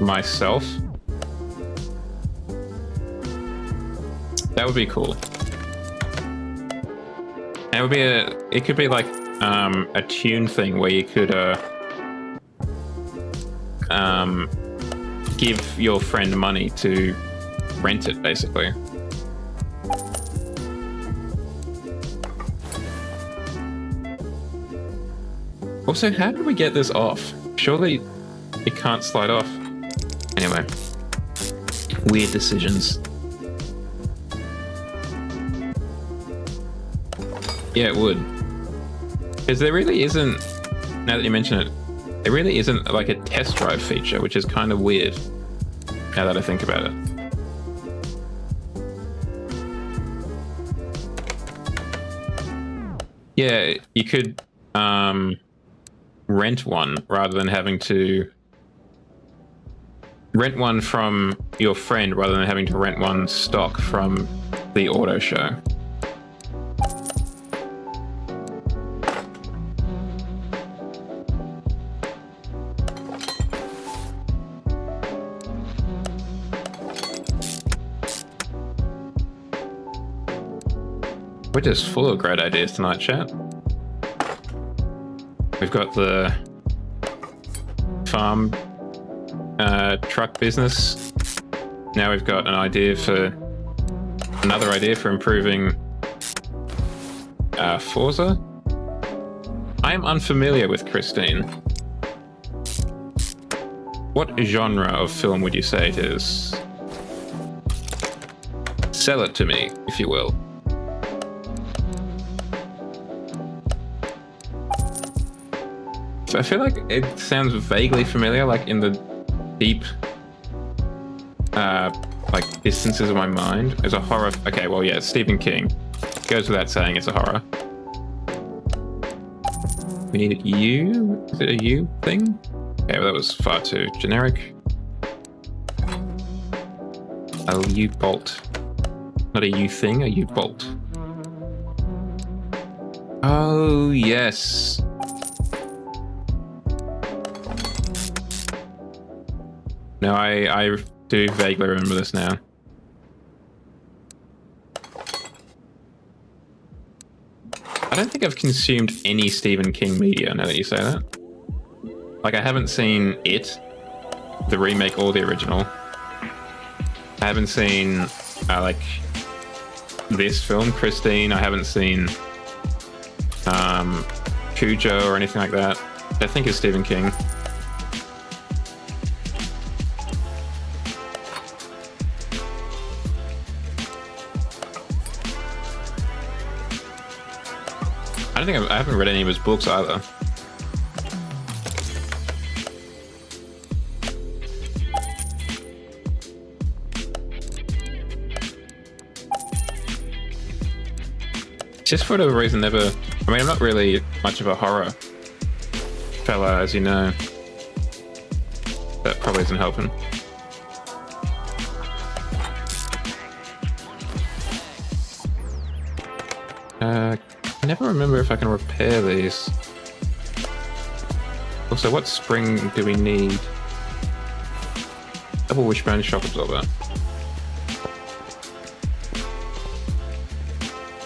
myself. That would be cool. And it would be it could be like a tune thing where you could give your friend money to rent it, basically. Also, how did we get this off? Surely it can't slide off. Anyway, weird decisions. Yeah, it would. Because there really isn't, now that you mention it, there really isn't like a test drive feature, which is kind of weird, now that I think about it. Yeah, you could rent one rather than having to rent one from your friend rather than having to rent one stock from the auto show. We're just full of great ideas tonight, chat. We've got the farm truck business. Now we've got another idea for improving Forza. I am unfamiliar with Christine. What genre of film would you say it is? Sell it to me, if you will. I feel like it sounds vaguely familiar, like in the deep, like distances of my mind. It's a horror. Okay, well, yeah, Stephen King. Goes without saying, it's a horror. We need a U. Is it a U thing? Okay, well, that was far too generic. A U bolt, not a U thing. A U bolt. Oh yes. No, I do vaguely remember this now. I don't think I've consumed any Stephen King media, now that you say that. Like, I haven't seen It, the remake or the original. I haven't seen, like, this film, Christine. I haven't seen Cujo or anything like that. I think it's Stephen King. I haven't read any of his books either. Just for whatever reason, I mean, I'm not really much of a horror fella, as you know. That probably isn't helping. I never remember if I can repair these. Also, what spring do we need? Double wishbone shock absorber.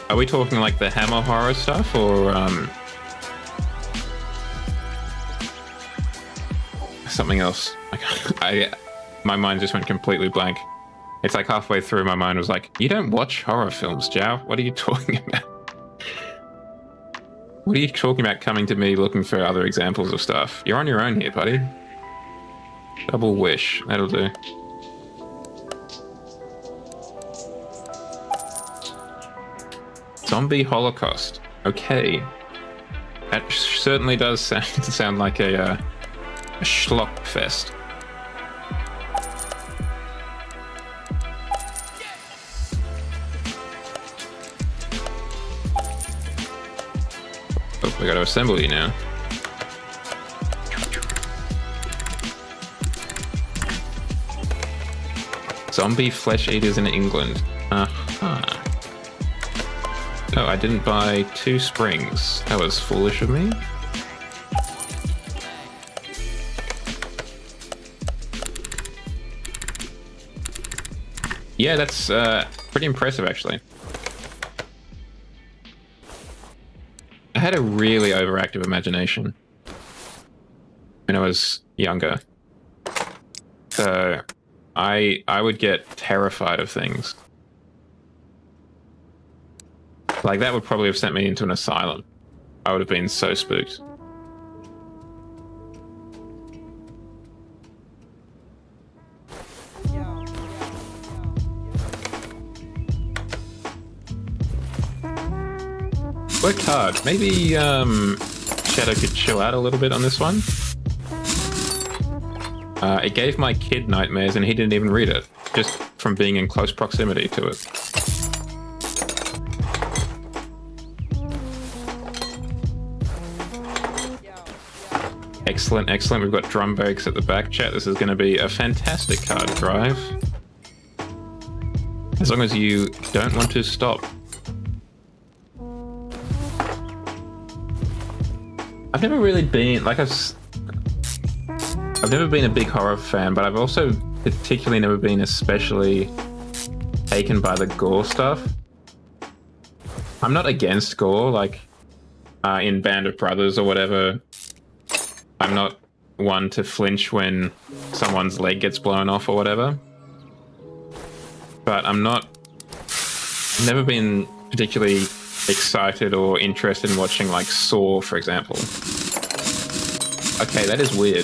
Are we talking like the Hammer horror stuff, or something else? My mind just went completely blank. It's like halfway through, my mind was like, you don't watch horror films, Jow. What are you talking about? What are you talking about coming to me looking for other examples of stuff? You're on your own here, buddy. Double wish. That'll do. Zombie Holocaust. Okay. That certainly does sound like a schlock fest. Oh, we gotta assemble you now. Zombie flesh eaters in England. Uh-huh. Oh, I didn't buy 2 springs. That was foolish of me. Yeah, that's pretty impressive, actually. I had a really overactive imagination when I was younger. So I would get terrified of things. Like, that would probably have sent me into an asylum. I would have been so spooked. Worked hard. Maybe Shadow could chill out a little bit on this one. It gave my kid nightmares and he didn't even read it, just from being in close proximity to it. Excellent, excellent. We've got drum breaks at the back, chat. This is going to be a fantastic car to drive. As long as you don't want to stop. I've never really been, like, I've never been a big horror fan, but I've also particularly never been especially taken by the gore stuff. I'm not against gore, like in Band of Brothers or whatever. I'm not one to flinch when someone's leg gets blown off or whatever. But I'm never been particularly excited or interested in watching, like, Saw, for example. Okay, that is weird.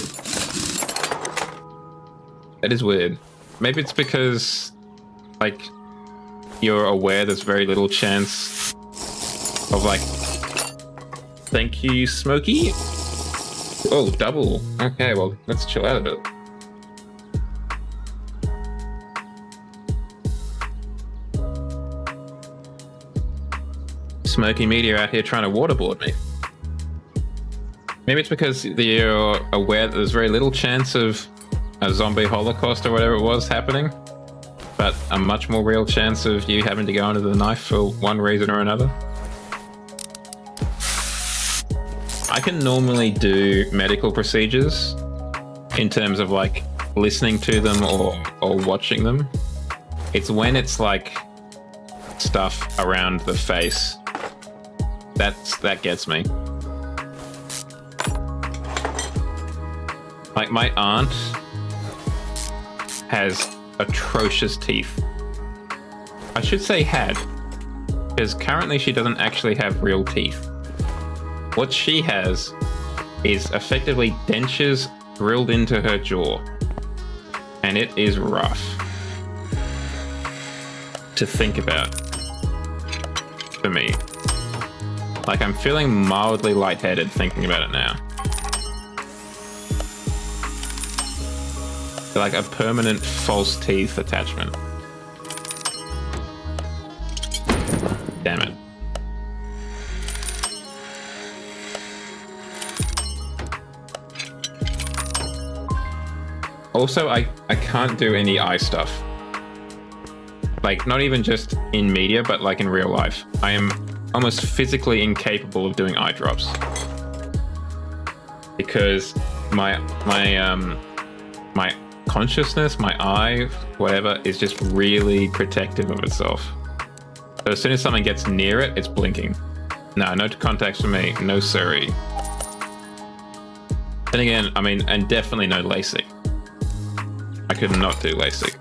That is weird. Maybe it's because, like, you're aware there's very little chance of, like... Thank you, Smokey. Oh, double. Okay, well, let's chill out a bit. Smoky Media out here trying to waterboard me. Maybe it's because you're aware that there's very little chance of a zombie holocaust or whatever it was happening, but a much more real chance of you having to go under the knife for one reason or another. I can normally do medical procedures in terms of, like, listening to them or watching them. It's when it's like stuff around the face that gets me. Like, my aunt has atrocious teeth. I should say had, because currently she doesn't actually have real teeth. What she has is effectively dentures drilled into her jaw. And it is rough to think about for me. Like, I'm feeling mildly lightheaded thinking about it now. Like a permanent false teeth attachment. Damn it. Also, I can't do any eye stuff. Like, not even just in media, but like in real life. I am almost physically incapable of doing eye drops. Because my consciousness, my eye, whatever, is just really protective of itself. So as soon as something gets near it, it's blinking. No contacts for me, no siree. Then again, I mean, and definitely no LASIK. I could not do LASIK.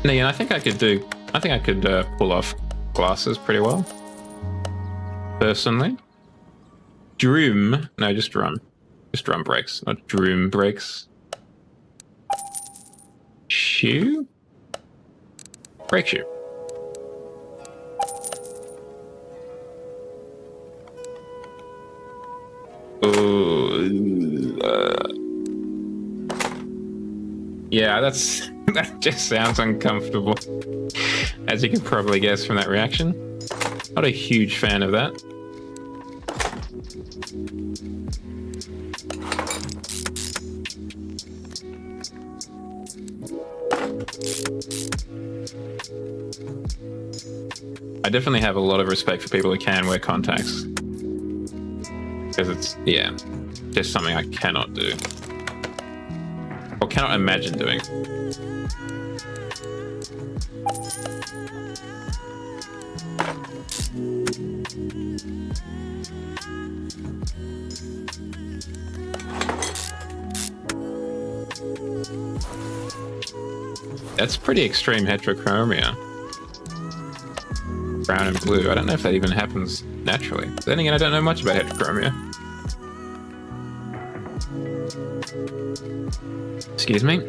No, yeah, I think I could pull off glasses pretty well. Personally. Drum. No, just drum. Just drum brakes, not drum brakes. Shoe? Brake shoe. Yeah, that just sounds uncomfortable. As you can probably guess from that reaction. Not a huge fan of that. I definitely have a lot of respect for people who can wear contacts. Because it's, yeah, just something I cannot do. Or cannot imagine doing. That's pretty extreme heterochromia. Brown and blue. I don't know if that even happens naturally. Then again, I don't know much about heterochromia. Excuse me.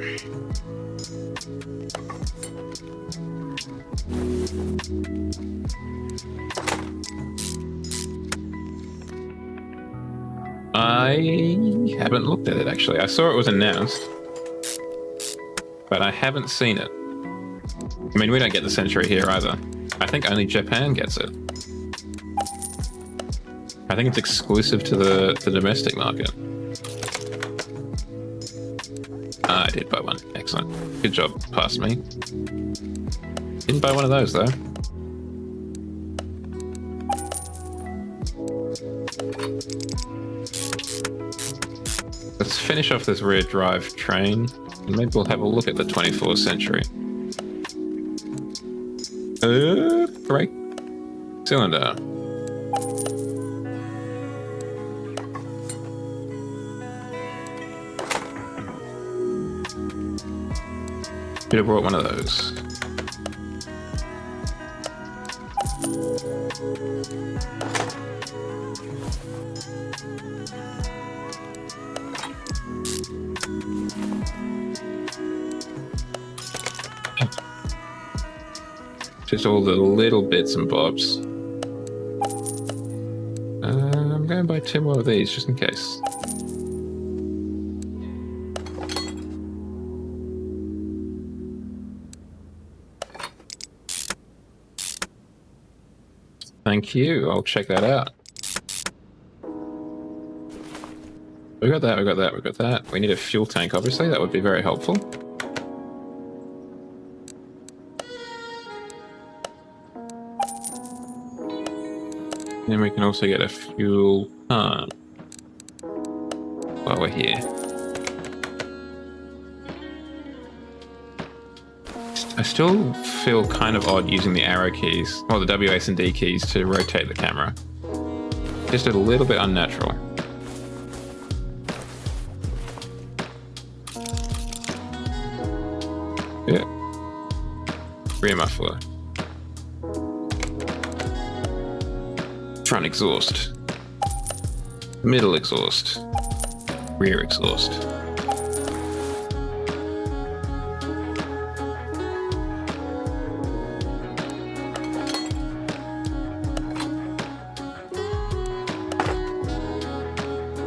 I haven't looked at it, actually. I saw it was announced, but I haven't seen it. I mean, we don't get the Century here either. I think only Japan gets it. I think it's exclusive to the domestic market. Ah, I did buy one. Excellent. Good job. Past me. Didn't buy one of those, though. Let's finish off this rear drive train, and maybe we'll have a look at the 24th Century. Brake cylinder. Should have brought one of those. Just all the little bits and bobs. I'm going to buy 2 more of these just in case. Thank you. I'll check that out. We got that, we got that, we got that. We need a fuel tank, obviously. That would be very helpful. Then we can also get a fuel pump while we're here. I still feel kind of odd using the arrow keys, or the W, S, and D keys to rotate the camera. Just a little bit unnatural. Yeah. Rear muffler. Front exhaust. Middle exhaust. Rear exhaust.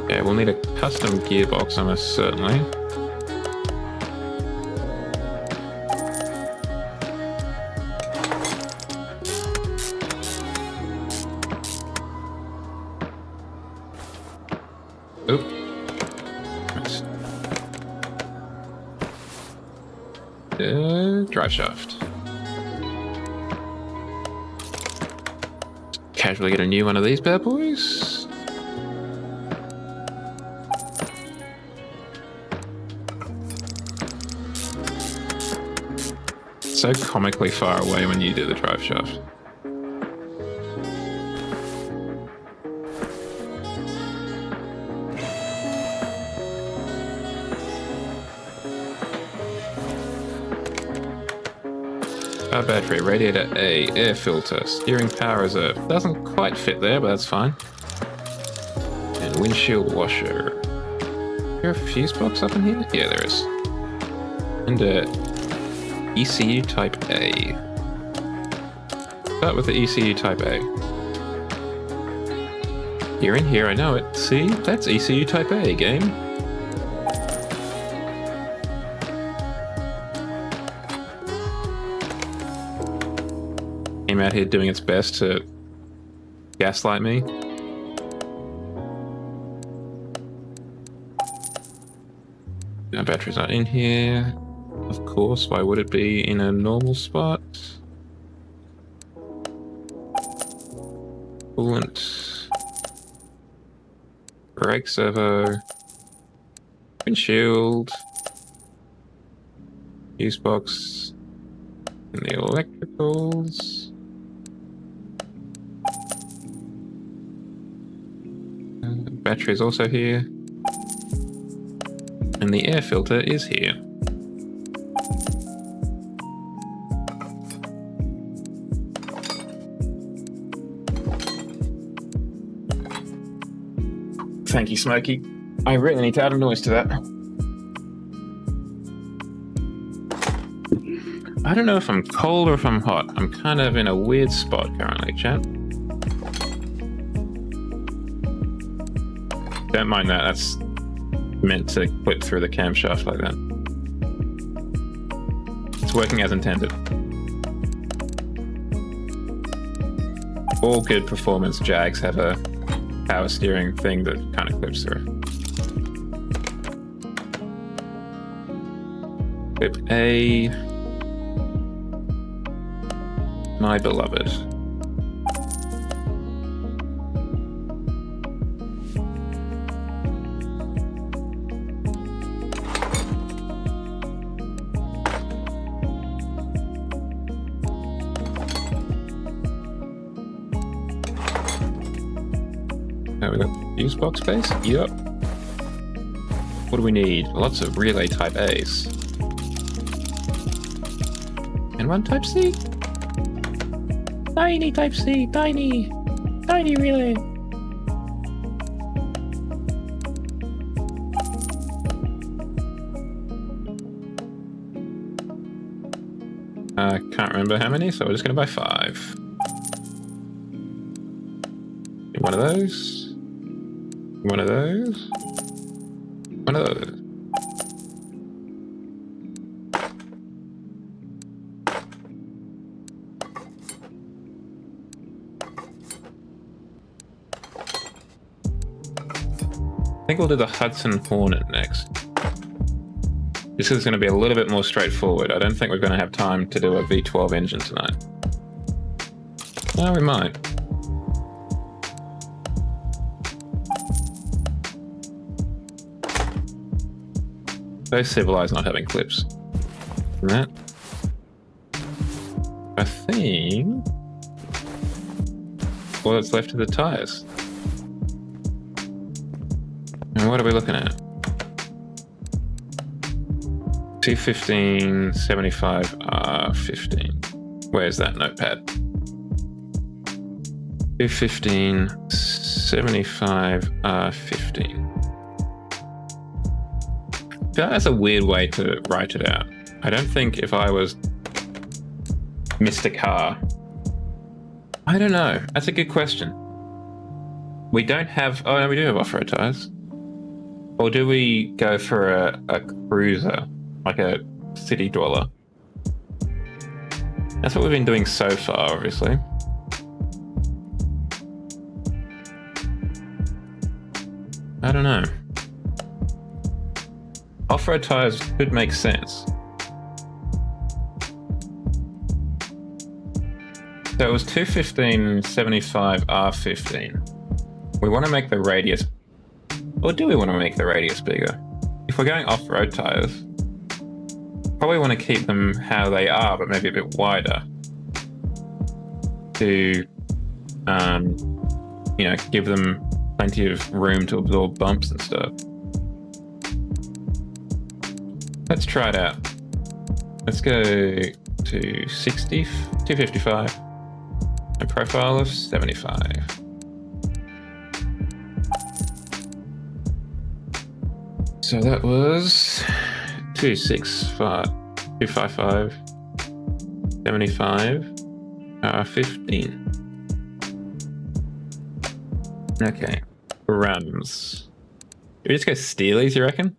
Yeah, we'll need a custom gearbox almost certainly. Oop. Nice. Drive shaft. Casually get a new one of these bad boys. So comically far away when you do the drive shaft. Car battery, radiator A, air filter, steering power reserve. Doesn't quite fit there, but that's fine. And windshield washer. Is there a fuse box up in here? Yeah, there is. And ECU type A. Start with the ECU type A. You're in here, I know it. See? That's ECU type A, game. Came out here doing its best to gaslight me. No, battery's not in here. Of course, why would it be in a normal spot? Coolant. Brake servo. Windshield. Fuse box. And the electricals. Battery is also here. And the air filter is here. Thank you, Smokey. I really need to add a noise to that. I don't know if I'm cold or if I'm hot. I'm kind of in a weird spot currently, chat. Don't mind that, that's meant to clip through the camshaft like that. It's working as intended. All good performance Jags have a power steering thing that kind of clips through. Clip A. My beloved. We got fuse box space? Yep. What do we need? Lots of relay type A's. And one type C? Tiny type C, tiny relay. I can't remember how many, so we're just gonna buy 5. One of those. One of those. One of those. I think we'll do the Hudson Hornet next. This is going to be a little bit more straightforward. I don't think we're going to have time to do a V12 engine tonight. No, we might. So civilized not having clips. And that. I think all that's left are the tires. And what are we looking at? 215 75 R15. Where's that notepad? 215 75 R15. That's a weird way to write it out. I don't think if I was Mr. Car. I don't know. That's a good question. We don't have... Oh, no, we do have off-road tires. Or do we go for a cruiser, like a city dweller? That's what we've been doing so far, obviously. I don't know. Off-road tires could make sense. So it was 215 75 R15. We want to make the radius... Or do we want to make the radius bigger? If we're going off-road tires, probably want to keep them how they are, but maybe a bit wider. To, you know, give them plenty of room to absorb bumps and stuff. Let's try it out. Let's go to 260, 255. And profile of 75. So that was 265, 255, 75, 15. Okay, Rams. Do we just go Steelies, you reckon?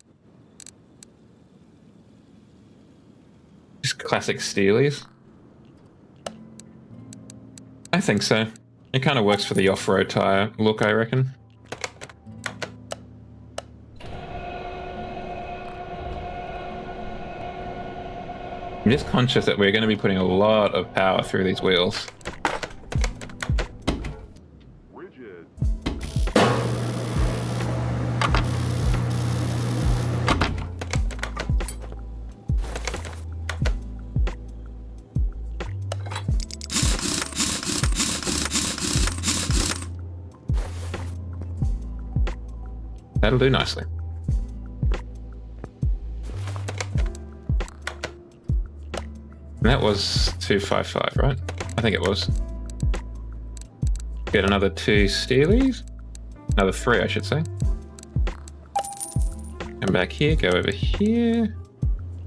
Just classic Steelies? I think so. It kind of works for the off-road tire look, I reckon. I'm just conscious that we're going to be putting a lot of power through these wheels. That'll do nicely. And that was 255, right? I think it was. Get another 2 Steelies. Another 3, I should say. Come back here, go over here.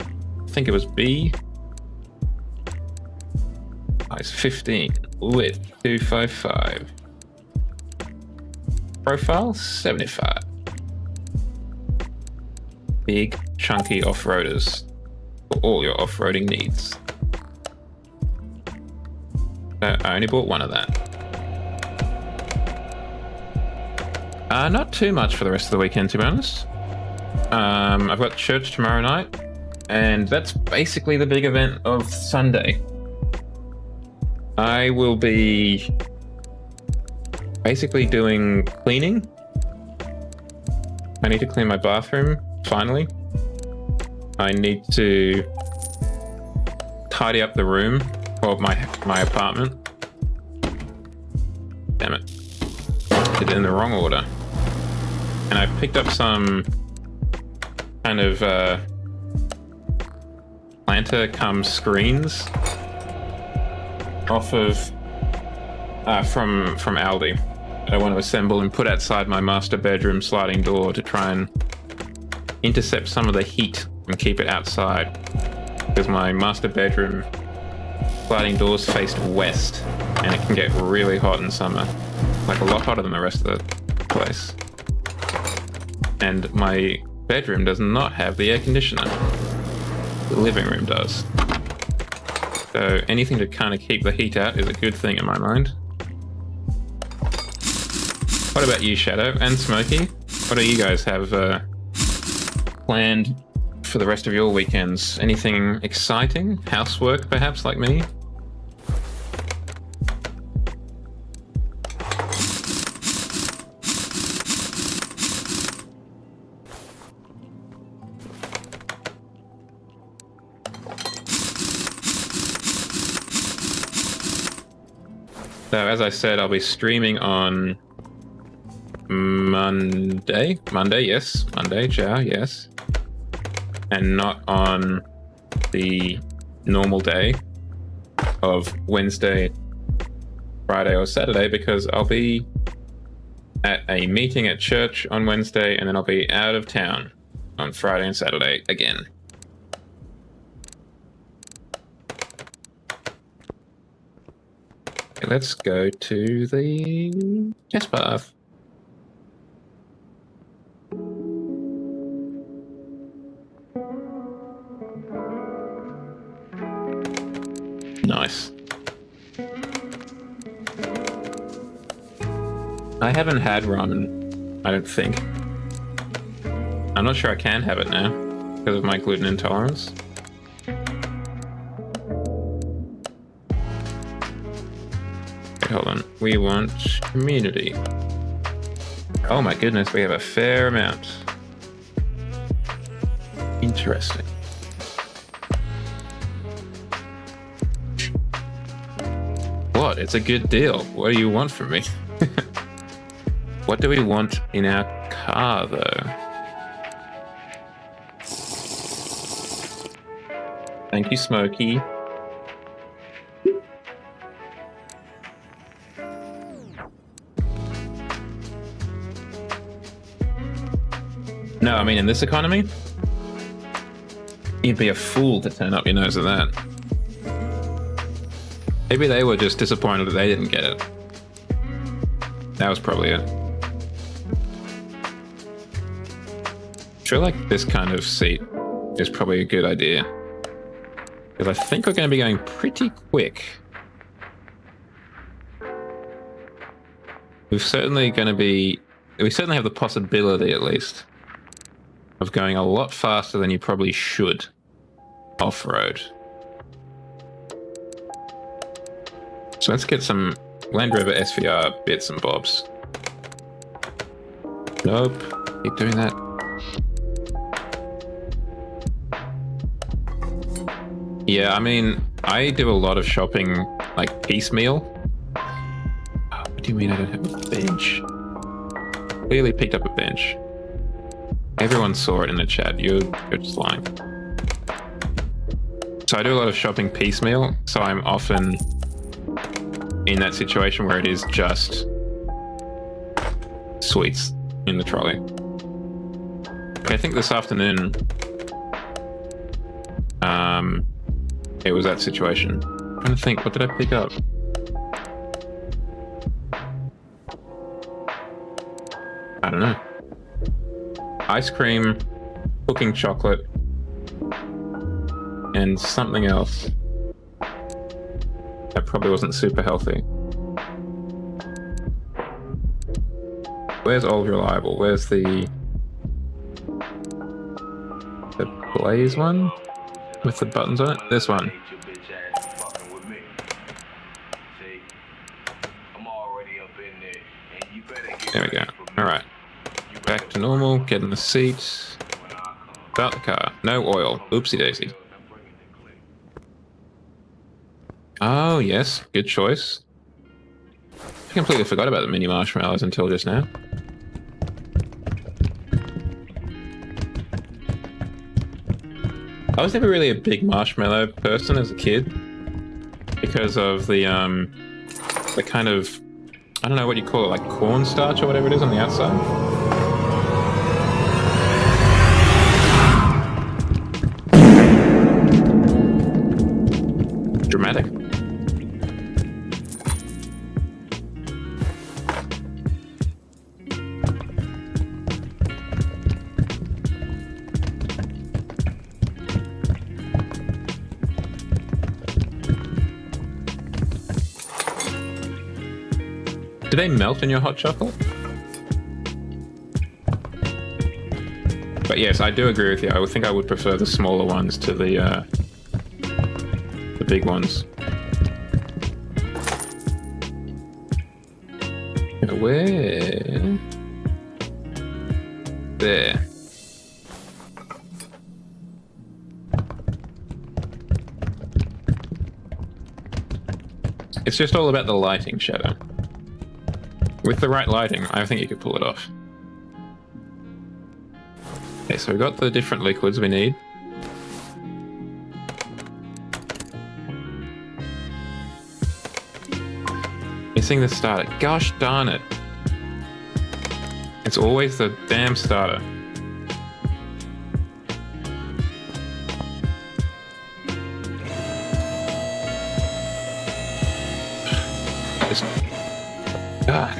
I think it was B. Oh, it's 15. Width, 255. Profile, 75. Big, chunky off-roaders for all your off-roading needs. I only bought one of that. Not too much for the rest of the weekend, to be honest. I've got church tomorrow night, and that's basically the big event of Sunday. I will be basically doing cleaning. I need to clean my bathroom, finally. I need to tidy up the room of my apartment. Damn it. Did it in the wrong order. And I picked up some kind of planter cum screens off of from Aldi that I want to assemble and put outside my master bedroom sliding door to try and intercept some of the heat and keep it outside, because my master bedroom sliding doors faced west and it can get really hot in summer, like a lot hotter than the rest of the place. And my bedroom does not have the air conditioner. The living room does. So anything to kind of keep the heat out is a good thing in my mind. What about you, Shadow and Smokey? What do you guys have planned for the rest of your weekends? Anything exciting? Housework, perhaps, like me? So, as I said, I'll be streaming on Monday, yes. Monday, yes. And not on the normal day of Wednesday, Friday, or Saturday, because I'll be at a meeting at church on Wednesday, and then I'll be out of town on Friday and Saturday again. Okay, let's go to the test path. Nice. I haven't had ramen, I don't think. I'm not sure I can have it now because of my gluten intolerance. Okay, hold on. We want community. Oh my goodness, we have a fair amount. Interesting. What? It's a good deal. What do you want from me? What do we want in our car, though? Thank you, Smokey. I mean, in this economy, you'd be a fool to turn up your nose at that. Maybe they were just disappointed that they didn't get it. That was probably it. I feel like this kind of seat is probably a good idea. Because I think we're going to be going pretty quick. We certainly have the possibility, at least, of going a lot faster than you probably should off-road. So let's get some Land Rover SVR bits and bobs. Nope. Keep doing that. Yeah, I mean, I do a lot of shopping, like, piecemeal. Oh, what do you mean I don't have a bench? Clearly picked up a bench. Everyone saw it in the chat. You're just lying. So I do a lot of shopping piecemeal, so I'm often in that situation where it is just sweets in the trolley. Okay, I think this afternoon, it was that situation. I'm trying to think, what did I pick up? I don't know. Ice cream, cooking chocolate, and something else. That probably wasn't super healthy. Where's Old Reliable? Where's the Blaze one? With the buttons on it? This one. There we go. Alright. Back to normal, get in the seat. Start the car. No oil. Oopsie daisy. Oh, yes. Good choice. I completely forgot about the mini marshmallows until just now. I was never really a big marshmallow person as a kid because of the kind of, I don't know what you call it, like cornstarch or whatever it is on the outside. Dramatic. Do they melt in your hot chocolate? But yes, I do agree with you. I would think I would prefer the smaller ones to the big ones. Where? There. It's just all about the lighting, Shadow. With the right lighting, I think you could pull it off. Okay, so we've got the different liquids we need. Missing the starter. Gosh darn it. It's always the damn starter. Just... God.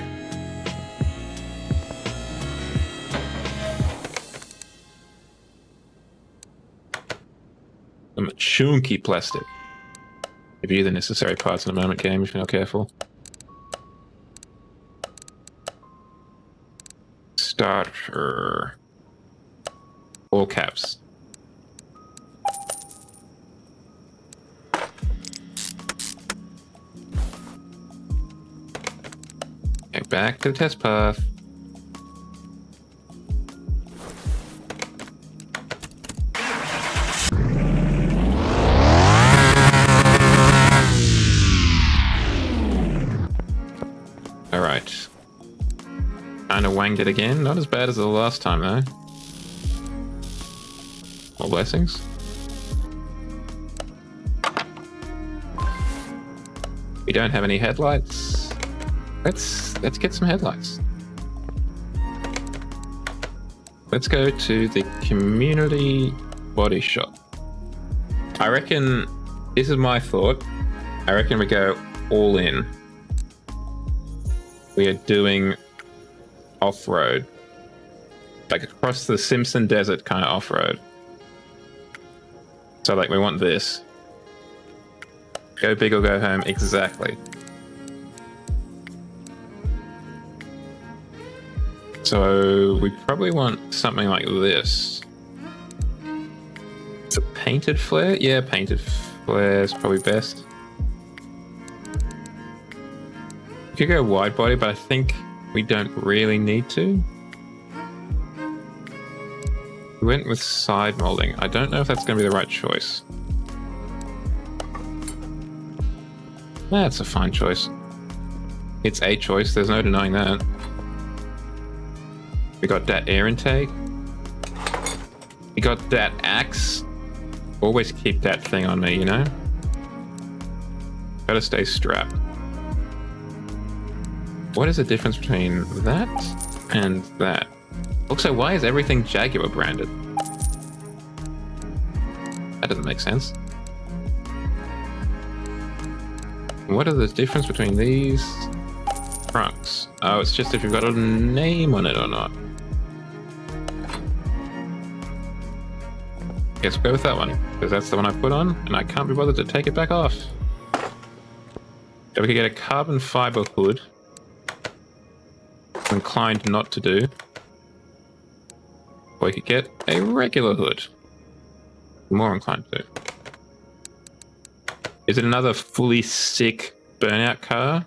Some chunky plastic. Give you the necessary parts in a moment, game, if you're not careful. Starter. All caps. Okay, back to the test path. Alright. Kinda wanged it again. Not as bad as the last time, though. More blessings. We don't have any headlights. Let's get some headlights. Let's go to the community body shop. I reckon, this is my thought, I reckon we go all in. We are doing off-road. Like across the Simpson Desert kind of off-road. So like we want this. Go big or go home, exactly. So we probably want something like this. It's a painted flare? Yeah, painted flare is probably best. We could go wide body, but I think we don't really need to. We went with side molding. I don't know if that's going to be the right choice. That's a fine choice. It's a choice, there's no denying that. We got that air intake. We got that axe. Always keep that thing on me, you know? Gotta stay strapped. What is the difference between that and that? Also, why is everything Jaguar branded? That doesn't make sense. What are the difference between these trunks? Oh, it's just if you've got a name on it or not. Guess we'll go with that one, because that's the one I put on, and I can't be bothered to take it back off. So we could get a carbon fiber hood. I'm inclined not to do. Or we could get a regular hood. More inclined to do. Is it another fully sick burnout car?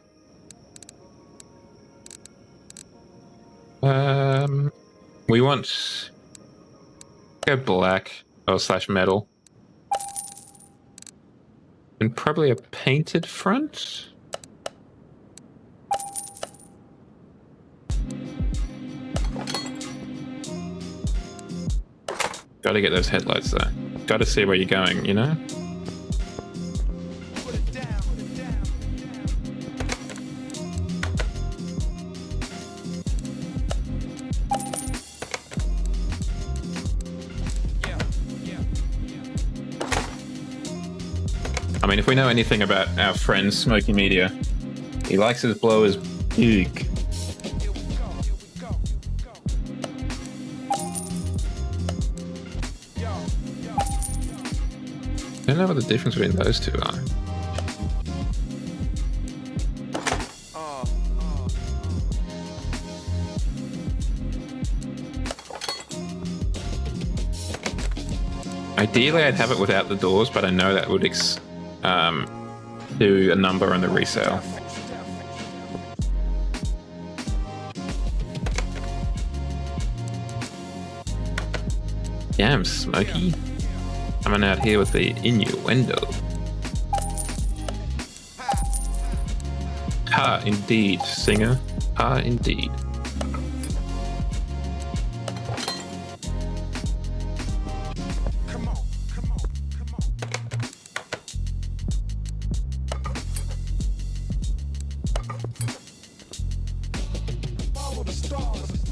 We want... go black. Oh, slash metal. And probably a painted front? Gotta get those headlights there. Gotta see where you're going, you know? I mean, if we know anything about our friend Smoky Media, he likes his blowers big. I don't know what the difference between those two are. Ideally, I'd have it without the doors, but I know that would do a number on the resale. Damn, Smokey. Coming out here with the innuendo. Ha, indeed, singer. Ha, indeed.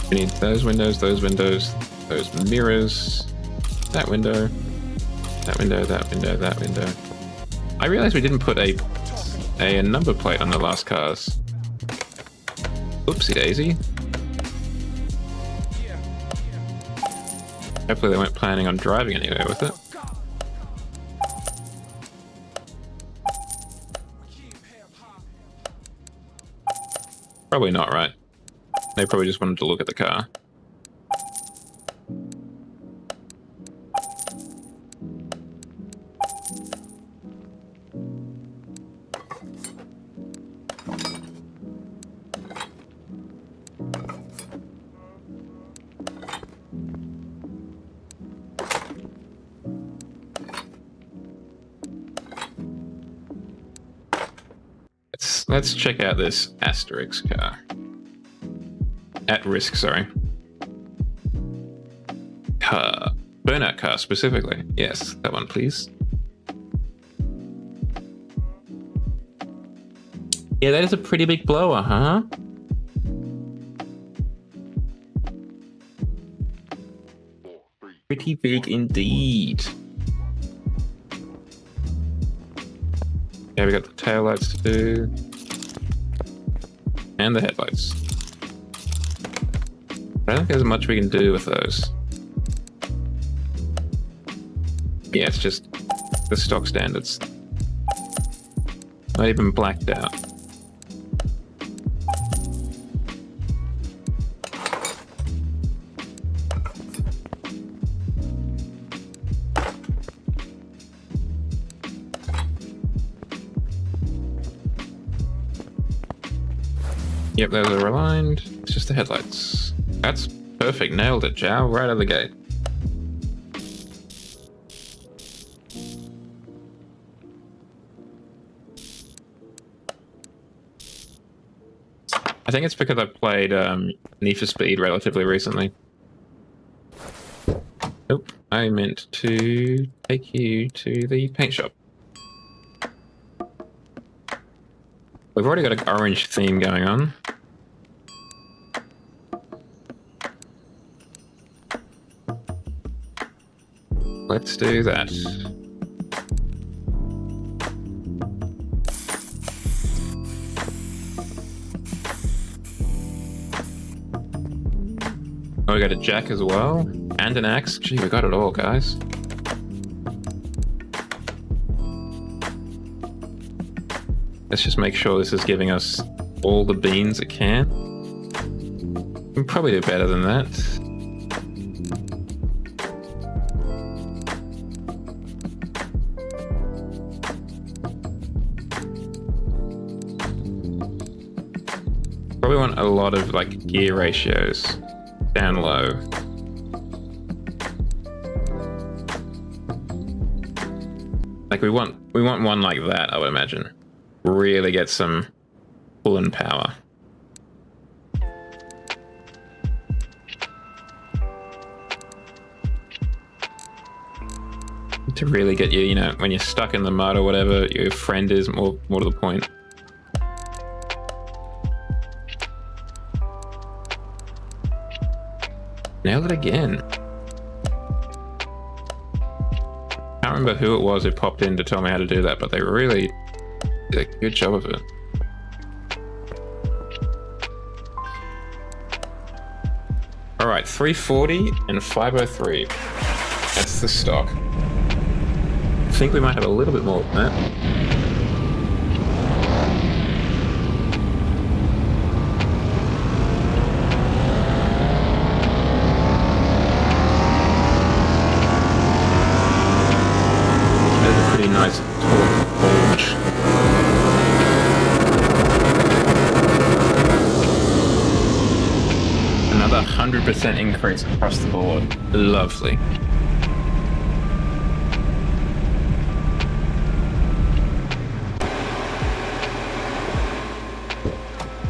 We need those windows, those mirrors, that window, that window, that window, that window. I realized we didn't put a number plate on the last cars. Oopsie daisy. Hopefully they weren't planning on driving anywhere with it. Probably not, right? They probably just wanted to look at the car. Let's check out this Asterix car. At risk, sorry. Car. Burnout car, specifically. Yes, that one, please. Yeah, that is a pretty big blower, huh? Pretty big indeed. Yeah, we got the taillights to do. And the headlights. I don't think there's much we can do with those. Yeah, it's just the stock standards. Not even blacked out. Yep, those are aligned. It's just the headlights. That's perfect. Nailed it, Jow. Right out of the gate. I think it's because I played Need for Speed relatively recently. Nope, I meant to take you to the paint shop. We've already got an orange theme going on. Let's do that. Oh, we got a jack as well, and an axe. Gee, we got it all, guys. Let's just make sure this is giving us all the beans it can. We can probably do better than that. Probably want a lot of like gear ratios down low. Like we want one like that, I would imagine. Really get some pulling power. To really get you, you know, when you're stuck in the mud or whatever, your friend is more to the point. Nailed it again. Can't remember who it was who popped in to tell me how to do that, but they really did a good job of it. Alright, 340 and 503. That's the stock. I think we might have a little bit more than that. Nice bulge. Another 100% increase across the board. Lovely.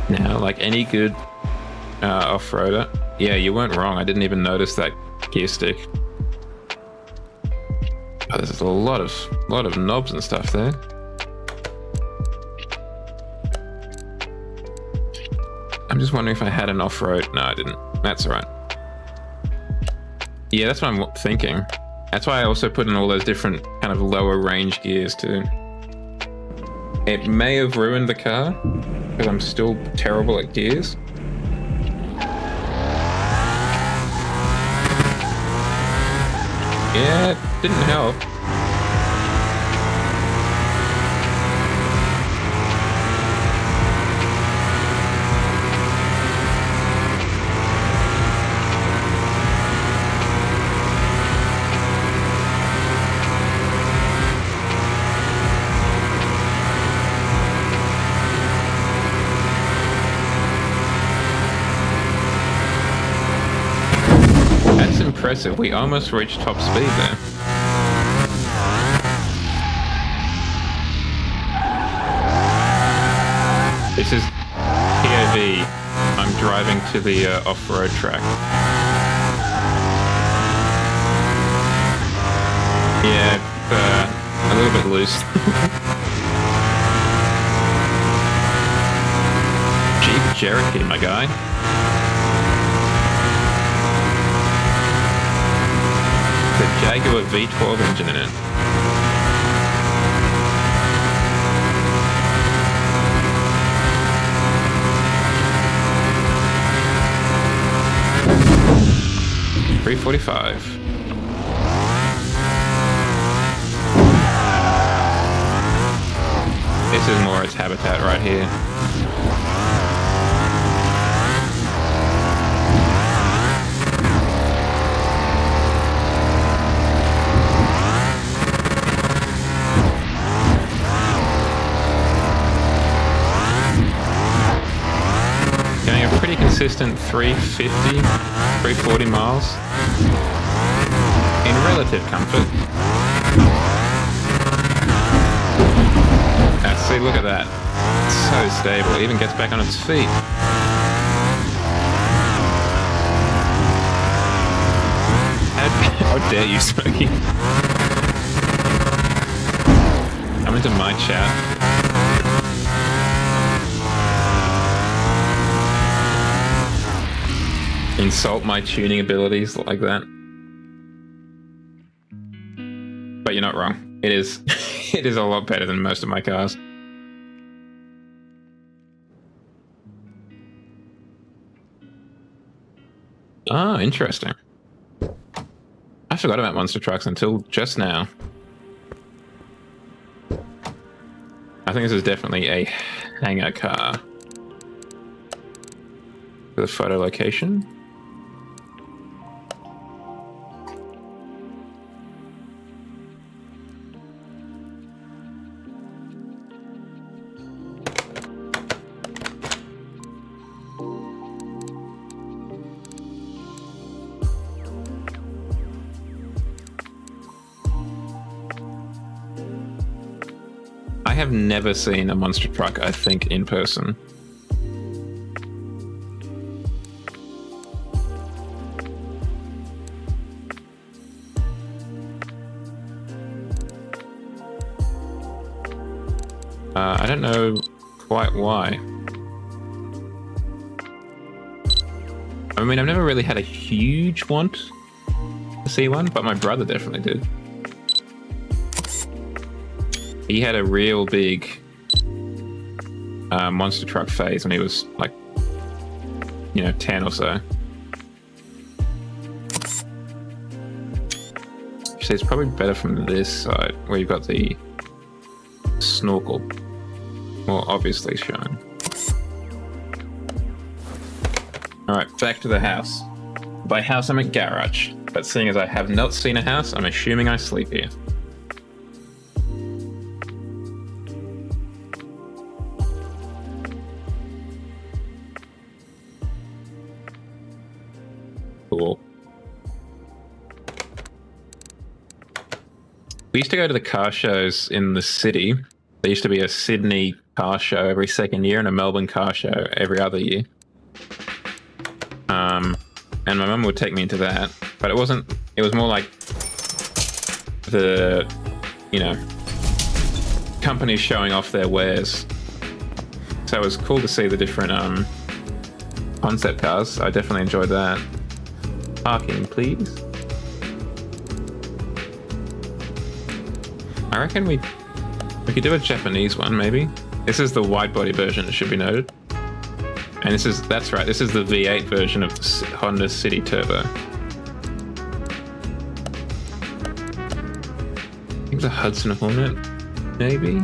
Now, like any good off-roader, yeah, you weren't wrong. I didn't even notice that gear stick. Oh, there's a lot of knobs and stuff there. I'm just wondering if I had an off-road. No, I didn't. That's all right. Yeah, that's what I'm thinking. That's why I also put in all those different kind of lower range gears too. It may have ruined the car because I'm still terrible at gears. Yeah, it didn't help. That's impressive. We almost reached top speed there. This is POV. I'm driving to the off-road track. Yeah, a little bit loose. Jeep Cherokee, my guy. Jaguar V12 engine in it. $345. This is more its habitat right here. Getting a pretty consistent 350, 340 miles in relative comfort. See, look at that. It's so stable. It even gets back on its feet. How dare you, Smokey? Come into my chat. Insult my tuning abilities like that. But you're not wrong. It is it is a lot better than most of my cars. Oh, interesting. I forgot about monster trucks until just now. I think this is definitely a hangar car. For the photo location. I have never seen a monster truck, I think, in person. I don't know quite why. I mean, I've never really had a huge want to see one, but my brother definitely did. He had a real big monster truck phase when he was like, 10 or so. Actually, it's probably better from this side where you've got the snorkel more obviously shown. Alright, back to the house. By house, I mean garage. But seeing as I have not seen a house, I'm assuming I sleep here. Cool. We used to go to the car shows in the city. There used to be a Sydney car show every second year and a Melbourne car show every other year. And my mum would take me into that, but it was more like the, companies showing off their wares. So it was cool to see the different concept cars. I definitely enjoyed that. Parking, please. I reckon we could do a Japanese one, maybe. This is the wide body version, it should be noted. And that's right, this is the V8 version of the Honda City Turbo. I think the Hudson Hornet, maybe?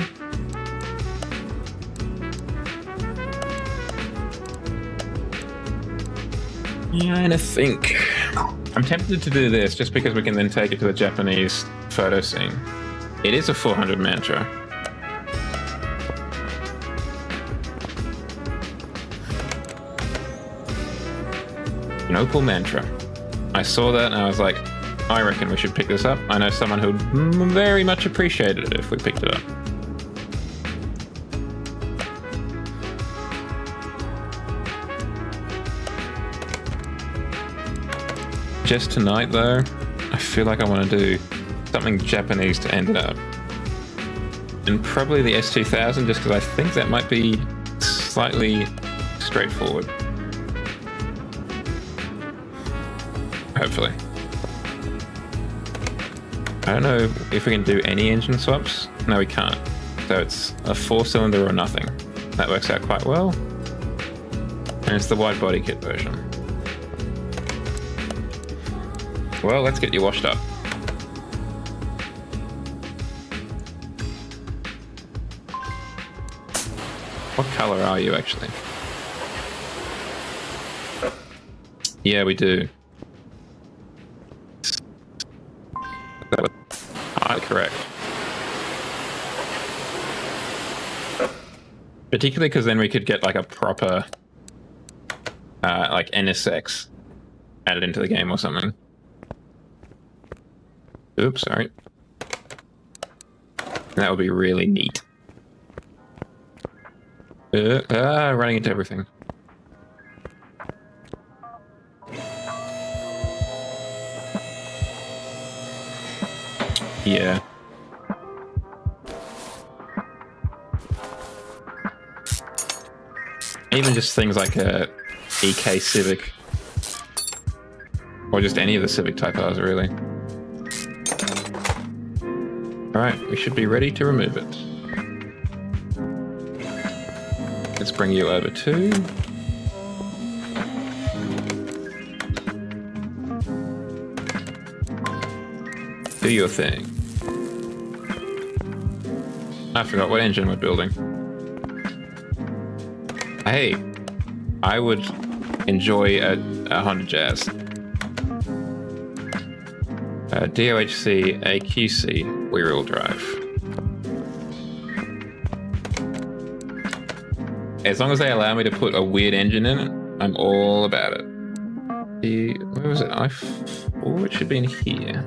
Yeah, and I think I'm tempted to do this just because we can then take it to the Japanese photo scene. It is a 400 Mantra. An Opel Mantra. I saw that and I was like, I reckon we should pick this up. I know someone who would very much appreciate it if we picked it up. Just tonight though, I feel like I want to do something Japanese to end it up. And probably the S2000 just because I think that might be slightly straightforward. Hopefully. I don't know if we can do any engine swaps. No, we can't. So it's a 4-cylinder or nothing. That works out quite well. And it's the wide body kit version. Well, let's get you washed up. What color are you actually? Yeah, we do. That was highly correct. Particularly because then we could get like a proper like NSX added into the game or something. Oops, sorry. That would be really neat. Running into everything. Yeah. Even just things like a EK Civic, or just any of the Civic Type R's, really. Alright, we should be ready to remove it. Let's bring you over to... do your thing. I forgot what engine we're building. Hey, I would enjoy a Honda Jazz. DOHC AQC rear-wheel drive. As long as they allow me to put a weird engine in it, I'm all about it. Where was it? I4? It should be in here.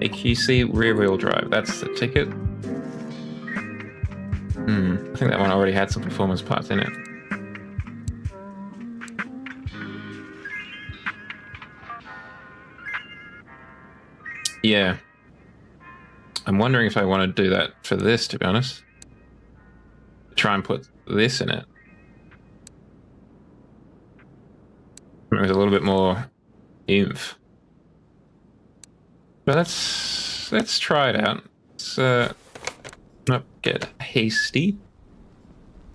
AQC rear-wheel drive. That's the ticket. I think that one already had some performance parts in it. Yeah. I'm wondering if I want to do that for this, to be honest. Try and put this in it. With a little bit more oomph. But let's try it out. Let's not get hasty.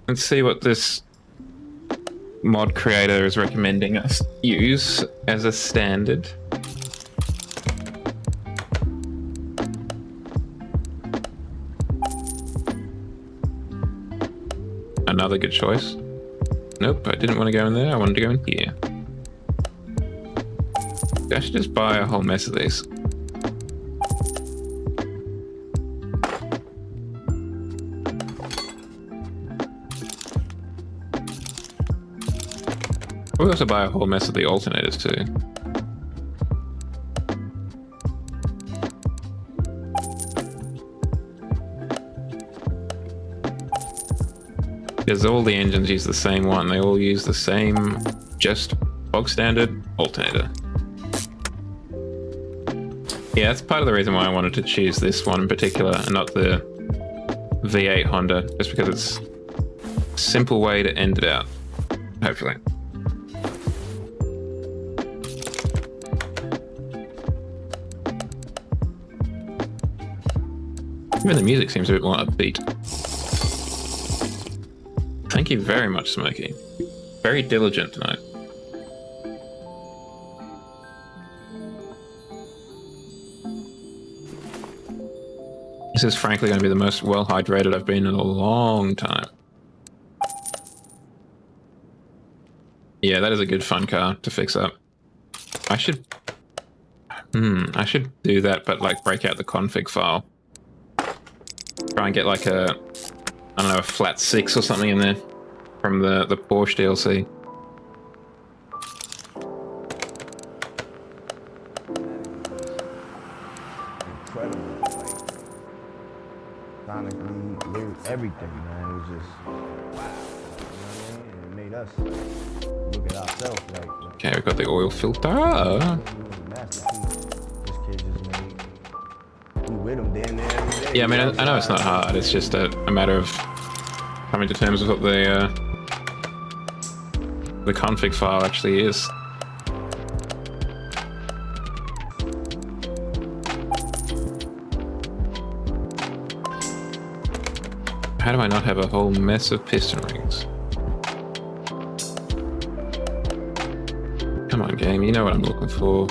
Let's see what this mod creator is recommending us use as a standard. Another good choice. Nope, I didn't want to go in there. I wanted to go in here. I should just buy a whole mess of these. We'll also buy a whole mess of the alternators too. Because all the engines use the same one. They all use the same, just bog standard alternator. Yeah, that's part of the reason why I wanted to choose this one in particular and not the V8 Honda, just because it's a simple way to end it out, hopefully. Even the music seems a bit more upbeat. Thank you very much, Smokey. Very diligent tonight. This is frankly going to be the most well-hydrated I've been in a long time. Yeah, that is a good fun car to fix up. I should do that, but like break out the config file. Try and get like a, I don't know, a flat 6 or something in there from the Porsche DLC. Incredible, like sonically, lyrics, everything, man. It was just wow. You know what I mean? And it made us look at ourselves like. Okay, we've got the oil filter. Masterpiece. This kid just made. We with him damn near every day. Yeah, I mean, I know it's not hard. It's just a matter of coming to terms with what the config file actually is. How do I not have a whole mess of piston rings? Come on, game, you know what I'm looking for.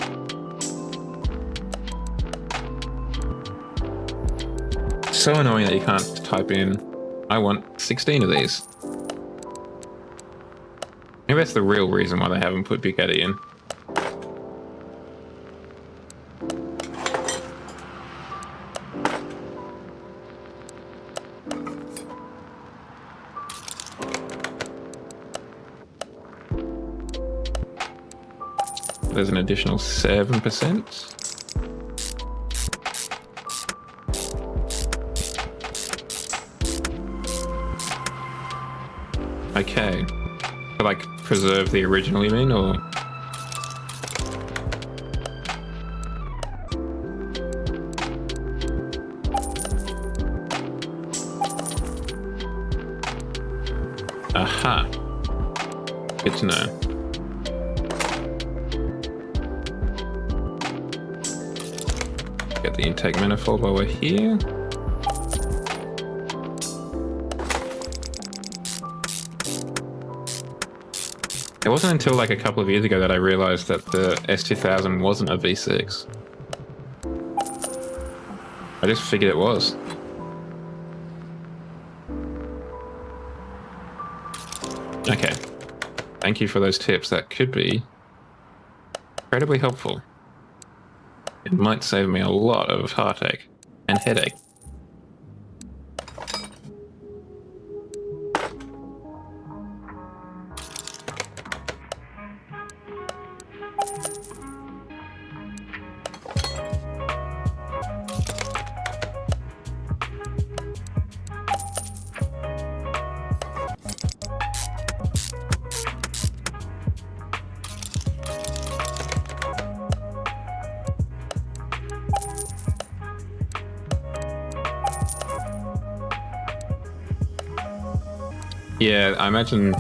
So annoying that you can't type in, I want 16 of these. Maybe that's the real reason why they haven't put Big Eddie in. There's an additional 7%. Okay. To like preserve the original, you mean, or? Aha. Good to know. Get the intake manifold while we're here. It wasn't until like a couple of years ago that I realized that the S2000 wasn't a V6. I just figured it was. Okay. Thank you for those tips. That could be incredibly helpful. It might save me a lot of heartache and headache. Yeah, I imagine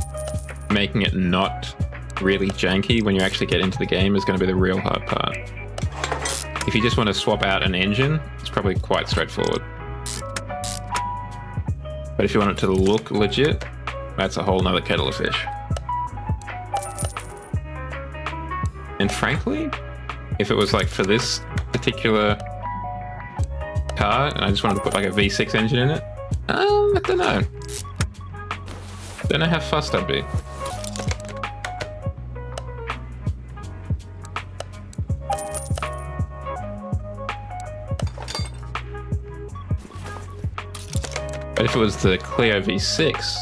making it not really janky when you actually get into the game is going to be the real hard part. If you just want to swap out an engine, it's probably quite straightforward. But if you want it to look legit, that's a whole nother kettle of fish. And frankly, if it was like for this particular car, and I just wanted to put like a V6 engine in it, I don't know. Don't know how fussed I'd be. But if it was the Clio V6,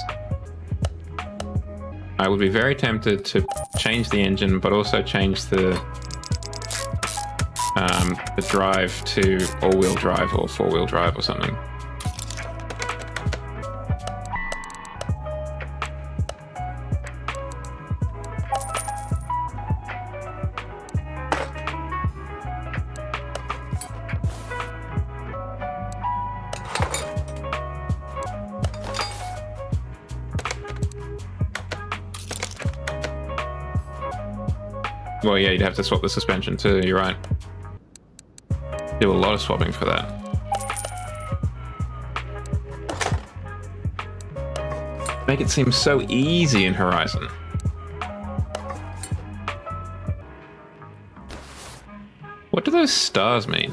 I would be very tempted to change the engine, but also change the drive to all-wheel drive or four-wheel drive or something. Well, yeah, you'd have to swap the suspension too, you're right. Do a lot of swapping for that. Make it seem so easy in Horizon. What do those stars mean?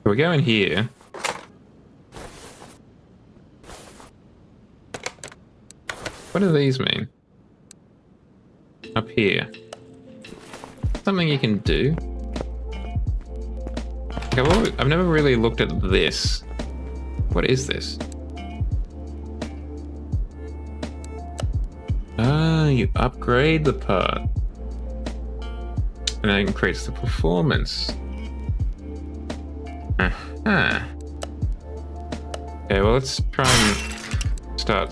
We go in here. What do these mean? Up here. Something you can do. Okay, I've never really looked at this. What is this? Ah, you upgrade the part. And that increases the performance. Uh-huh. Okay, well, let's try and start.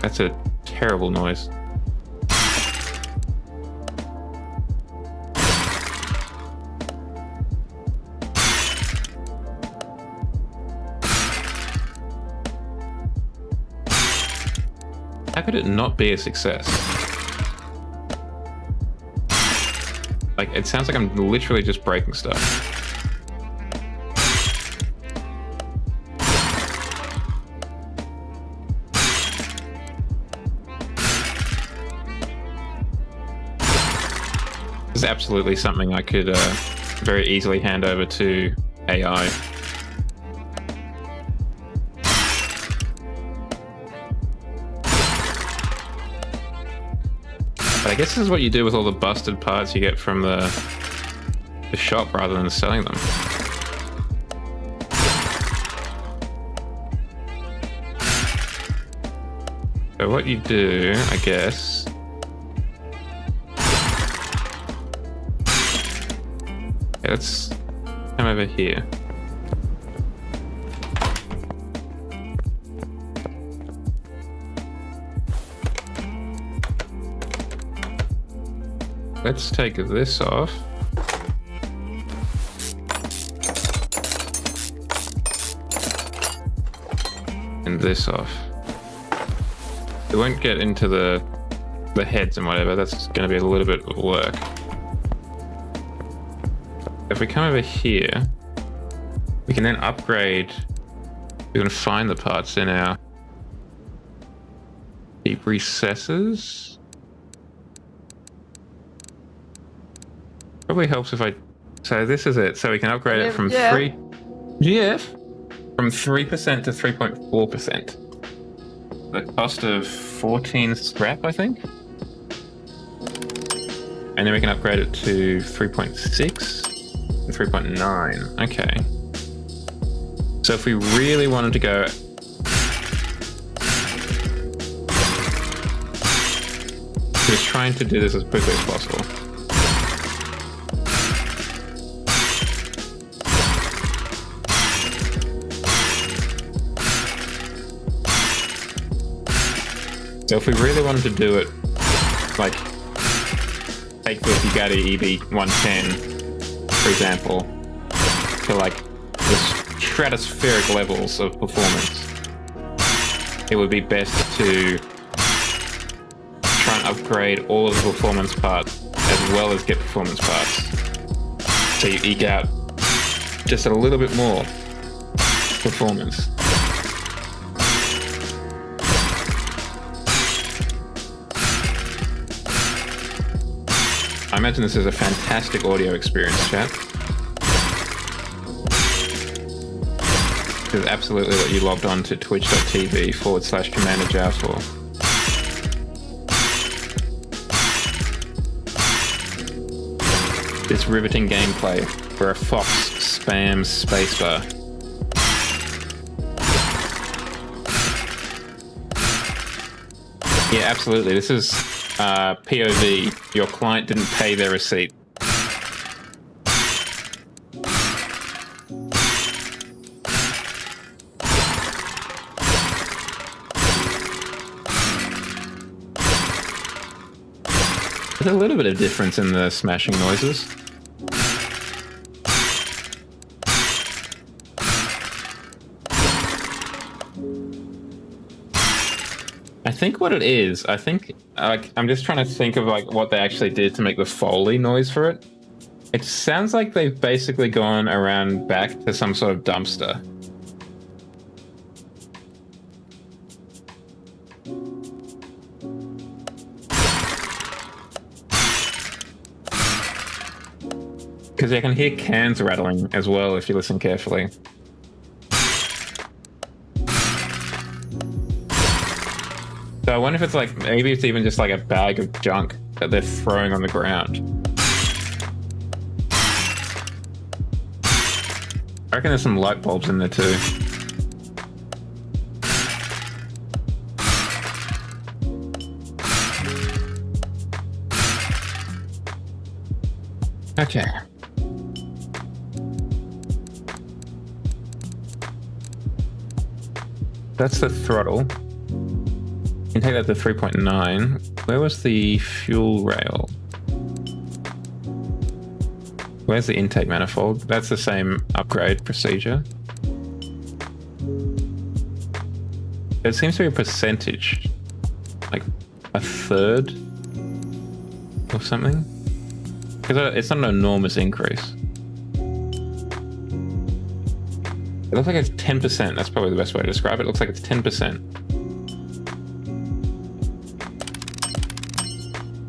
That's a terrible noise. How could it not be a success? Like, it sounds like I'm literally just breaking stuff. is absolutely something I could very easily hand over to AI. But I guess this is what you do with all the busted parts you get from the shop rather than selling them. So what you do, I guess... Okay, let's come over here. Let's take this off. And this off. We won't get into the heads and whatever, that's going to be a little bit of work. If we come over here, we can then upgrade. We can find the parts in our deep recesses. Probably helps if I... So this is it. So we can upgrade it from 3... GF? From 3% to 3.4%. The cost of 14 scrap, I think? And then we can upgrade it to 3.6 and 3.9. Okay. So if we really wanted to go... Just trying to do this as quickly as possible. So if we really wanted to do it, like, take the Bugatti EB110, for example, to like the stratospheric levels of performance, it would be best to try and upgrade all of the performance parts as well as get performance parts. So you eke out just a little bit more performance. I imagine this is a fantastic audio experience, chat. This is absolutely what you logged on to twitch.tv/CommanderJar for. This riveting gameplay where a fox spams spacebar. Yeah, absolutely. This is POV. Your client didn't pay their receipt. There's a little bit of difference in the smashing noises. I think what it is, I'm just trying to think of like what they actually did to make the Foley noise for it. It sounds like they've basically gone around back to some sort of dumpster. Because you can hear cans rattling as well if you listen carefully. So I wonder if it's like, maybe it's even just like a bag of junk that they're throwing on the ground. I reckon there's some light bulbs in there too. Okay. That's the throttle. You can take that to 3.9. Where was the fuel rail? Where's the intake manifold? That's the same upgrade procedure. It seems to be a percentage. Like a third or something. Because it's not an enormous increase. It looks like it's 10%. That's probably the best way to describe it. It looks like it's 10%.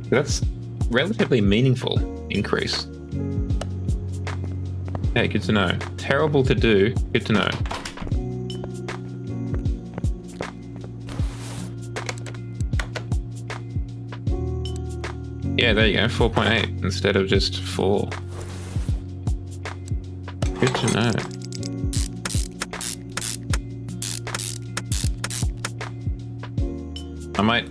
That's relatively meaningful. increase. Okay, good to know. Terrible to do, good to know. Yeah, there you go, 4.8 instead of just 4. Good to know. I might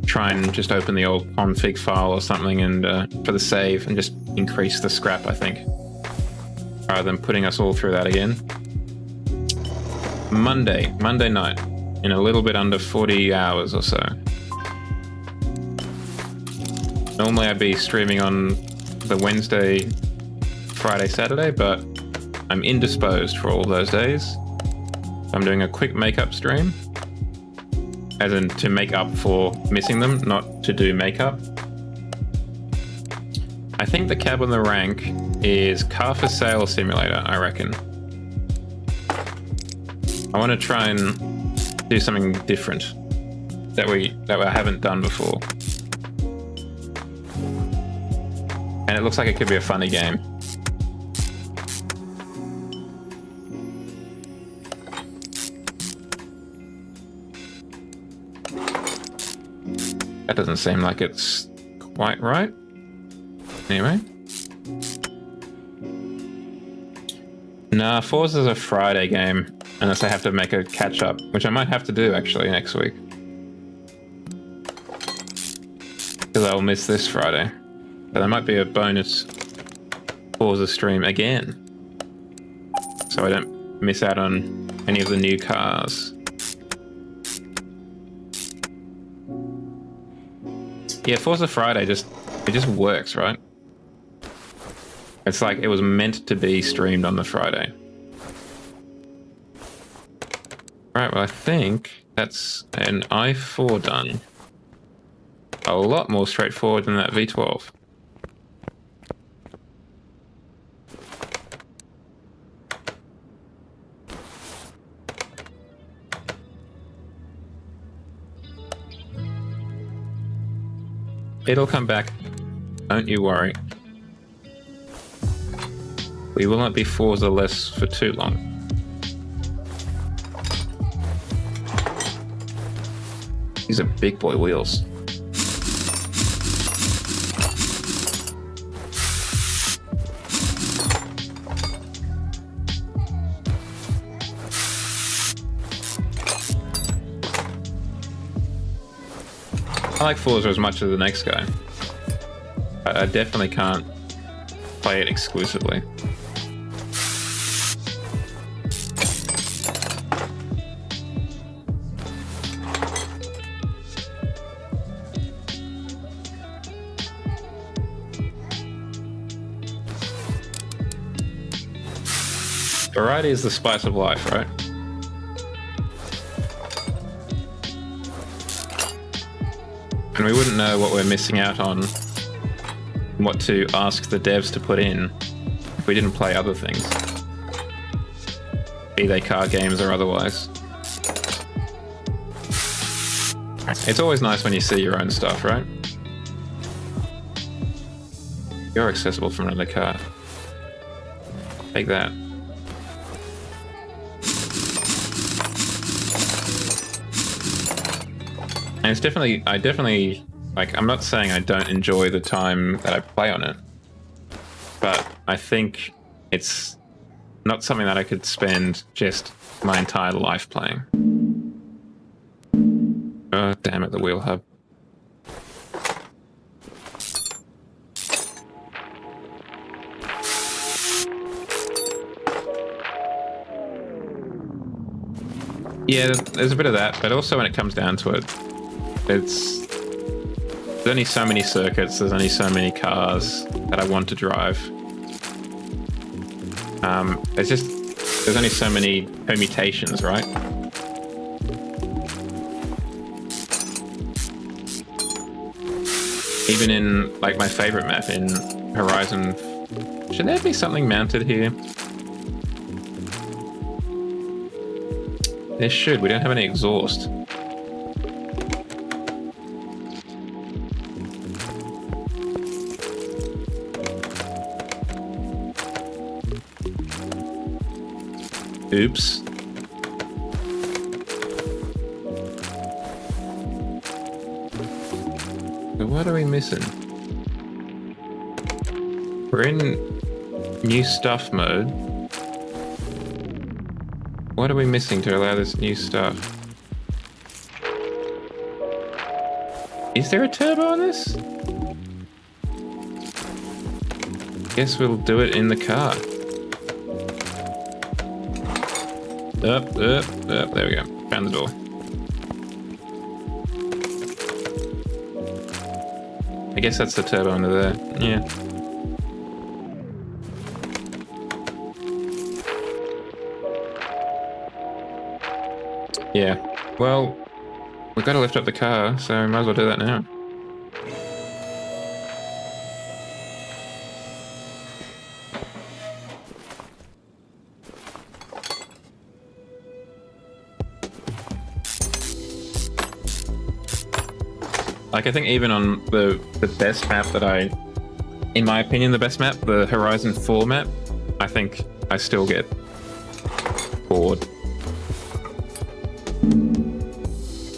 try and just open the old config file or something and for the save and just increase the scrap, I think, rather than putting us all through that again. Monday night, in a little bit under 40 hours or so. Normally I'd be streaming on the Wednesday, Friday, Saturday, but I'm indisposed for all those days. I'm doing a quick makeup stream, as in to make up for missing them, not to do makeup. I think the cab on the rank is car for sale simulator, I reckon. I want to try and do something different that I haven't done before. And it looks like it could be a funny game. That doesn't seem like it's quite right. Anyway. Nah, Forza's a Friday game, unless I have to make a catch-up, which I might have to do, actually, next week. Because I'll miss this Friday. But there might be a bonus Forza stream again, so I don't miss out on any of the new cars. Yeah, Forza Friday it just works, right? It's like it was meant to be streamed on the Friday. Right, well I think that's an i4 done. A lot more straightforward than that V12. It'll come back, don't you worry. We will not be Forza-less for too long. These are big boy wheels. I like Forza as much as the next guy. I definitely can't play it exclusively. Variety is the spice of life, right? And we wouldn't know what we're missing out on, what to ask the devs to put in, if we didn't play other things. Be they car games or otherwise. It's always nice when you see your own stuff, right? You're accessible from another car. Take that. And it's definitely, like, I'm not saying I don't enjoy the time that I play on it, but I think it's not something that I could spend just my entire life playing. Oh, damn it, the wheel hub. Yeah, there's a bit of that, but also when it comes down to it, there's only so many circuits, there's only so many cars that I want to drive. There's only so many permutations, right? Even in, like, my favorite map in Horizon, should there be something mounted here? There should, we don't have any exhaust. Oops. So what are we missing? We're in new stuff mode. What are we missing to allow this new stuff? Is there a turbo on this? Guess we'll do it in the car. Up, there we go. Found the door. I guess that's the turbo under there. Yeah. Yeah. Well, we've got to lift up the car, so we might as well do that now. Like, I think even on the best map that in my opinion, the best map, the Horizon 4 map, I think I still get bored.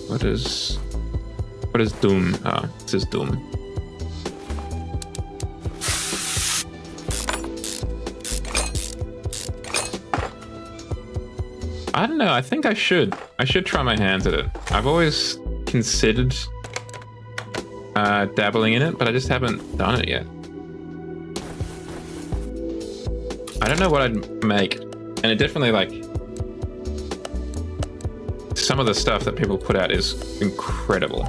What is Doom? Ah, this is Doom. I don't know, I think I should try my hands at it. I've always considered dabbling in it, but I just haven't done it yet. I don't know what I'd make, and it definitely, like, some of the stuff that people put out is incredible.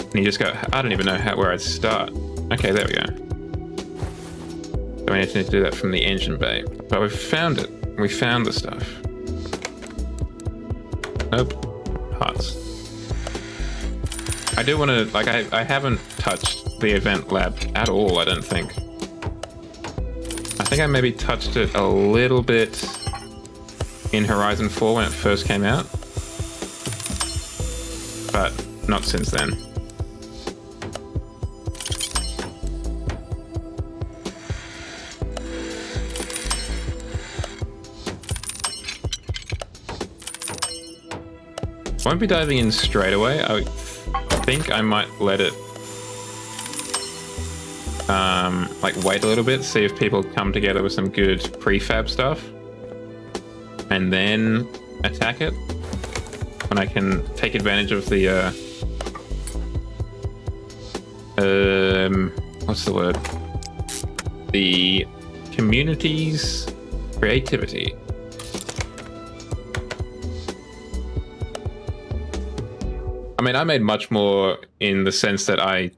And you just go, I don't even know where I'd start. Okay, there we go. So we need to do that from the engine bay. But we've found it. We found the stuff. Nope. Parts. I do want to, like, I haven't touched the event lab at all, I don't think. I think I maybe touched it a little bit in Horizon 4 when it first came out, but not since then. Won't be diving in straight away. I think I might let it like wait a little bit, see if people come together with some good prefab stuff, and then attack it when I can take advantage of the what's the word? The community's creativity. I mean, I made much more in the sense that I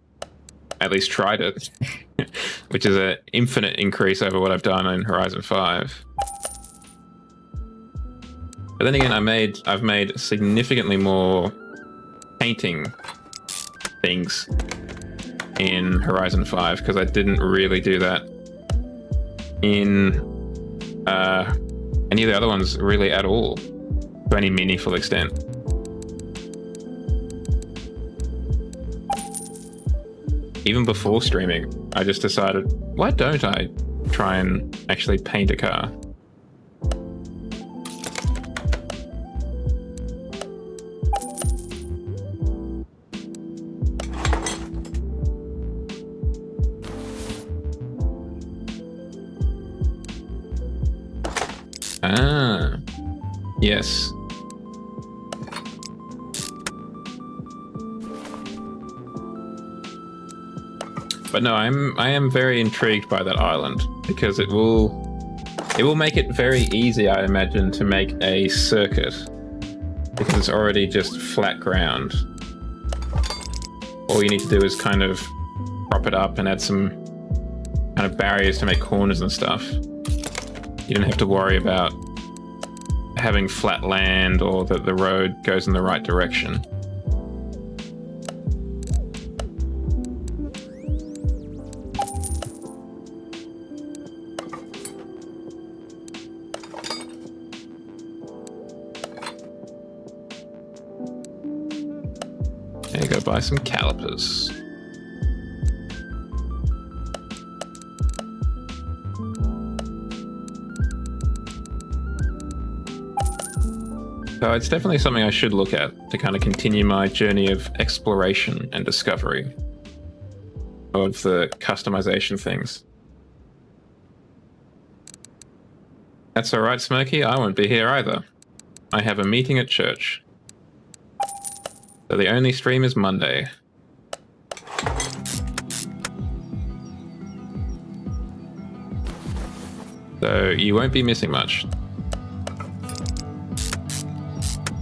at least tried it, which is an infinite increase over what I've done in Horizon 5. But then again, I've made significantly more painting things in Horizon 5 because I didn't really do that in any of the other ones really at all to any meaningful extent. Even before streaming, I just decided, why don't I try and actually paint a car? Ah, yes. But no, I am very intrigued by that island because it will make it very easy, I imagine, to make a circuit because it's already just flat ground. All you need to do is kind of prop it up and add some kind of barriers to make corners and stuff. You don't have to worry about having flat land or that the road goes in the right direction. There you go, buy some calipers. So it's definitely something I should look at to kind of continue my journey of exploration and discovery of the customization things. That's all right, Smokey. I won't be here either. I have a meeting at church. So the only stream is Monday. So you won't be missing much.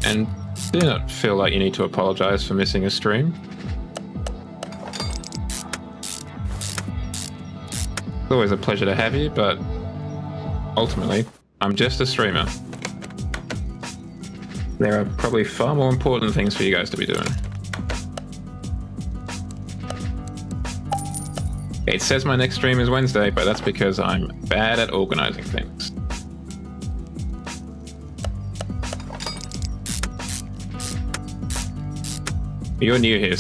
And do not feel like you need to apologize for missing a stream. It's always a pleasure to have you, but ultimately, I'm just a streamer. There are probably far more important things for you guys to be doing. It says my next stream is Wednesday, but that's because I'm bad at organizing things. You're new here,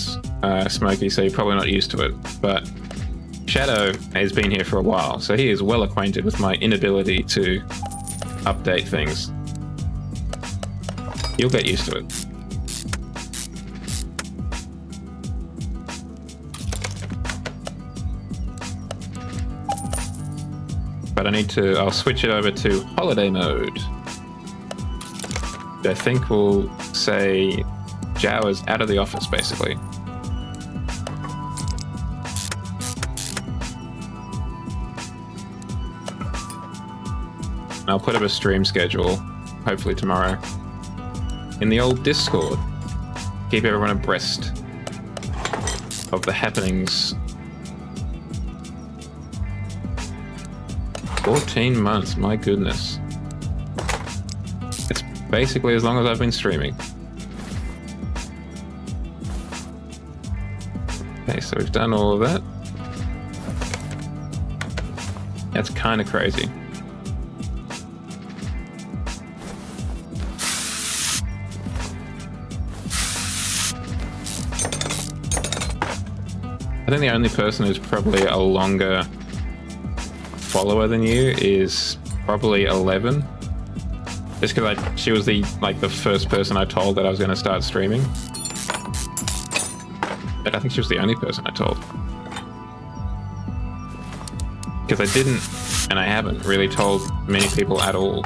Smokey, so you're probably not used to it, but Shadow has been here for a while, so he is well acquainted with my inability to update things. You'll get used to it. But I'll switch it over to holiday mode. I think we'll say Zhao is out of the office, basically. I'll put up a stream schedule, hopefully tomorrow, in the old Discord. Keep everyone abreast of the happenings. 14 months, my goodness. It's basically as long as I've been streaming. Okay, so we've done all of that. That's kind of crazy. I think the only person who's probably a longer follower than you is probably 11. Just because she was the first person I told that I was going to start streaming. But I think she was the only person I told. Because I didn't, and I haven't really told many people at all.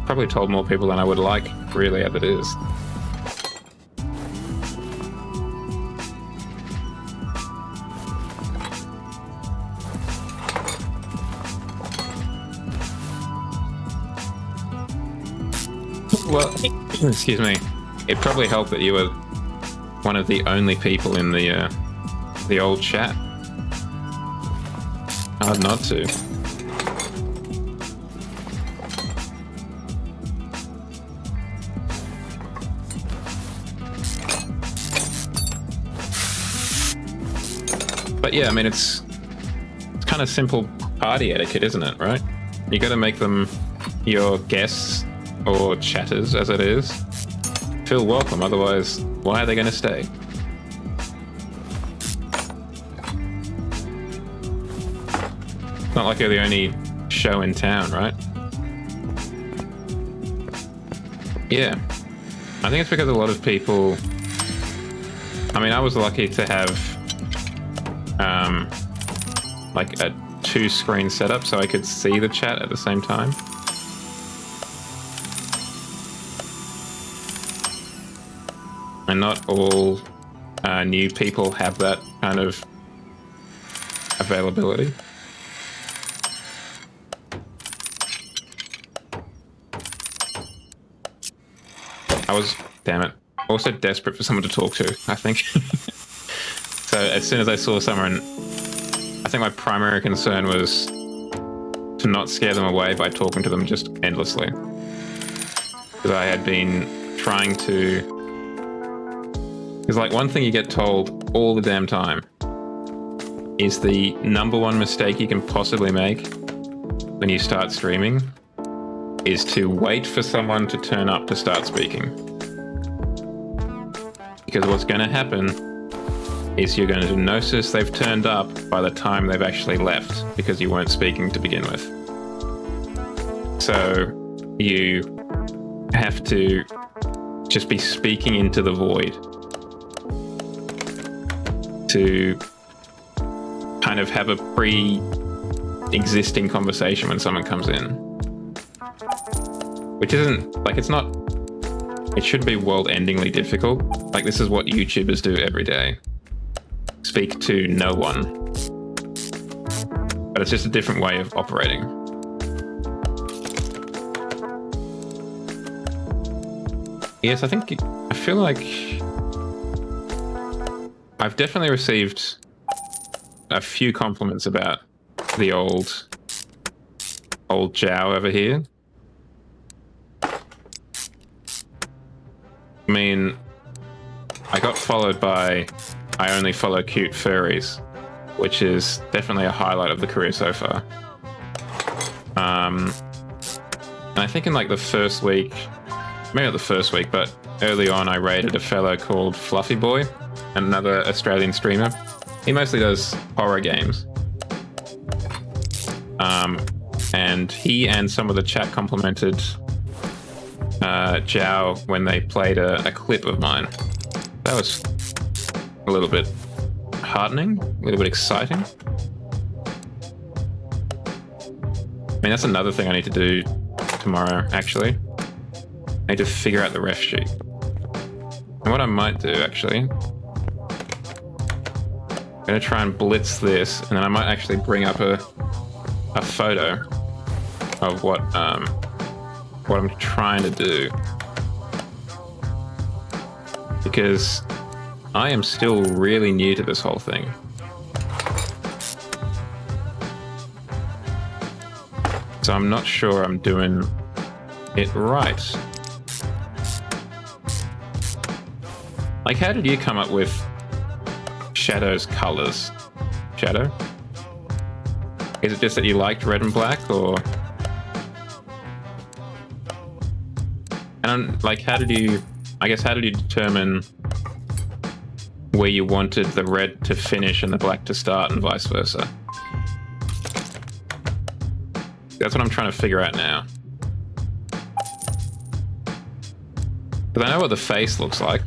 Probably told more people than I would like, really, as it is. Well, excuse me. It probably helped that you were one of the only people in the old chat. Hard not to. But yeah, I mean, it's kind of simple party etiquette, isn't it, right? You got to make them your guests or chatters, as it is, feel welcome, otherwise why are they going to stay? It's not like you're the only show in town, right? Yeah, I think it's because a lot of people, I mean, I was lucky to have like a 2-screen setup so I could see the chat at the same time. And not all new people have that kind of availability. Damn it, also desperate for someone to talk to, I think. So as soon as I saw someone, I think my primary concern was to not scare them away by talking to them just endlessly. Because I had been trying to... Because like one thing you get told all the damn time is the number one mistake you can possibly make when you start streaming is to wait for someone to turn up to start speaking. Because what's going to happen is you're going to notice they've turned up by the time they've actually left because you weren't speaking to begin with. So you have to just be speaking into the void to kind of have a pre-existing conversation when someone comes in. Which isn't, like, it's not, it shouldn't be world-endingly difficult. Like, this is what YouTubers do every day. Speak to no one. But it's just a different way of operating. Yes, I feel like I've definitely received a few compliments about the old Jow over here. I mean, I got followed by I only follow cute furries, which is definitely a highlight of the career so far. And I think in like the first week, maybe not the first week, but early on I raided a fellow called Fluffy Boy, another Australian streamer. He mostly does horror games. And he and some of the chat complimented Jow when they played a clip of mine. That was a little bit heartening, a little bit exciting. I mean, that's another thing I need to do tomorrow, actually. I need to figure out the ref sheet. And what I might do, actually, I'm going to try and blitz this, and then I might actually bring up a photo of what I'm trying to do. Because I am still really new to this whole thing. So I'm not sure I'm doing it right. Like, how did you come up with Shadow's colors? Shadow? Is it just that you liked red and black, or? And like, how did you determine where you wanted the red to finish and the black to start, and vice versa? That's what I'm trying to figure out now. But I know what the face looks like,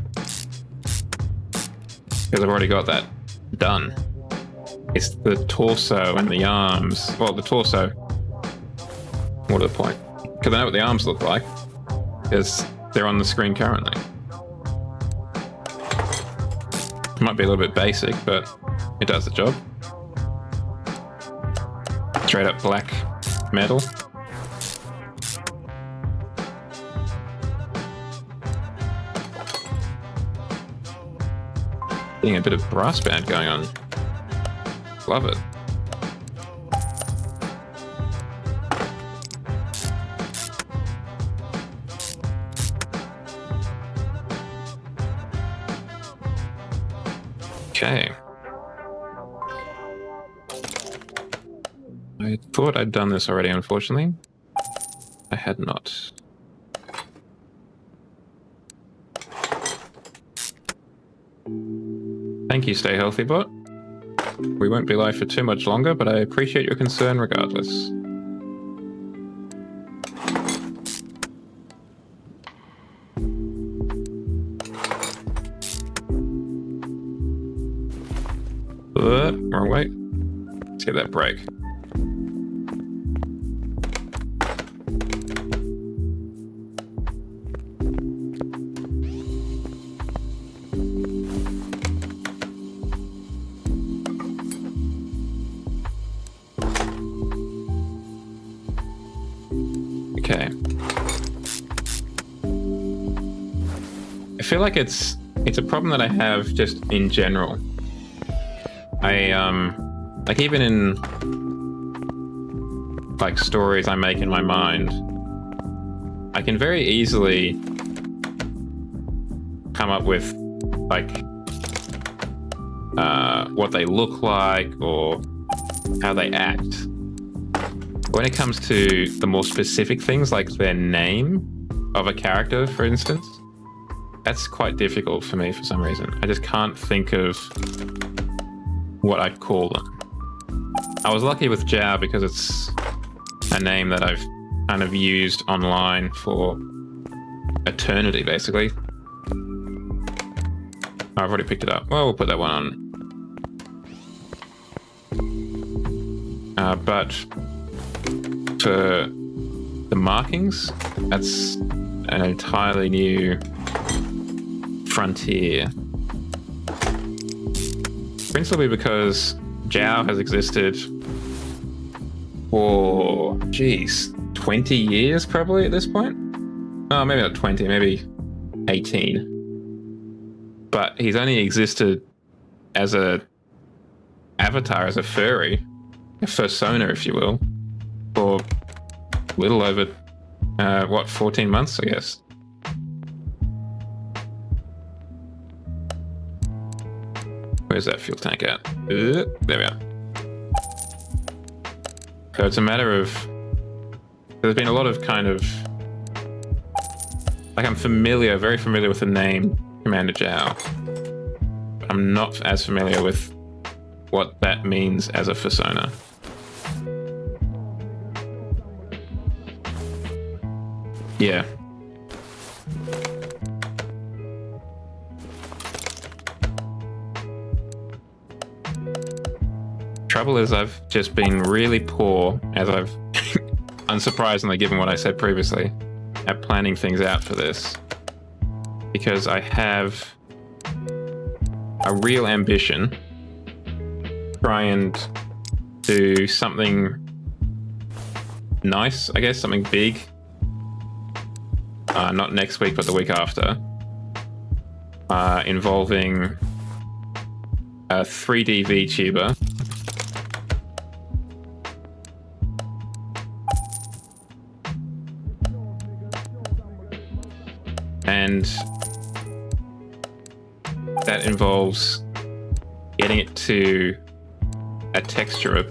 because I've already got that done. It's the torso and the arms. Well, the torso. More to the point. Because I know what the arms look like, because they're on the screen currently. It might be a little bit basic, but it does the job. Straight up black metal. Getting a bit of brass band going on. Love it. Okay. I thought I'd done this already, unfortunately. I had not. Thank you, Stay Healthy Bot. We won't be live for too much longer, but I appreciate your concern regardless. Wrong way. Let's get that break. Okay. I feel like it's a problem that I have just in general. Like, even in like stories I make in my mind, I can very easily come up with like what they look like or how they act. When it comes to the more specific things, like their name of a character, for instance, That's quite difficult for me for some reason. I just can't think of what I'd call them. I was lucky with Zhao because it's a name that I've kind of used online for eternity, basically. Oh, I've already picked it up. Well, we'll put that one on. But for the markings, that's an entirely new frontier. Principally because Zhao has existed for, geez, 20 years probably at this point? Oh, maybe not 20, maybe 18. But he's only existed as a avatar, as a furry, a fursona, if you will, for a little over, 14 months, I guess. Where's that fuel tank at? There we are. So it's a matter of... There's been a lot of kind of... Like, I'm familiar, very familiar with the name Commander Zhao. But I'm not as familiar with what that means as a fursona. Yeah. Trouble is I've just been really poor, as I've unsurprisingly, given what I said previously, at planning things out for this. Because I have a real ambition to try and do something nice, I guess, something big. Not next week, but the week after. Involving a 3D VTuber. And that involves getting it to a texture of,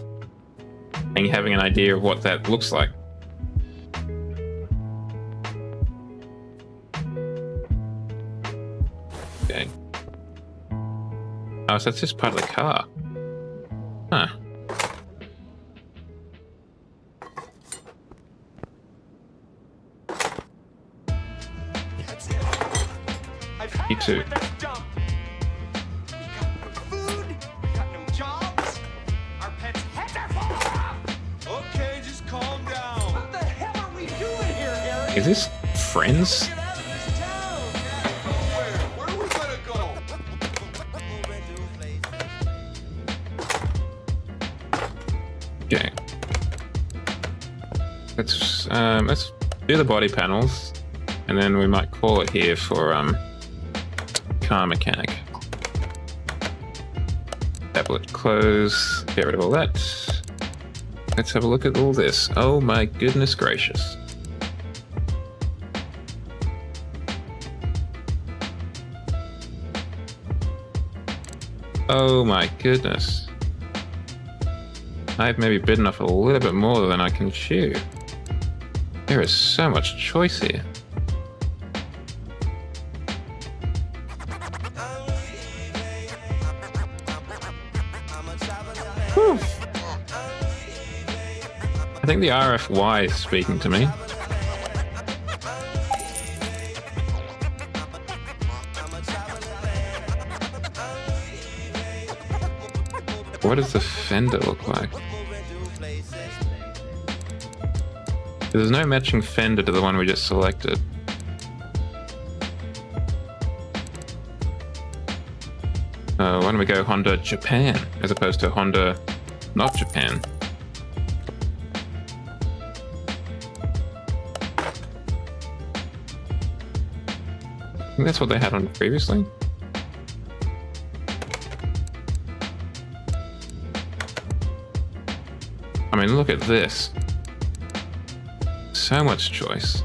and having an idea of what that looks like. Okay. Oh, so that's just part of the car. Huh. You too. Okay, just calm down. What the hell are we doing here, Harry? Is this Friends? Where are we gonna go? Okay. Let's do the body panels, and then we might call it here for car mechanic. Tablet close, get rid of all that. Let's have a look at all this. Oh my goodness gracious. Oh my goodness. I've maybe bitten off a little bit more than I can chew. There is so much choice here. Whew. I think the RFY is speaking to me. What does the fender look like? There's no matching fender to the one we just selected. Why don't we go Honda Japan as opposed to Honda not Japan? I think that's what they had on previously. I mean, look at this. So much choice.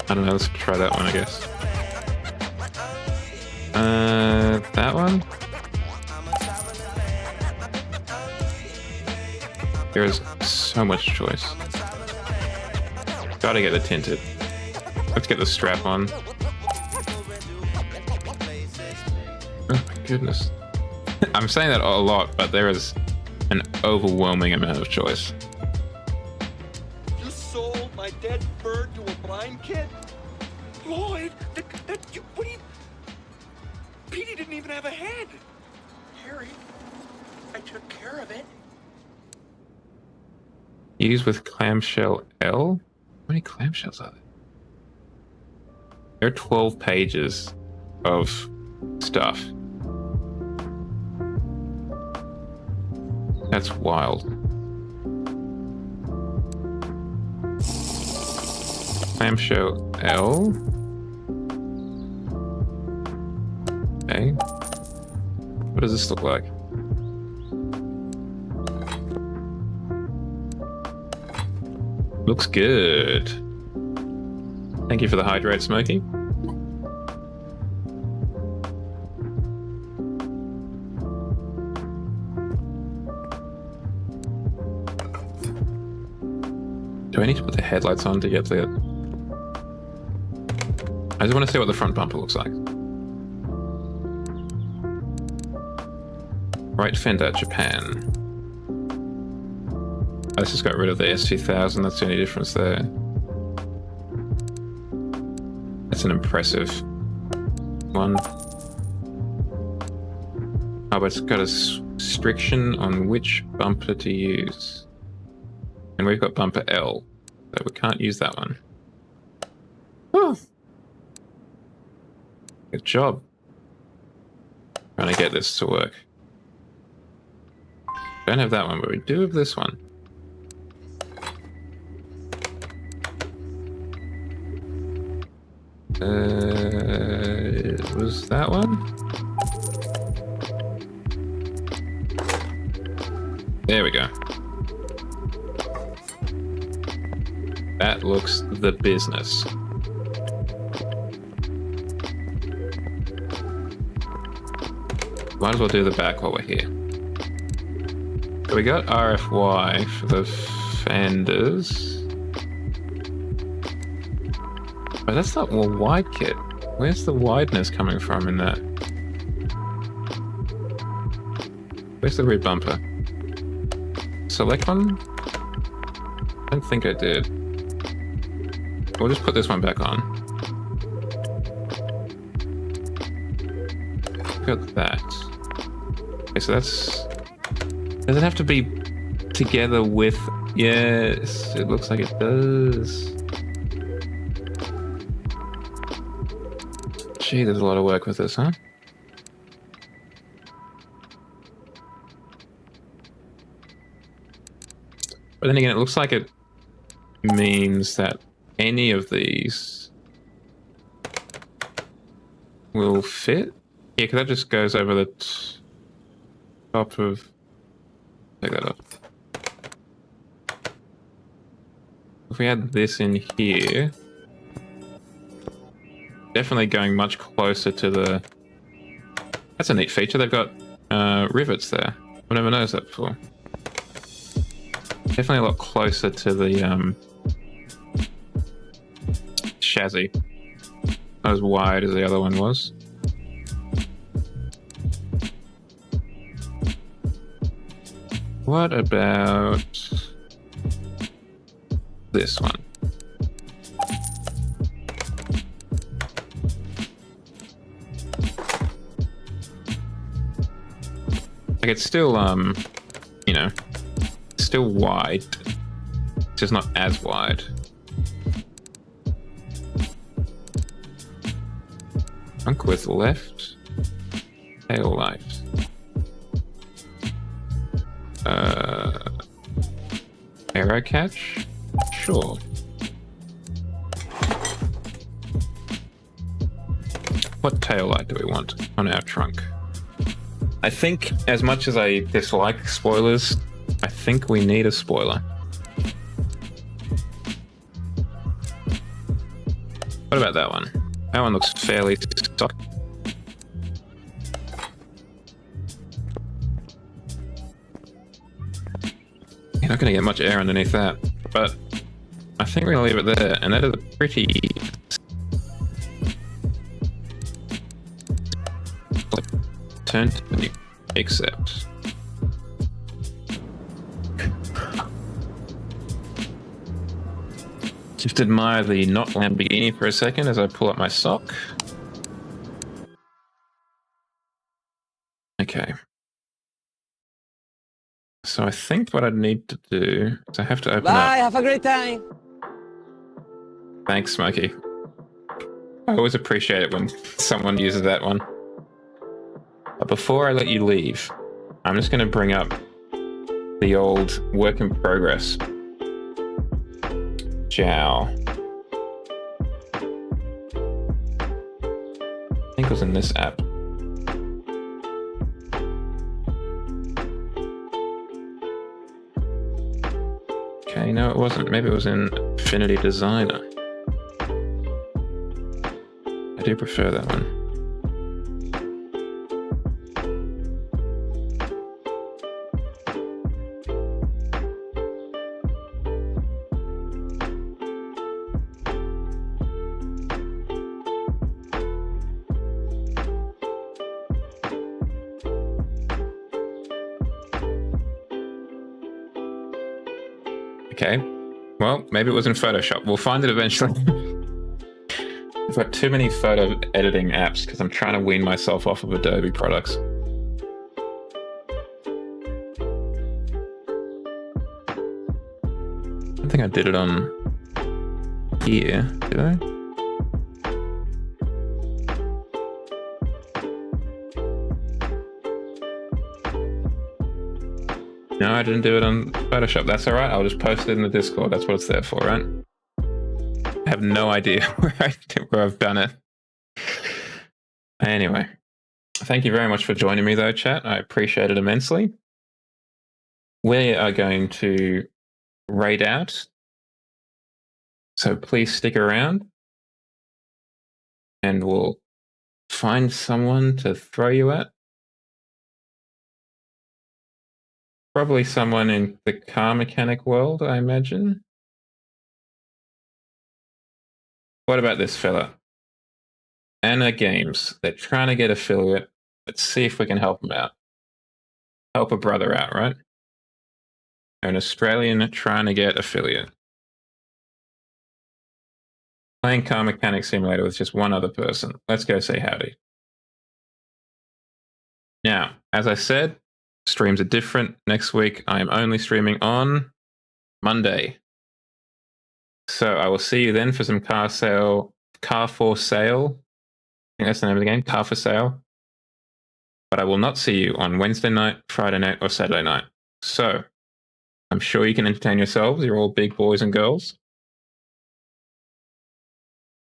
I don't know, let's try that one, I guess. That one? There is so much choice. Gotta get the tinted. Let's get the strap on. Oh my goodness. I'm saying that a lot, but there is an overwhelming amount of choice. You sold my dead bird to a blind kid? Lloyd, what do you... Petey didn't even have a head. Harry, I took care of it. Use with clamshell L? How many clamshells are there? There are 12 pages of stuff. That's wild. Clamshell L. Okay. What does this look like? Looks good. Thank you for the hydrate, Smokey. Do I need to put the headlights on to get the... I just want to see what the front bumper looks like. Right fender, Japan. I just got rid of the S2000, that's the only difference there. That's an impressive one. Oh, but it's got a restriction on which bumper to use. And we've got bumper L, so we can't use that one. Whew. Good job. Trying to get this to work. Don't have that one, but we do have this one. Was that one? There we go. That looks the business. Might as well do the back while we're here. So we got RFY for the fenders. But that's not a wide kit. Where's the wideness coming from in that? Where's the rear bumper? Select one? I don't think I did. We'll just put this one back on. Got that. Okay, so that's... Does it have to be together with... Yes, it looks like it does. Gee, there's a lot of work with this, huh? But then again, it looks like it means that any of these will fit. Yeah, because that just goes over the top of... Take that off. If we had this in here... Definitely going much closer to the... That's a neat feature. They've got rivets there. I never noticed that before. Definitely a lot closer to the chassis. Not as wide as the other one was. What about this one? Like it's still, you know, still wide, just not as wide. Trunk with left, tail light. Arrow catch? Sure. What tail light do we want on our trunk? I think, as much as I dislike spoilers, I think we need a spoiler. What about that one? That one looks fairly stock. Yeah, not going to get much air underneath that. But I think we're going to leave it there. And that is a pretty... turn to the accept. Just admire the not Lamborghini for a second as I pull up my sock. Okay. So I think what I'd need to do is I have to open Bye, up... have a great time. Thanks, Smokey. I always appreciate it when someone uses that one. But before I let you leave, I'm just going to bring up the old work in progress. Jow. I think it was in this app. Okay, no, it wasn't. Maybe it was in Affinity Designer. I do prefer that one. Okay, well, maybe it was in Photoshop. We'll find it eventually. I've got too many photo editing apps because I'm trying to wean myself off of Adobe products. I don't think I did it on here, did I? No, I didn't do it on Photoshop. That's all right. I'll just post it in the Discord. That's what it's there for, right? I have no idea where I've done it. Anyway, thank you very much for joining me, though, chat. I appreciate it immensely. We are going to raid out, so please stick around, and we'll find someone to throw you at. Probably someone in the car mechanic world, I imagine. What about this fella? Anna Games. They're trying to get affiliate. Let's see if we can help them out. Help a brother out, right? They're an Australian trying to get affiliate. Playing car mechanic simulator with just one other person. Let's go say howdy. Now, as I said, streams are different. Next week, I am only streaming on Monday. So I will see you then for some car for sale. I think that's the name of the game, car for sale. But I will not see you on Wednesday night, Friday night, or Saturday night. So I'm sure you can entertain yourselves. You're all big boys and girls.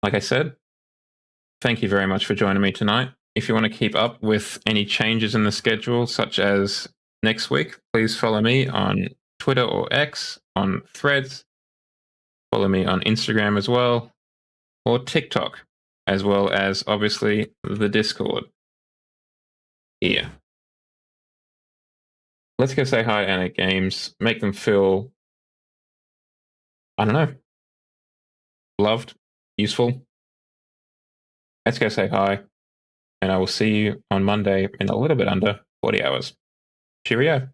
Like I said, thank you very much for joining me tonight. If you want to keep up with any changes in the schedule, such as next week, please follow me on Twitter or X, on Threads. Follow me on Instagram as well, or TikTok, as well as, obviously, the Discord here. Let's go say hi to Anna Games, make them feel, I don't know, loved, useful. Let's go say hi, and I will see you on Monday in a little bit under 40 hours. Cheerio.